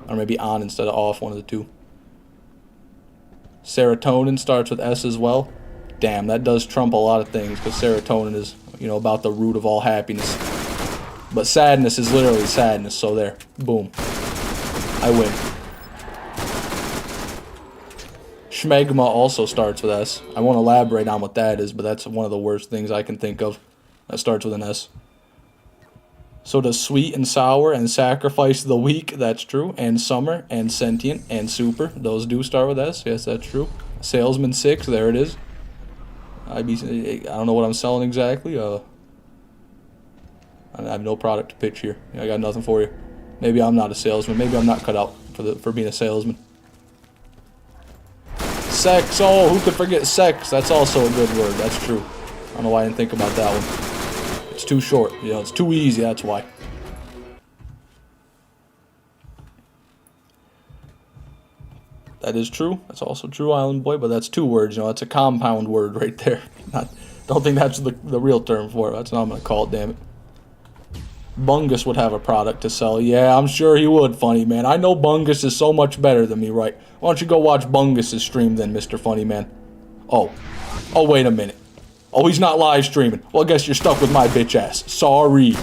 Or maybe on instead of off, one of the two. Serotonin starts with S as well. Damn, that does trump a lot of things, because serotonin is, you know, about the root of all happiness. But sadness is literally sadness, so there. Boom. I win. Schmegma also starts with S. I won't elaborate on what that is, but that's one of the worst things I can think of. That starts with an S. So does sweet and sour and sacrifice of the week, that's true. And summer and sentient and super, those do start with S, yes, that's true. Salesman 6, there it is. I don't know what I'm selling exactly. I have no product to pitch here. I got nothing for you. Maybe I'm not a salesman. Maybe I'm not cut out for being a salesman. Sex, oh, who could forget sex? That's also a good word, that's true. I don't know why I didn't think about that one. It's too short, you know, it's too easy, that's why. That is true. That's also true, Island Boy, but that's 2 words, you know, that's a compound word right there. Don't think that's the real term for it. That's not what I'm going to call it, damn it. Bungus would have a product to sell. Yeah, I'm sure he would, Funny Man. I know Bungus is so much better than me, right? Why don't you go watch Bungus's stream then, Mr. Funny Man? Oh, wait a minute. Oh, he's not live streaming. Well, I guess you're stuck with my bitch ass. Sorry.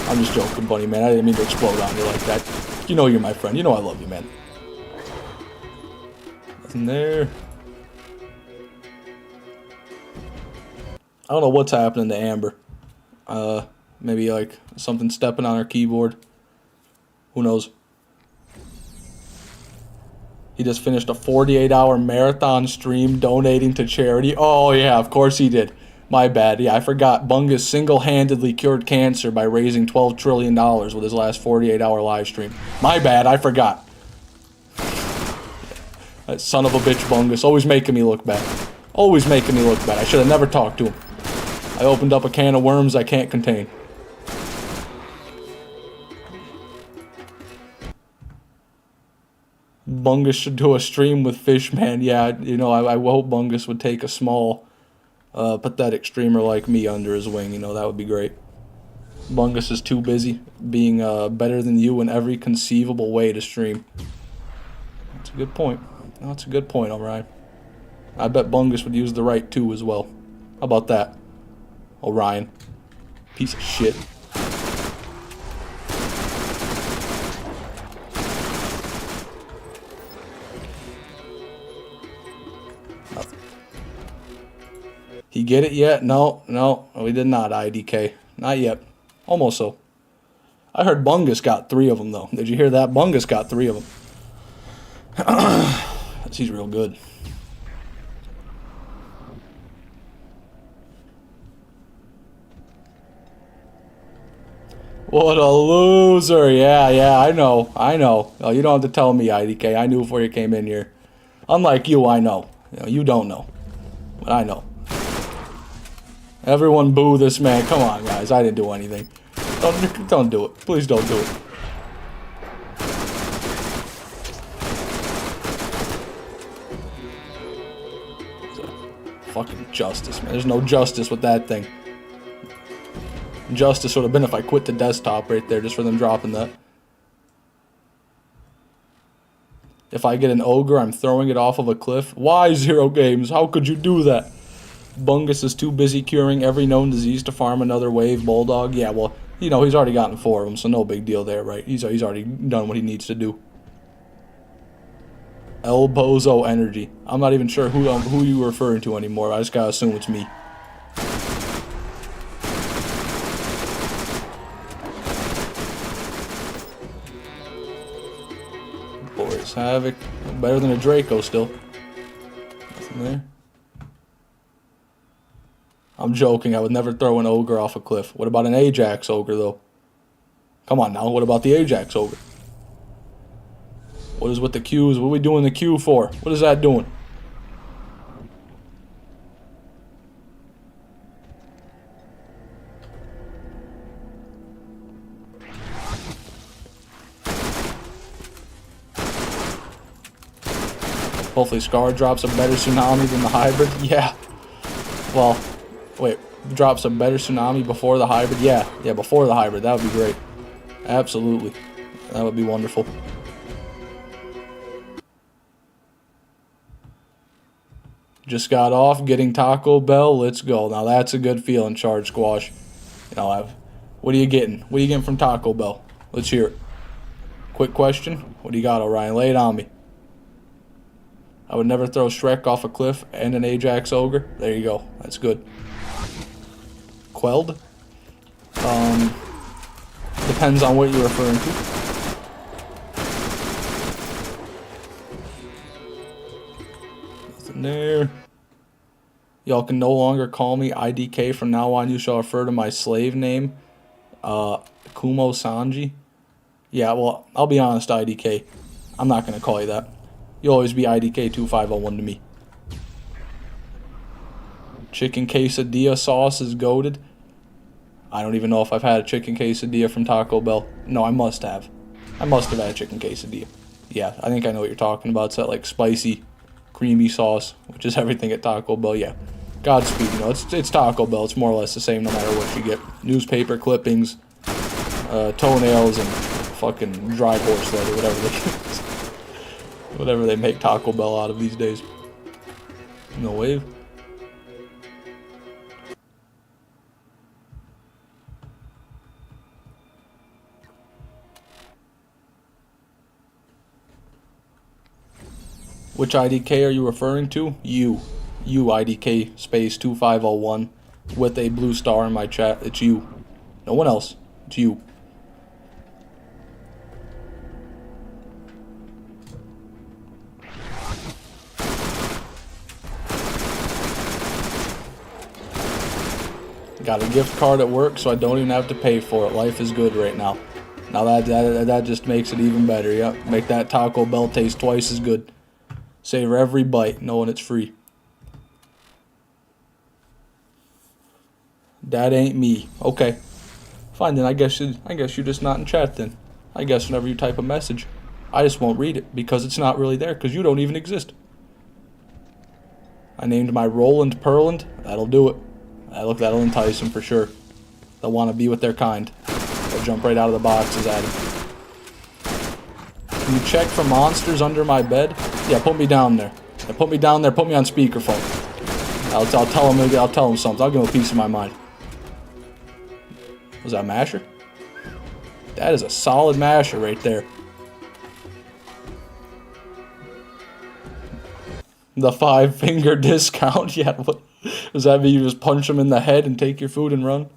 I'm just joking, Bunny Man. I didn't mean to explode on you like that. You know you're my friend. You know I love you, man. Nothing there. I don't know what's happening to Amber. Maybe like something stepping on our keyboard. Who knows? He just finished a 48-hour marathon stream donating to charity. Oh, yeah, of course he did. My bad. Yeah, I forgot. Bungus single-handedly cured cancer by raising $12 trillion with his last 48-hour live stream. My bad. I forgot. That son of a bitch Bungus. Always making me look bad. Always making me look bad. I should have never talked to him. I opened up a can of worms I can't contain. Bungus should do a stream with Fishman. Yeah, you know, I hope Bungus would take a small, pathetic streamer like me under his wing. You know, that would be great. Bungus is too busy being better than you in every conceivable way to stream. That's a good point. That's a good point, Orion. I bet Bungus would use the right too as well. How about that, Orion? Piece of shit. He get it yet? No, we did not, IDK. Not yet. Almost so. I heard Bungus got 3 of them, though. Did you hear that? Bungus got 3 of them. He's real good. What a loser. Yeah, I know. Oh, you don't have to tell me, IDK. I knew before you came in here. Unlike you, I know. You don't know. But I know. Everyone boo this man. Come on, guys. I didn't do anything. Don't do it. Please don't do it. Fucking justice, man. There's no justice with that thing. Justice would have been if I quit the desktop right there just for them dropping that. If I get an ogre, I'm throwing it off of a cliff. Why, Zero Games? How could you do that? Bungus is too busy curing every known disease to farm another wave. Bulldog, yeah, well, you know, he's already gotten 4 of them, so no big deal there, right? He's already done what he needs to do. El Bozo Energy. I'm not even sure who you're referring to anymore. I just gotta assume it's me. Boris Havoc. Better than a Draco still. Nothing there. I'm joking. I would never throw an ogre off a cliff. What about an Ajax ogre, though? Come on now. What about the Ajax ogre? What is with the Qs? What are we doing the Q for? What is that doing? Hopefully Scar drops a better Tsunami than the hybrid. Yeah. Well, wait. Drops a better Tsunami before the hybrid? Yeah, before the hybrid. That would be great. Absolutely. That would be wonderful. Just got off getting Taco Bell. Let's go. Now that's a good feeling, Charge Squash. You know, what are you getting? What are you getting from Taco Bell? Let's hear it. Quick question. What do you got, Orion? Lay it on me. I would never throw Shrek off a cliff and an Ajax Ogre. There you go. That's good. Quelled? Depends on what you're referring to. Nothing there. Y'all can no longer call me IDK. From now on, you shall refer to my slave name, Kumo Sanji. Yeah, well, I'll be honest, IDK. I'm not going to call you that. You'll always be IDK2501 to me. Chicken quesadilla sauce is goated. I don't even know if I've had a chicken quesadilla from Taco Bell. No, I must have. I must have had a chicken quesadilla. Yeah, I think I know what you're talking about. It's that like spicy, creamy sauce, which is everything at Taco Bell. Yeah, Godspeed. You know, it's Taco Bell. It's more or less the same no matter what you get. Newspaper clippings, toenails, and fucking dry horse leather, whatever they make Taco Bell out of these days. No wave. Which IDK are you referring to? You IDK space 2501 with a blue star in my chat. It's you. No one else. It's you. Got a gift card at work, so I don't even have to pay for it. Life is good right now. Now that just makes it even better. Yep, make that Taco Bell taste twice as good. Savor every bite, knowing it's free. That ain't me. Okay, fine then. I guess you're just not in chat then. I guess whenever you type a message, I just won't read it because it's not really there because you don't even exist. I named my Roland Perland. That'll do it. That'll entice them for sure. They'll want to be with their kind. They'll jump right out of the boxes at him. Can you check for monsters under my bed? Yeah, put me down there. Yeah, put me down there. Put me on speakerphone. I'll tell him something. I'll give him a piece of my mind. Was that a masher? That is a solid masher right there. The 5-finger discount. Yeah, what does that mean? You just punch him in the head and take your food and run?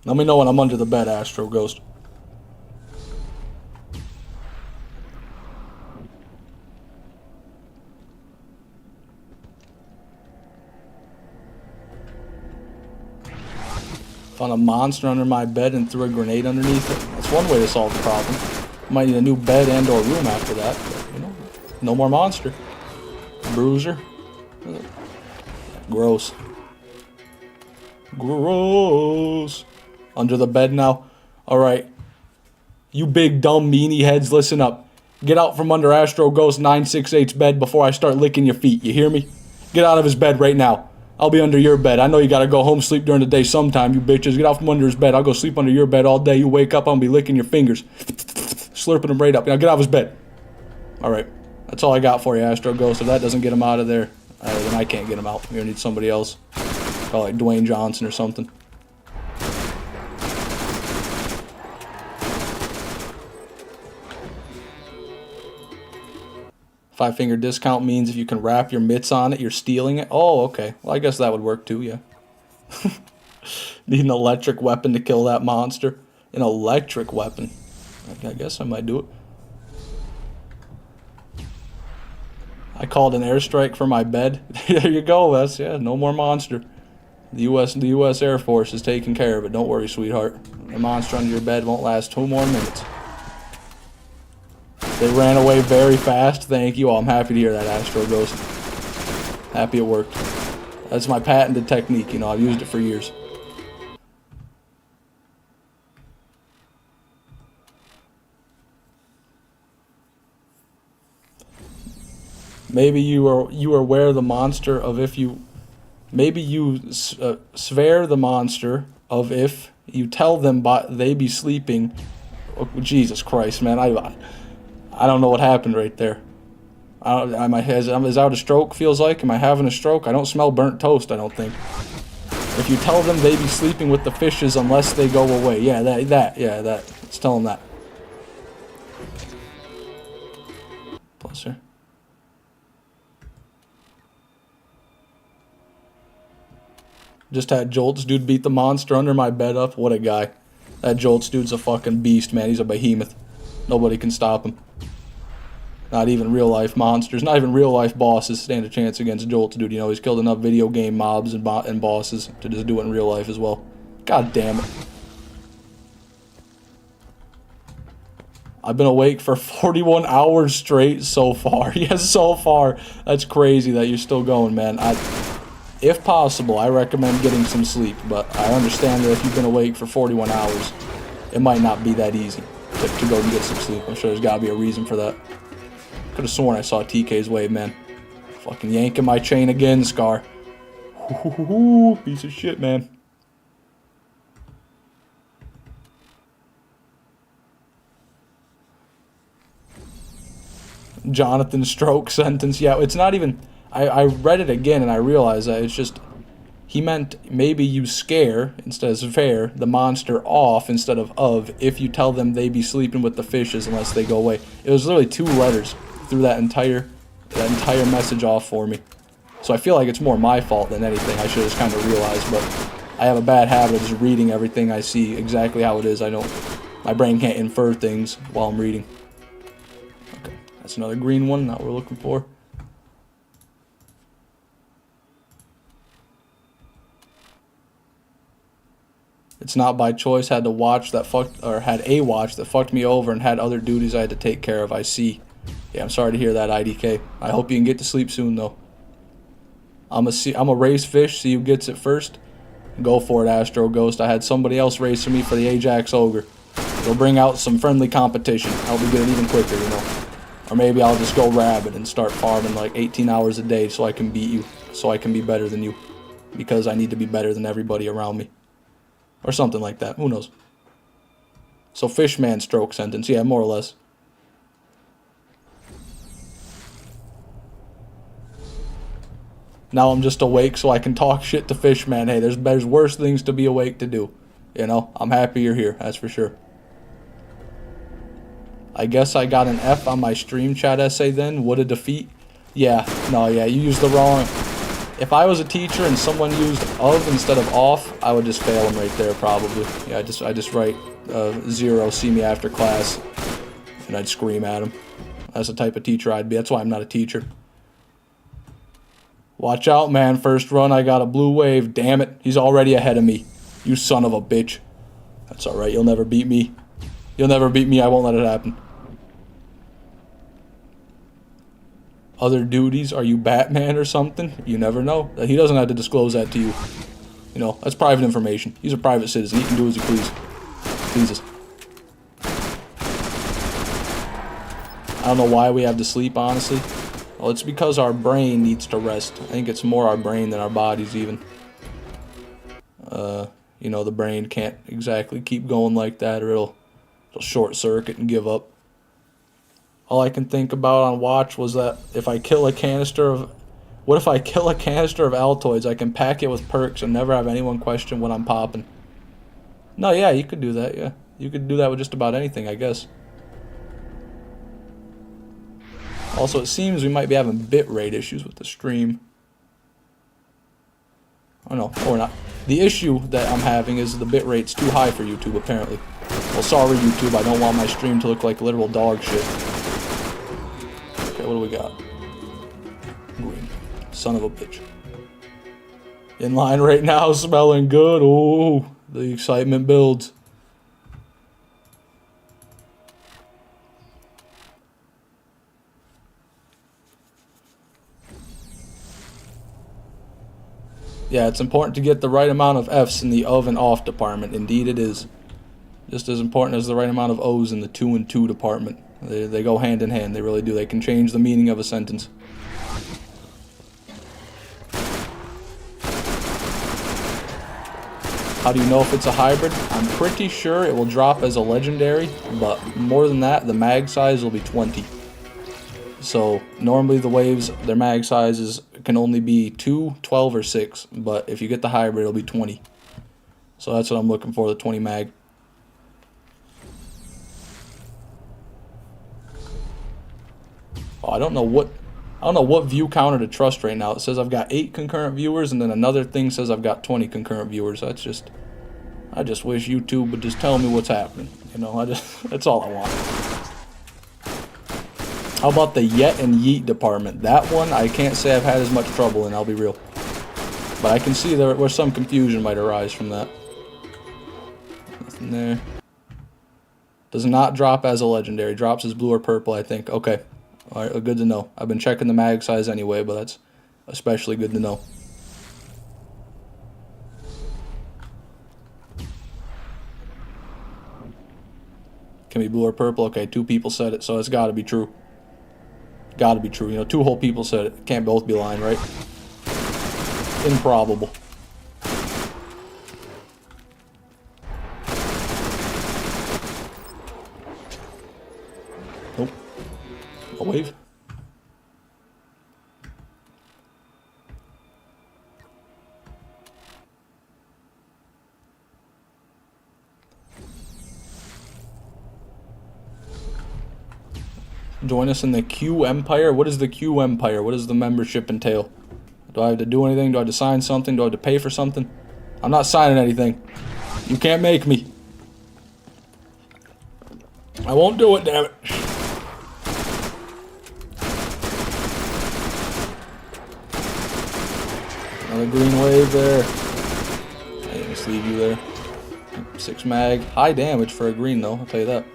Let me know when I'm under the bed, Astro Ghost. Found a monster under my bed and threw a grenade underneath it. That's one way to solve the problem. Might need a new bed and or room after that, but, you know, no more monster. Bruiser. Gross. Gross. Under the bed now. Alright. You big dumb meanie heads, listen up. Get out from under Astro Ghost 968's bed before I start licking your feet. You hear me? Get out of his bed right now. I'll be under your bed. I know you gotta go home, sleep during the day sometime, you bitches. Get out from under his bed. I'll go sleep under your bed all day. You wake up, I'll be licking your fingers. Slurping them right up. Now get out of his bed. Alright. That's all I got for you, Astro Ghost. If that doesn't get him out of there, then I can't get him out. You're gonna need somebody else. Probably like Dwayne Johnson or something. Five-finger discount means if you can wrap your mitts on it, you're stealing it. Oh, okay. Well, I guess that would work too, yeah. Need an electric weapon to kill that monster. An electric weapon. I guess I might do it. I called an airstrike for my bed. There you go, Wes. Yeah, no more monster. The U.S. Air Force is taking care of it. Don't worry, sweetheart. The monster under your bed won't last 2 more minutes. They ran away very fast. Thank you. Oh, I'm happy to hear that, Astro Ghost. Happy it worked. That's my patented technique. You know, I've used it for years. Maybe you are aware of the monster of if you... Maybe you swear the monster of if you tell them they be sleeping... Oh, Jesus Christ, man. I don't know what happened right there. Is that what a stroke feels like? Am I having a stroke? I don't smell burnt toast, I don't think. If you tell them they be sleeping with the fishes unless they go away. Yeah, that. Let's tell them that. Plus her. Just had Jolts dude beat the monster under my bed up. What a guy. That Jolts dude's a fucking beast, man. He's a behemoth. Nobody can stop him. Not even real life monsters, not even real life bosses stand a chance against Jolts, dude. You know, he's killed enough video game mobs and bosses to just do it in real life as well. God damn it. I've been awake for 41 hours straight so far. Yes, so far. That's crazy that you're still going, man. If possible, I recommend getting some sleep, but I understand that if you've been awake for 41 hours, it might not be that easy to go and get some sleep. I'm sure there's got to be a reason for that. Could have sworn I saw TK's wave, man. Fucking yanking my chain again, Scar. Piece of shit, man. Jonathan Stroke sentence. Yeah, it's not even... I read it again and I realized that it's just... He meant maybe you scare, instead of fair, the monster off instead of if you tell them they be sleeping with the fishes unless they go away. It was literally 2 letters threw that entire message off for me. So I feel like it's more my fault than anything. I should have just kind of realized, but I have a bad habit of just reading everything I see exactly how it is. My brain can't infer things while I'm reading. Okay, that's another green one that we're looking for. It's not by choice. Had a watch that fucked me over and had other duties I had to take care of. I see. Yeah, I'm sorry to hear that, IDK. I hope you can get to sleep soon though. I'm a race fish. See who gets it first. Go for it, Astro Ghost. I had somebody else racing me for the Ajax Ogre. It'll bring out some friendly competition. I'll be good even quicker, you know. Or maybe I'll just go rabid and start farming like 18 hours a day so I can beat you. So I can be better than you. Because I need to be better than everybody around me. Or something like that. Who knows? So Fishman stroke sentence. Yeah, more or less. Now I'm just awake so I can talk shit to Fishman. Hey, there's worse things to be awake to do. You know, I'm happy you're here. That's for sure. I guess I got an F on my stream chat essay then. Would a defeat? Yeah. No, yeah, you used the wrong... If I was a teacher and someone used of instead of off, I would just fail them right there probably. Yeah, I just write 0, see me after class, and I'd scream at them. That's the type of teacher I'd be. That's why I'm not a teacher. Watch out, man. First run, I got a blue wave. Damn it. He's already ahead of me. You son of a bitch. That's alright. You'll never beat me. You'll never beat me. I won't let it happen. Other duties? Are you Batman or something? You never know. He doesn't have to disclose that to you. You know, that's private information. He's a private citizen. He can do as he pleases. I don't know why we have to sleep, honestly. Well, it's because our brain needs to rest. I think it's more our brain than our bodies, even. You know, the brain can't exactly keep going like that, or it'll short circuit and give up. All I can think about on watch was that if I kill a canister of... What if I kill a canister of Altoids? I can pack it with perks and never have anyone question what I'm popping. No, yeah, you could do that, yeah. You could do that with just about anything, I guess. Also, it seems we might be having bitrate issues with the stream. Oh no, or not. The issue that I'm having is the bitrate's too high for YouTube, apparently. Well, sorry, YouTube, I don't want my stream to look like literal dog shit. Okay, what do we got? Green. Son of a bitch. In line right now, smelling good. Ooh, the excitement builds. Yeah, it's important to get the right amount of F's in the of and off department. Indeed it is. Just as important as the right amount of O's in the to and to department. They go hand in hand. They really do. They can change the meaning of a sentence. How do you know if it's a hybrid? I'm pretty sure it will drop as a legendary, but more than that, the mag size will be 20. So normally the waves, their mag sizes can only be 2, 12, or 6, but if you get the hybrid, it'll be 20. So that's what I'm looking for, the 20 mag. Oh, I don't know what view counter to trust right now. It says I've got 8 concurrent viewers, and then another thing says I've got 20 concurrent viewers. I just wish YouTube would just tell me what's happening. You know, that's all I want. How about the yet and yeet department? That one, I can't say I've had as much trouble in, I'll be real. But I can see there where some confusion might arise from that. Nothing there. Does not drop as a legendary. Drops as blue or purple, I think. Okay. Alright, good to know. I've been checking the mag size anyway, but that's especially good to know. Can be blue or purple. Okay, 2 people said it, so it's got to be true. Got to be true. You know, 2 whole people said it. Can't both be lying, right? Improbable. Nope. A wave. Join us in the Q Empire. What is the Q Empire? What does the membership entail? Do I have to do anything? Do I have to sign something? Do I have to pay for something? I'm not signing anything. You can't make me. I won't do it, damn it. Another green wave there. I didn't just leave you there. 6 mag. High damage for a green, though. I'll tell you that.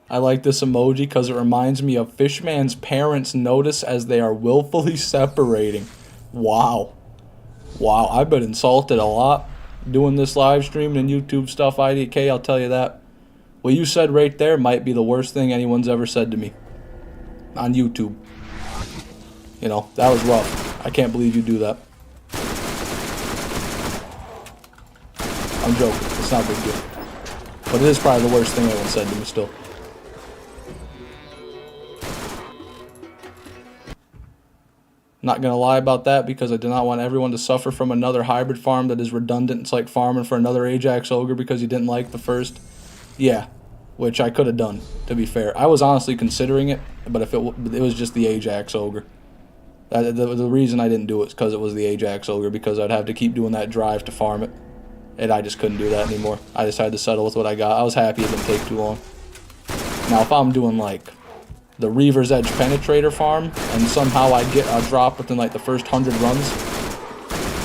I like this emoji because it reminds me of Fishman's parents notice as they are willfully separating. Wow. Wow, I've been insulted a lot doing this live stream and YouTube stuff, IDK, I'll tell you that. What you said right there might be the worst thing anyone's ever said to me on YouTube. You know, that was rough. I can't believe you do that. I'm joking. It's not a big deal. But it is probably the worst thing anyone said to me still. Not gonna lie about that because I do not want everyone to suffer from another hybrid farm that is redundant. It's like farming for another Ajax Ogre because you didn't like the first. Yeah, which I could have done, to be fair. I was honestly considering it, but if it was just the Ajax Ogre. The reason I didn't do it is because it was the Ajax Ogre, because I'd have to keep doing that drive to farm it. And I just couldn't do that anymore. I decided to settle with what I got. I was happy it didn't take too long. Now, if I'm doing like the Reaver's Edge Penetrator farm, and somehow I get a drop within like the first 100 runs,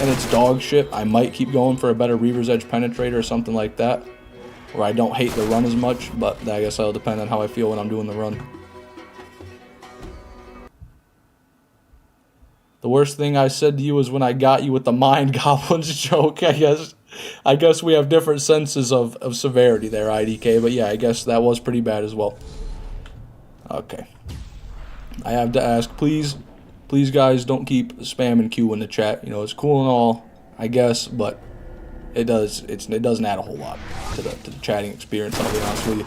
and it's dog shit, I might keep going for a better Reaver's Edge Penetrator or something like that, where I don't hate the run as much, but I guess that'll depend on how I feel when I'm doing the run. The worst thing I said to you was when I got you with the Mind Goblins joke, I guess we have different senses of severity there, IDK, but yeah, I guess that was pretty bad as well. Okay. I have to ask, please guys, don't keep spamming Q in the chat. You know, it's cool and all, I guess, but it doesn't add a whole lot to the chatting experience, I'll be honest with you.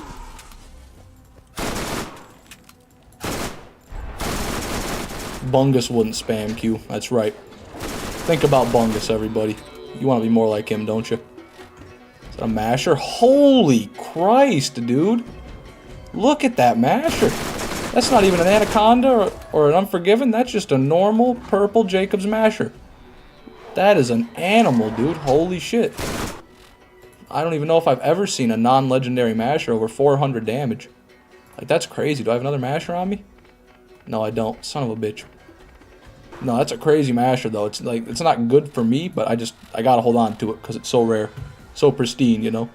Bungus wouldn't spam Q, that's right. Think about Bungus, everybody. You want to be more like him, don't you? Is that a masher? Holy Christ, dude. Look at that masher. That's not even an Anaconda or an Unforgiven. That's just a normal purple Jacob's masher. That is an animal, dude. Holy shit. I don't even know if I've ever seen a non-legendary masher over 400 damage. Like, that's crazy. Do I have another masher on me? No, I don't. Son of a bitch. No, that's a crazy masher, though. It's like, it's not good for me, but I gotta hold on to it because it's so rare. So pristine, you know?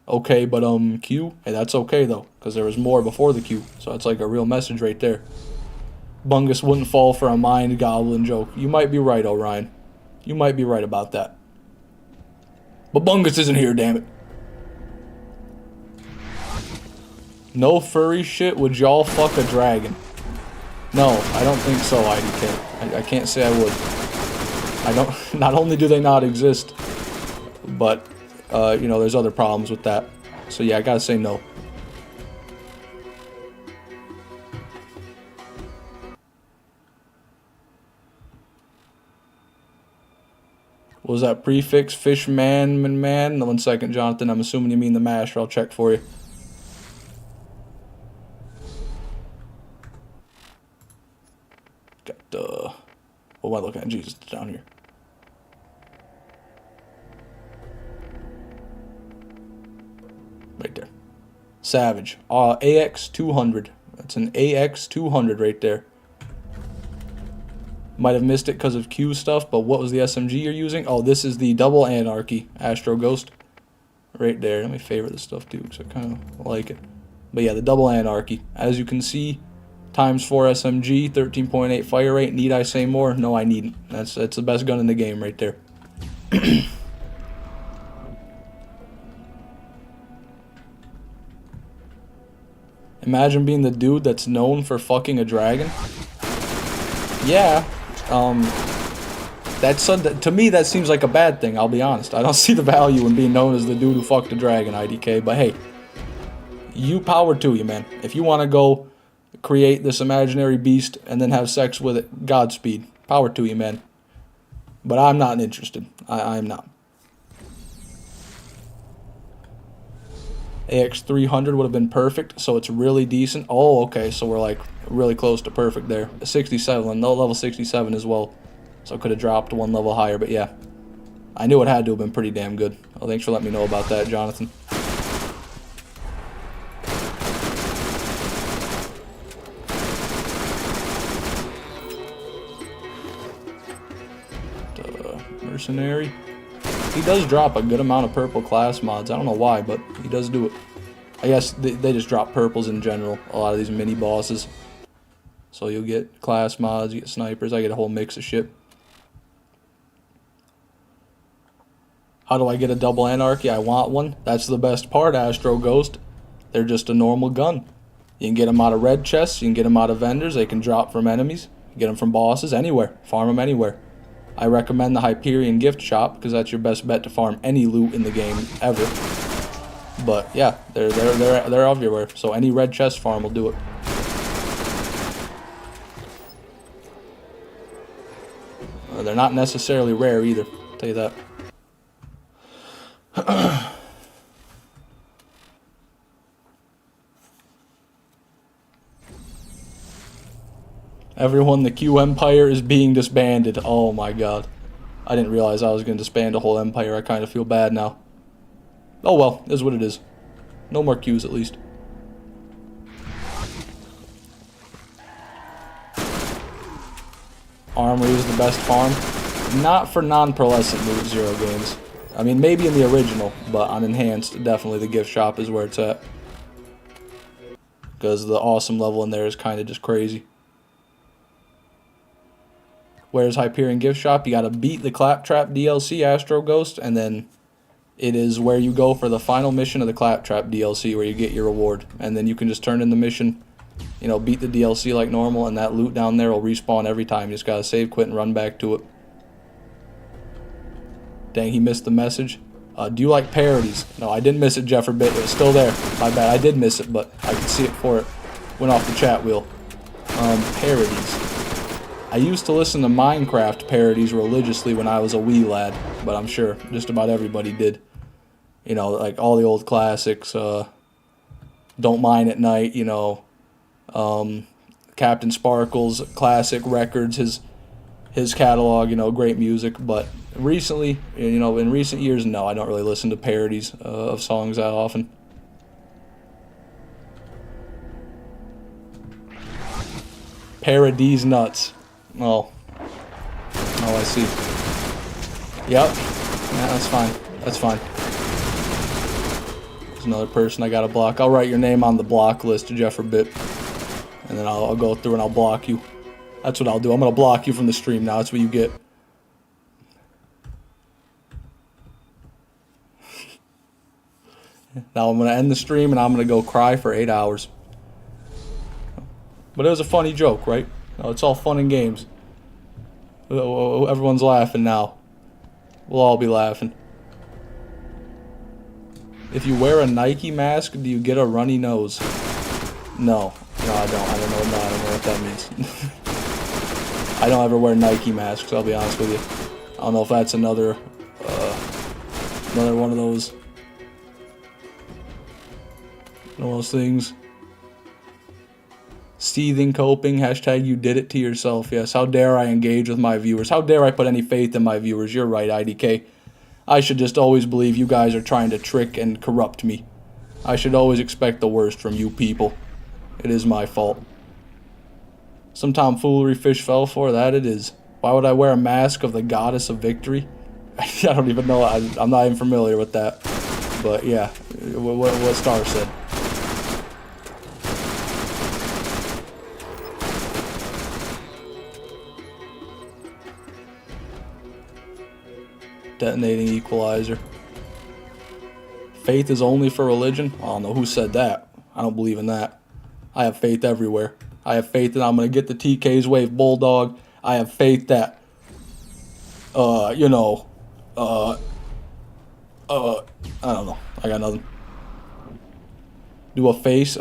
Okay, but Q, hey, that's okay though, because there was more before the Q, so it's like a real message right there. Bungus wouldn't fall for a Mind Goblin joke. You might be right, Orion. You might be right about that. But Bungus isn't here, damn it. No furry shit, would y'all fuck a dragon? No, I don't think so, IDK. I can't say I would. I don't, not only do they not exist, but you know, there's other problems with that. So yeah, I gotta say no. What was that prefix? Fishman, man? 1 second, Jonathan. I'm assuming you mean the masher. I'll check for you. Got what am I looking at? Jesus, it's down here. Right there. Savage. AX200. That's an AX200 right there. Might have missed it because of Q stuff, but what was the SMG you're using? Oh, this is the Double Anarchy Astro Ghost. Right there. Let me favorite this stuff too, because I kind of like it. But yeah, the Double Anarchy. As you can see, ×4 SMG, 13.8 fire rate. Need I say more? No, I needn't. That's the best gun in the game right there. Imagine being the dude that's known for fucking a dragon. Yeah, to me that seems like a bad thing, I'll be honest. I don't see the value in being known as the dude who fucked a dragon, IDK, but hey, you power to you, man. If you want to go create this imaginary beast and then have sex with it, Godspeed. Power to you, man. But I'm not interested. I'm not. AX300 would have been perfect, so it's really decent. Oh, okay, so we're like really close to perfect there. 67, no level 67 as well, so I could have dropped one level higher, but yeah. I knew it had to have been pretty damn good. Oh, thanks for letting me know about that, Jonathan. Mercenary. He does drop a good amount of purple class mods. I don't know why, but he does do it. I guess they just drop purples in general, a lot of these mini bosses. So you'll get class mods, you get snipers, I get a whole mix of shit. How do I get a double anarchy? I want one. That's the best part, Astro Ghost. They're just a normal gun. You can get them out of red chests, you can get them out of vendors, they can drop from enemies, you get them from bosses, anywhere. Farm them anywhere. I recommend the Hyperion gift shop because that's your best bet to farm any loot in the game ever. But yeah, they're everywhere. So any red chest farm will do it. They're not necessarily rare either. I'll tell you that. Everyone, the Q Empire is being disbanded. Oh my god. I didn't realize I was going to disband a whole empire. I kind of feel bad now. Oh well, is what it is. No more Qs at least. Armory is the best farm. Not for non-pearlescent loot, Zero Games. I mean, maybe in the original, but on Enhanced, definitely the gift shop is where it's at. Because the awesome level in there is kind of just crazy. Where's Hyperion gift shop? You gotta beat the Claptrap DLC, Astro Ghost, and then it is where you go for the final mission of the Claptrap DLC where you get your reward. And then you can just turn in the mission, you know, beat the DLC like normal, and that loot down there will respawn every time. You just gotta save, quit, and run back to it. Dang, he missed the message. Do you like parodies? No, I didn't miss it, Jeff, or bit. It was still there. My bad. I did miss it, but I could see it before it went off the chat wheel. Parodies. I used to listen to Minecraft parodies religiously when I was a wee lad, but I'm sure just about everybody did. You know, like all the old classics, Don't Mine at Night, you know, Captain Sparkle's classic records, his catalog, you know, great music. But recently, you know, in recent years, no, I don't really listen to parodies of songs that often. Parodies nuts. Oh, I see. Yep. Yeah, that's fine. That's fine. There's another person I gotta block. I'll write your name on the block list, Jeff, or bit, and then I'll go through and I'll block you. That's what I'll do. I'm gonna block you from the stream now. That's what you get. Now I'm gonna end the stream and I'm gonna go cry for 8 hours. But it was a funny joke, right? No, it's all fun and games. Everyone's laughing now. We'll all be laughing. If you wear a Nike mask, do you get a runny nose? No. No, I don't. I don't know. No, I don't know what that means. I don't ever wear Nike masks, I'll be honest with you. I don't know if that's another one of those things. Seething coping, hashtag you did it to yourself. Yes, how dare I engage with my viewers? How dare I put any faith in my viewers? You're right, IDK. I should just always believe you guys are trying to trick and corrupt me. I should always expect the worst from you people. It is my fault. Some tomfoolery fish fell for, that it is. Why would I wear a mask of the goddess of victory? I don't even know. I'm not even familiar with that. But yeah, what Star said. Detonating equalizer. Faith is only for religion? I don't know who said that. I don't believe in that. I have faith everywhere. I have faith that I'm going to get the TK's wave Bulldog. I have faith that, I don't know. I got nothing. Do a face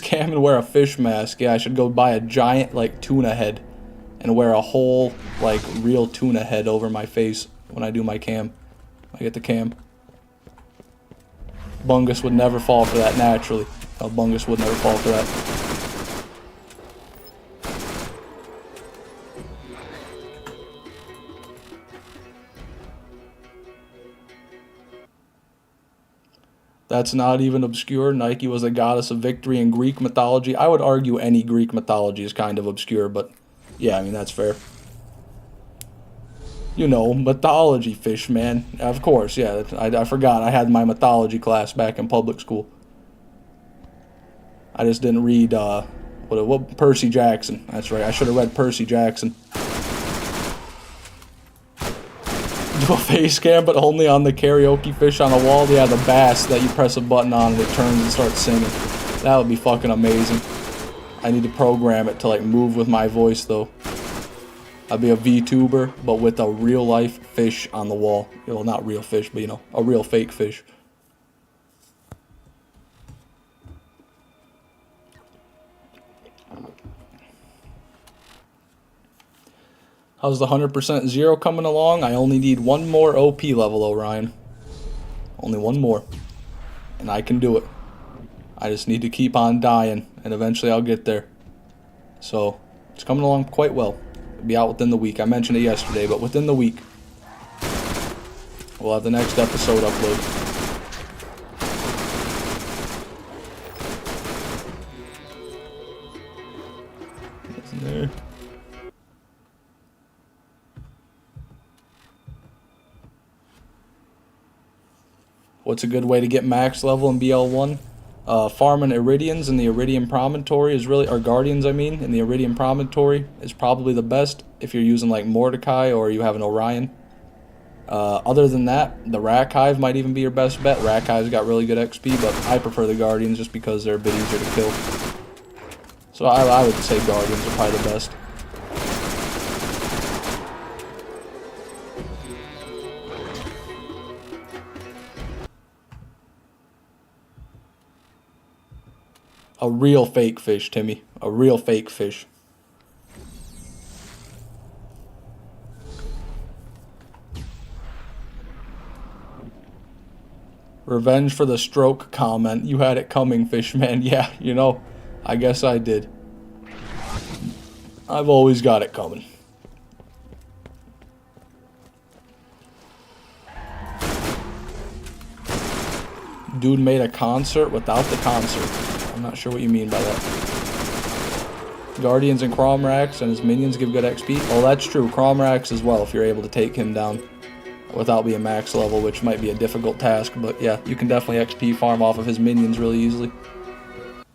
cam and wear a fish mask. Yeah, I should go buy a giant, like, tuna head and wear a whole, like, real tuna head over my face when I do my cam. I get the cam. Bungus would never fall for that naturally. Bungus would never fall for that. That's not even obscure. Nike was a goddess of victory in Greek mythology. I would argue any Greek mythology is kind of obscure, but yeah, I mean, that's fair. You know, mythology, fish, man. Of course, yeah. I forgot I had my mythology class back in public school. I just didn't read, what Percy Jackson. That's right, I should have read Percy Jackson. Do a face cam, but only on the karaoke fish on the wall. Yeah, the bass that you press a button on and it turns and starts singing. That would be fucking amazing. I need to program it to like move with my voice though. I'd be a VTuber, but with a real life fish on the wall. Well, not real fish, but you know, a real fake fish. How's the 100% zero coming along? I only need one more OP level, Orion. Only one more. And I can do it. I just need to keep on dying, and eventually I'll get there. So, it's coming along quite well. It'll be out within the week. I mentioned it yesterday, but within the week, we'll have the next episode uploaded. Isn't there? What's a good way to get max level in BL1? Farming Iridians in the Iridian Promontory is really, or Guardians I mean, in the Iridian Promontory is probably the best if you're using like Mordecai or you have an Orion. Other than that, the Rack Hive might even be your best bet. Rack Hive's got really good XP, but I prefer the Guardians just because they're a bit easier to kill. So I would say Guardians are probably the best. A real fake fish, Timmy. A real fake fish. Revenge for the stroke comment. You had it coming, Fishman. Yeah, you know, I guess I did. I've always got it coming. Dude made a concert without the concert. I'm not sure what you mean by that. Guardians and Cromrax and his minions give good XP. Oh, that's true. Cromrax as well, if you're able to take him down without being max level, which might be a difficult task. But yeah, you can definitely XP farm off of his minions really easily.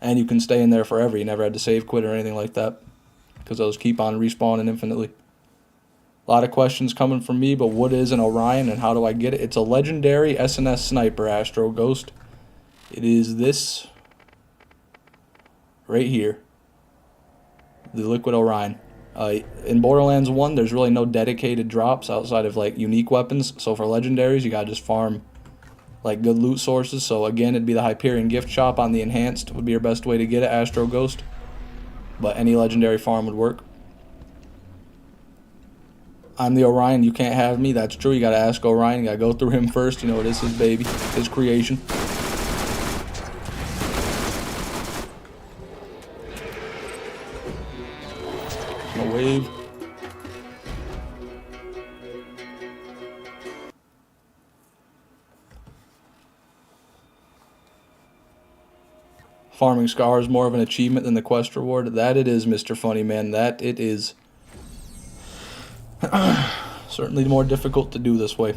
And you can stay in there forever. You never had to save quit or anything like that, because those keep on respawning infinitely. A lot of questions coming from me, but what is an Orion and how do I get it? It's a legendary SNS sniper, Astro Ghost. It is this right here, the Liquid Orion. In Borderlands 1, there's really no dedicated drops outside of like unique weapons. So for legendaries, you gotta just farm like good loot sources. So again, it'd be the Hyperion gift shop on the enhanced would be your best way to get it, Astro Ghost. But any legendary farm would work. I'm the Orion, you can't have me. That's true. You gotta ask Orion. You gotta go through him first. You know, it is his baby, his creation. A wave. Farming Scar is more of an achievement than the quest reward. That it is, Mr. Funny Man. That it is. Certainly more difficult to do this way.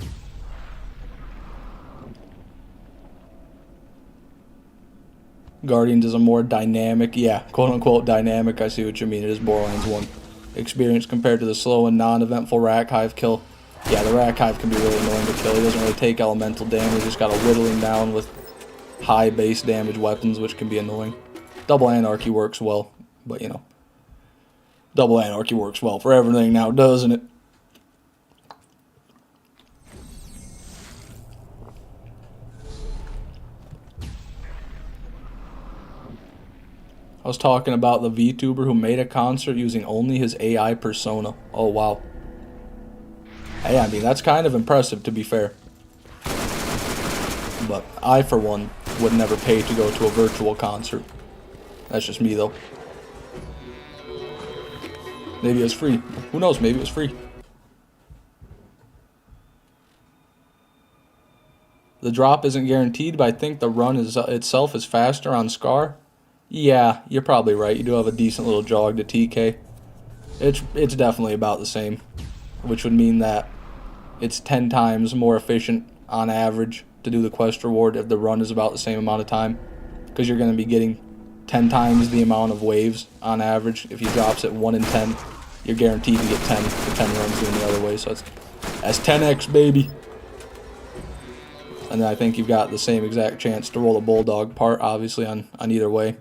Guardians is a more dynamic, yeah, quote-unquote dynamic, I see what you mean. It is Borderlands 1 experience compared to the slow and non-eventful Rack Hive kill. Yeah, the Rack Hive can be really annoying to kill. He doesn't really take elemental damage, just got to whittle him down with high base damage weapons, which can be annoying. Double Anarchy works well, but you know, Double Anarchy works well for everything now, doesn't it? I was talking about the VTuber who made a concert using only his AI persona. Oh, wow. Hey, I mean, that's kind of impressive, to be fair. But I, for one, would never pay to go to a virtual concert. That's just me, though. Maybe it was free. Who knows? Maybe it was free. The drop isn't guaranteed, but I think the run itself is faster on Scar. Yeah, you're probably right. You do have a decent little jog to TK. It's definitely about the same, which would mean that it's 10 times more efficient on average to do the quest reward if the run is about the same amount of time, because you're going to be getting 10 times the amount of waves on average. If he drops it 1 in 10, you're guaranteed to get 10 for 10 runs doing the other way. So that's 10x, baby. And then I think you've got the same exact chance to roll a Bulldog part, obviously, on either way.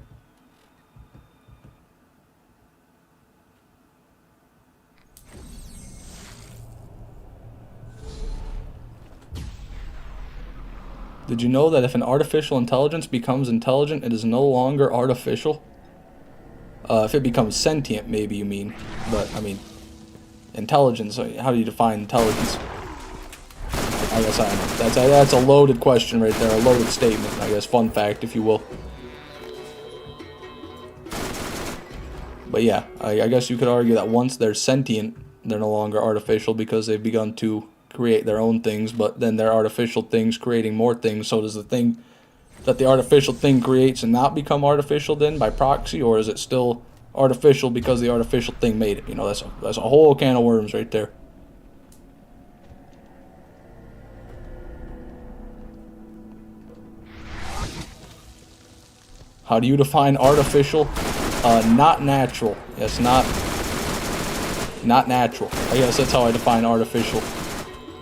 Did you know that if an artificial intelligence becomes intelligent, it is no longer artificial? If it becomes sentient, maybe you mean. But, I mean, intelligence, how do you define intelligence? I guess I don't know. That's a loaded question right there, a loaded statement, I guess, fun fact, if you will. But yeah, I guess you could argue that once they're sentient, they're no longer artificial because they've begun to create their own things, but then they're artificial things creating more things. So does the thing that the artificial thing creates and not become artificial then by proxy, or is it still artificial because the artificial thing made it? You know, that's a whole can of worms right there. How do you define artificial? Not natural. Yes, not natural. I guess that's how I define artificial.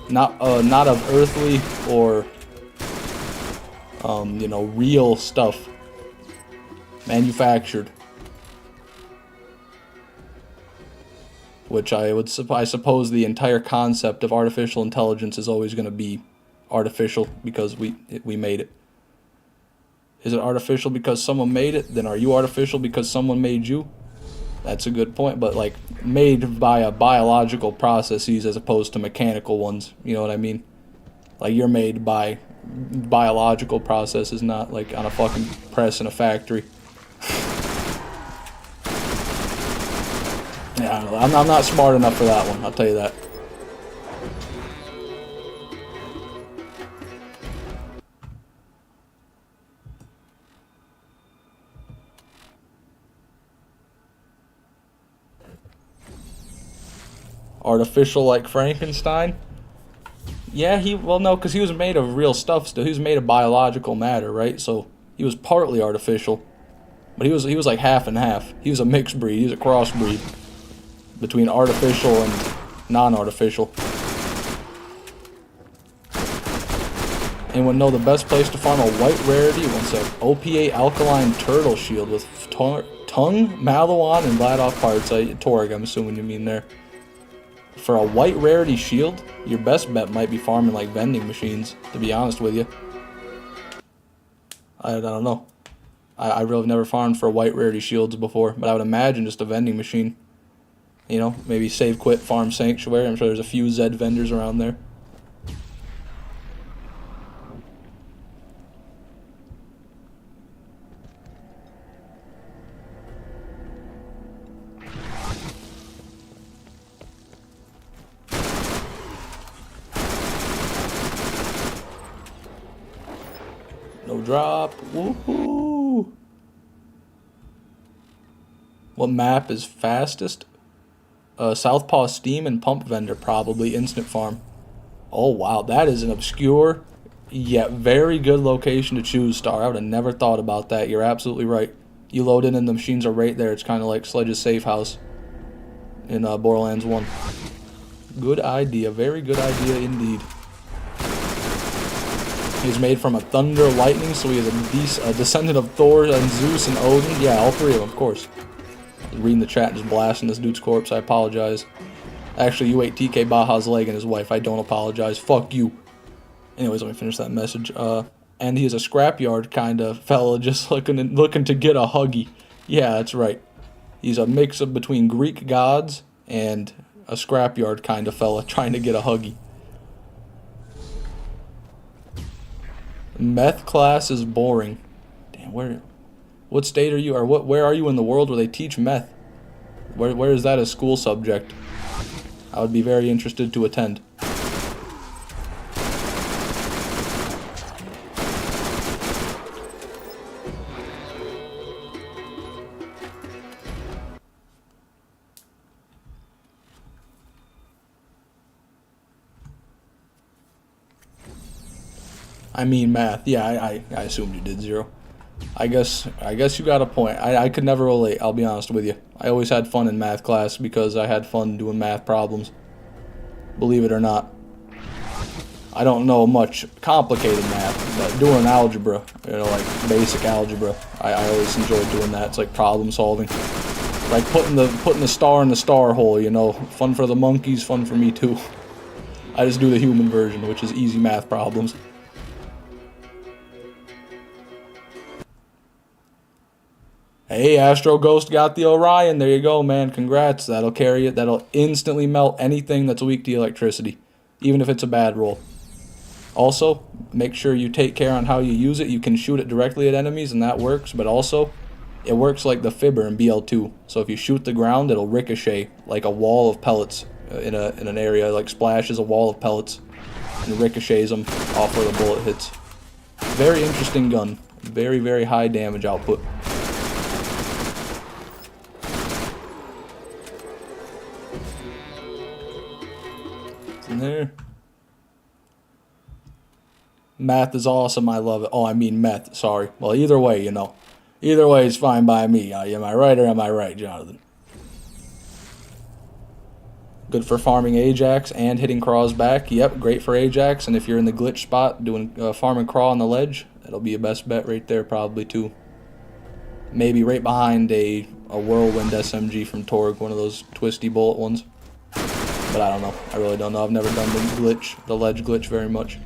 Not of earthly or you know, real stuff. Manufactured. Which I suppose the entire concept of artificial intelligence is always going to be artificial because we made it. Is it artificial because someone made it? Then are you artificial because someone made you? That's a good point, but like made via biological processes as opposed to mechanical ones. You know what I mean? Like you're made by biological processes, not like on a fucking press in a factory. Yeah, I don't know. I'm not smart enough for that one, I'll tell you that. Artificial like Frankenstein? Yeah, well, no, because he was made of real stuff still. He was made of biological matter, right? So he was partly artificial, but he was like half and half. He was a mixed breed. He was a crossbreed between artificial and non-artificial. Anyone know the best place to farm a white rarity? One sec. OPA alkaline turtle shield with tongue, Malawon, and Vladoff parts. Torg, I'm assuming you mean there. For a white rarity shield, your best bet might be farming like vending machines, to be honest with you. I don't know. I really have never farmed for white rarity shields before, but I would imagine just a vending machine. You know, maybe Save Quit Farm Sanctuary. I'm sure there's a few Zed vendors around there. No drop. Woohoo! What map is fastest? Southpaw Steam and Pump Vendor, probably. Instant Farm. Oh, wow. That is an obscure, yet very good location to choose, Star. I would have never thought about that. You're absolutely right. You load in and the machines are right there. It's kind of like Sledge's safe house in Borderlands 1. Good idea. Very good idea indeed. He's made from a thunder lightning, so he is a descendant of Thor and Zeus and Odin. Yeah, all three of them, of course. Reading the chat and just blasting this dude's corpse. I apologize. Actually, you ate TK Baja's leg and his wife. I don't apologize. Fuck you. Anyways, let me finish that message. And he is a scrapyard kind of fella, just looking to get a huggy. Yeah, that's right. He's a mix of between Greek gods and a scrapyard kind of fella trying to get a huggy. Meth class is boring. Damn, what state are you, or where are you in the world where they teach meth? Where is that a school subject? I would be very interested to attend. I mean math. Yeah, I assumed you did 0. I guess you got a point. I could never relate, I'll be honest with you. I always had fun in math class because I had fun doing math problems. Believe it or not. I don't know much complicated math, but doing algebra, like basic algebra, I always enjoyed doing that. It's like problem solving. Like putting the star in the star hole, Fun for the monkeys, fun for me too. I just do the human version, which is easy math problems. Hey, Astro Ghost got the Orion. There you go, man. Congrats. That'll carry it. That'll instantly melt anything that's weak to electricity, even if it's a bad roll. Also, make sure you take care on how you use it. You can shoot it directly at enemies, and that works, but also, it works like the Fibber in BL2. So if you shoot the ground, it'll ricochet like a wall of pellets in an area, like splashes a wall of pellets and ricochets them off where the bullet hits. Very interesting gun. Very, very high damage output. In there. Math is awesome. I love it. Oh, I mean meth. Sorry. Well, either way, Either way is fine by me. Am I right or am I right, Jonathan? Good for farming Ajax and hitting Craw's back. Yep, great for Ajax. And if you're in the glitch spot doing farming Craw on the ledge, that'll be your best bet right there probably too. Maybe right behind a Whirlwind SMG from Torg, one of those twisty bullet ones. But I don't know. I really don't know. I've never done the ledge glitch very much.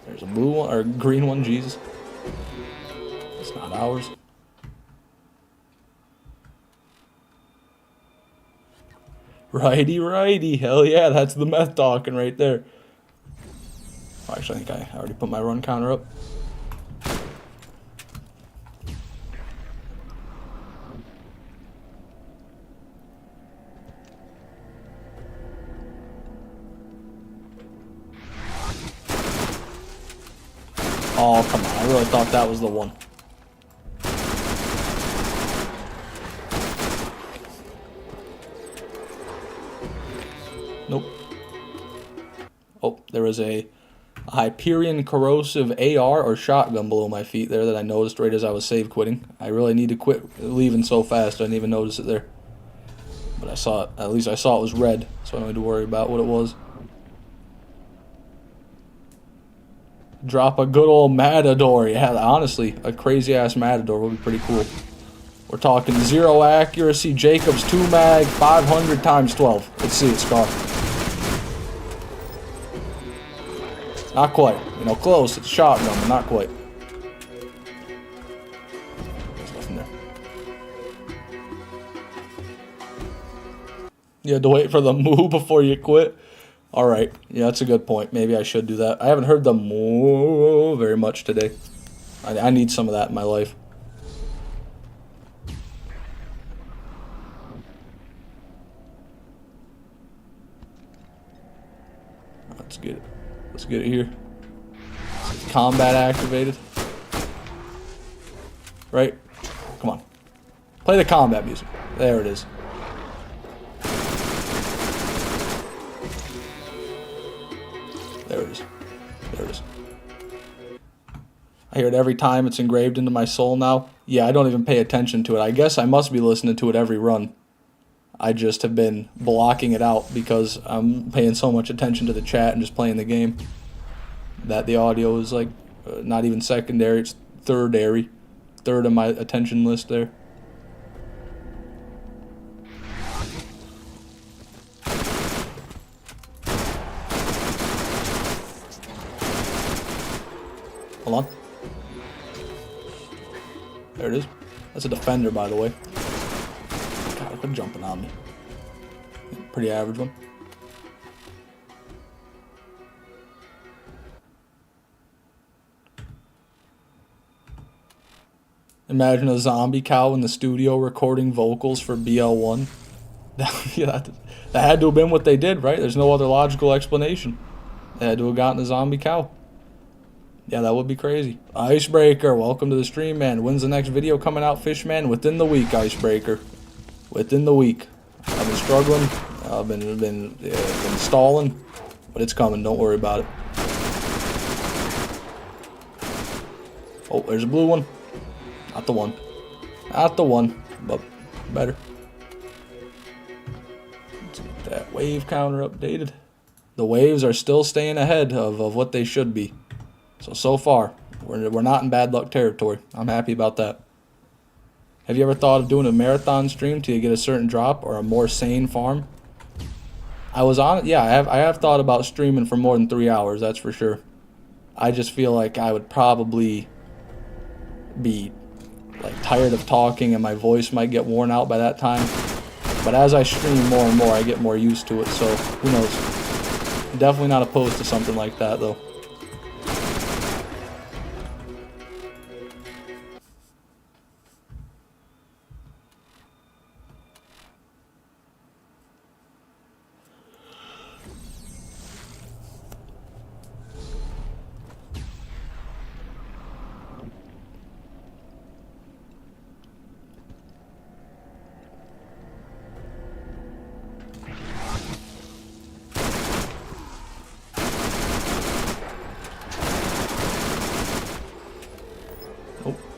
There's a blue one, or a green one, Jesus. It's not ours. Righty, righty. Hell yeah, that's the meth talking right there. Oh, actually, I think I already put my run counter up. Oh, come on. I really thought that was the one. Nope. Oh, there was a Hyperion corrosive AR or shotgun below my feet there that I noticed right as I was save quitting. I really need to quit leaving so fast. I didn't even notice it there. But I saw it. At least I saw it was red, so I don't need to worry about what it was. Drop a good old Matador. Yeah, honestly, a crazy-ass Matador would be pretty cool. We're talking 0 accuracy, Jacobs 2 mag, 500 times 12. Let's see it, Scar. Not quite. Close. It's a shotgun, but not quite. There's nothing there. You had to wait for the moo before you quit. Alright, yeah, that's a good point. Maybe I should do that. I haven't heard the moo very much today. I need some of that in my life. Let's get it. Let's get it here. Combat activated. Right? Come on. Play the combat music. There it is. There it is. There it is. I hear it every time. It's engraved into my soul now. Yeah, I don't even pay attention to it. I guess I must be listening to it every run. I just have been blocking it out because I'm paying so much attention to the chat and just playing the game that the audio is like not even secondary. It's thirdary. Third on my attention list there. Hold on. There it is. That's a defender, by the way. God, quit jumping on me. Pretty average one. Imagine a zombie cow in the studio recording vocals for BL1. Yeah, that had to have been what they did, right? There's no other logical explanation. They had to have gotten a zombie cow. Yeah, that would be crazy. Icebreaker, welcome to the stream, man. When's the next video coming out, Fishman? Within the week, Icebreaker. Within the week. I've been struggling. I've been stalling, but it's coming. Don't worry about it. Oh, there's a blue one. Not the one. Not the one, but better. Let's get that wave counter updated. The waves are still staying ahead of what they should be. So far, we're not in bad luck territory. I'm happy about that. Have you ever thought of doing a marathon stream till you get a certain drop or a more sane farm? I was on it. Yeah, I have thought about streaming for more than 3 hours. That's for sure. I just feel like I would probably be like tired of talking and my voice might get worn out by that time. But as I stream more and more, I get more used to it. So who knows? Definitely not opposed to something like that though.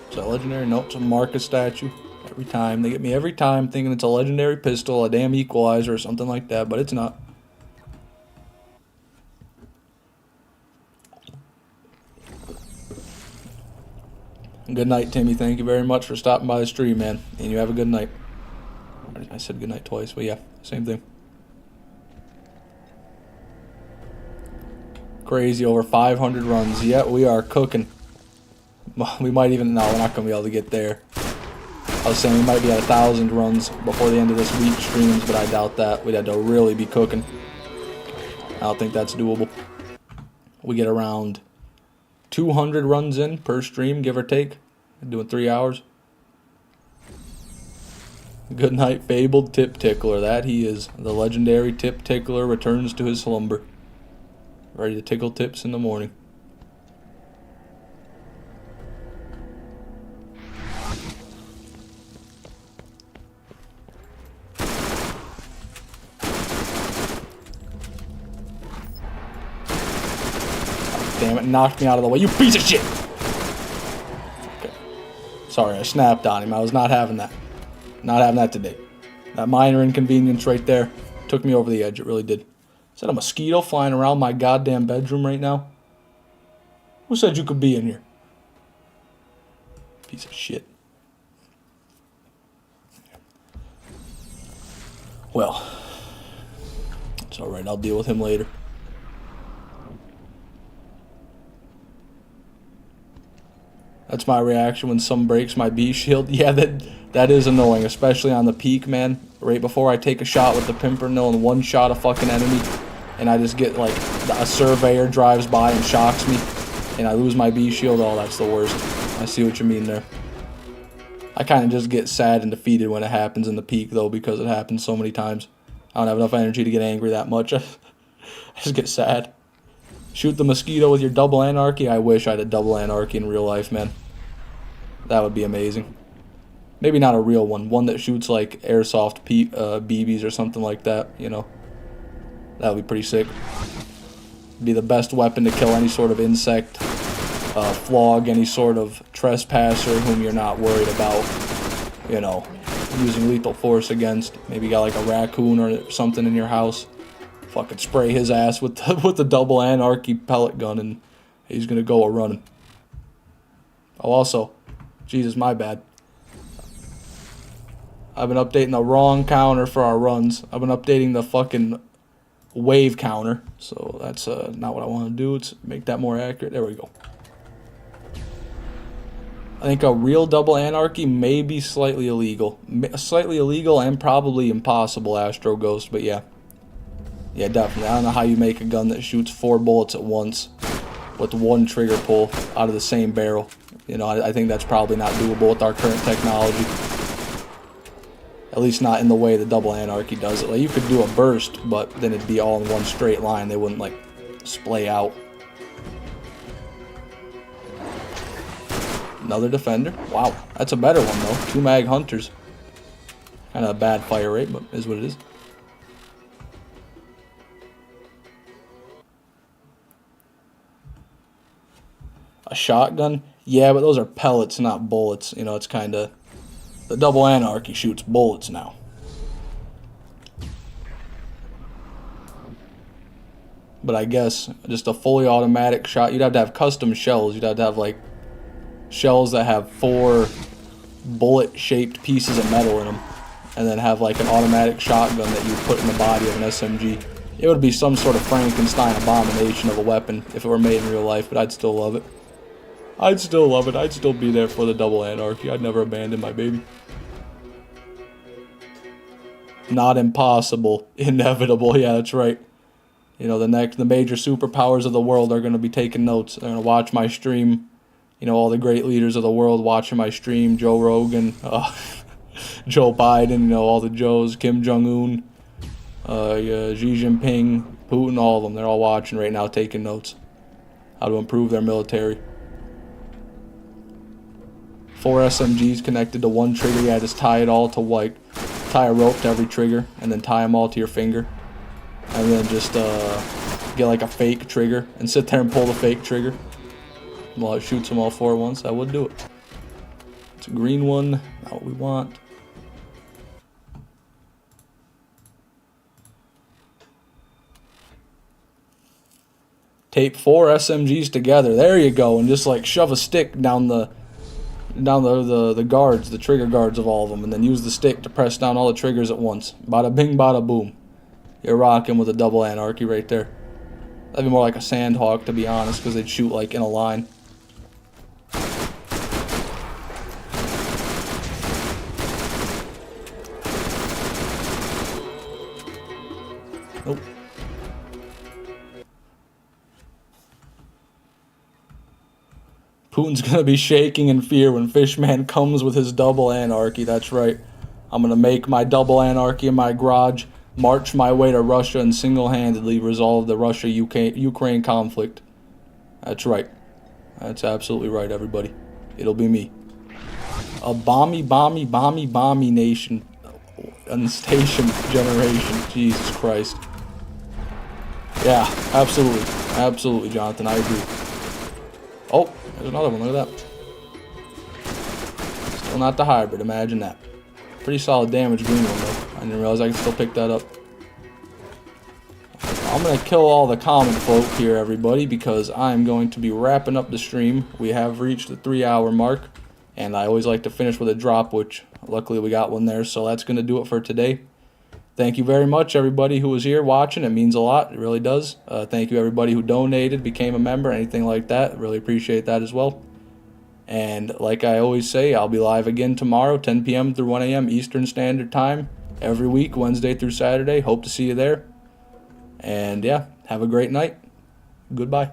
Is that legendary? Nope, it's a Marcus statue. Every time. They get me every time thinking it's a legendary pistol, a damn equalizer, or something like that, but it's not. Good night, Timmy. Thank you very much for stopping by the stream, man. And you have a good night. I said good night twice, but yeah, same thing. Crazy, over 500 runs. Yeah, we are cooking. We might even, no, we're not going to be able to get there. I was saying we might be at 1,000 runs before the end of this week streams, but I doubt that. We'd have to really be cooking. I don't think that's doable. We get around 200 runs in per stream, give or take. Doing 3 hours. Good night, fabled tip tickler. That he is. The legendary tip tickler returns to his slumber. Ready to tickle tips in the morning. Damn it, knocked me out of the way. You piece of shit! Okay. Sorry, I snapped on him. I was not having that. Not having that today. That minor inconvenience right there took me over the edge. It really did. Is that a mosquito flying around my goddamn bedroom right now? Who said you could be in here? Piece of shit. Well, it's alright. I'll deal with him later. That's my reaction when some breaks my B shield. Yeah, that is annoying, especially on the peak, man. Right before I take a shot with the Pimpernel and one shot a fucking enemy, and I just get like a surveyor drives by and shocks me, and I lose my B shield. Oh, that's the worst. I see what you mean there. I kind of just get sad and defeated when it happens in the peak, though, because it happens so many times. I don't have enough energy to get angry that much. I just get sad. Shoot the mosquito with your double anarchy. I wish I had a double anarchy in real life, man. That would be amazing. Maybe not a real one. One that shoots like airsoft BBs or something like that, you know. That would be pretty sick. Be the best weapon to kill any sort of insect, flog any sort of trespasser whom you're not worried about, you know, using lethal force against. Maybe you got like a raccoon or something in your house. Fucking spray his ass with the double anarchy pellet gun and he's gonna go a running. Oh, also, Jesus, my bad. I've been updating the wrong counter for our runs. I've been updating the fucking wave counter, so that's not what I want to do. It's make that more accurate. There we go. I think a real double anarchy may be slightly illegal. Slightly illegal and probably impossible, Astro Ghost, but yeah. Yeah, definitely. I don't know how you make a gun that shoots 4 bullets at once with one trigger pull out of the same barrel. You know, I think that's probably not doable with our current technology. At least not in the way the double anarchy does it. Like, you could do a burst, but then it'd be all in one straight line. They wouldn't, like, splay out. Another defender. Wow, that's a better one, though. 2 mag hunters. Kind of a bad fire rate, but is what it is. A shotgun? Yeah, but those are pellets, not bullets. You know, it's kind of... The double anarchy shoots bullets now. But I guess just a fully automatic shot, you'd have to have custom shells. You'd have to have, like, shells that have 4 bullet-shaped pieces of metal in them. And then have, like, an automatic shotgun that you put in the body of an SMG. It would be some sort of Frankenstein abomination of a weapon if it were made in real life, but I'd still love it. I'd still love it. I'd still be there for the double anarchy. I'd never abandon my baby. Not impossible. Inevitable. Yeah, that's right. You know, the major superpowers of the world are going to be taking notes. They're going to watch my stream. You know, all the great leaders of the world watching my stream. Joe Rogan, Joe Biden, you know, all the Joes, Kim Jong-un, Xi Jinping, Putin, all of them. They're all watching right now, taking notes. How to improve their military. 4 SMGs connected to one trigger. Yeah, just tie it all to white. Tie a rope to every trigger, and then tie them all to your finger. And then just get like a fake trigger, and sit there and pull the fake trigger. Well, it shoots them all 4 at once. I would do it. It's a green one. Not what we want. Tape 4 SMGs together. There you go, and just like shove a stick down the guards, the trigger guards of all of them, and then use the stick to press down all the triggers at once. Bada bing, bada boom. You're rocking with a double anarchy right there. That'd be more like a sandhawk, to be honest, because they'd shoot like in a line. Nope. Putin's gonna be shaking in fear when Fishman comes with his double anarchy. That's right. I'm gonna make my double anarchy in my garage, march my way to Russia, and single-handedly resolve the Russia-Ukraine conflict. That's right. That's absolutely right, everybody. It'll be me. A bomby nation. Unstation generation. Jesus Christ. Yeah, absolutely. Absolutely, Jonathan. I agree. Oh, there's another one. Look at that. Still not the hybrid. Imagine that. Pretty solid damage green one, though. I didn't realize I could still pick that up. I'm going to kill all the common folk here, everybody, because I'm going to be wrapping up the stream. We have reached the 3-hour mark, and I always like to finish with a drop, which luckily we got one there, so that's going to do it for today. Thank you very much, everybody who was here watching. It means a lot. It really does. Thank you, everybody who donated, became a member, anything like that. Really appreciate that as well. And like I always say, I'll be live again tomorrow, 10 p.m. through 1 a.m. Eastern Standard Time, every week, Wednesday through Saturday. Hope to see you there. And yeah, have a great night. Goodbye.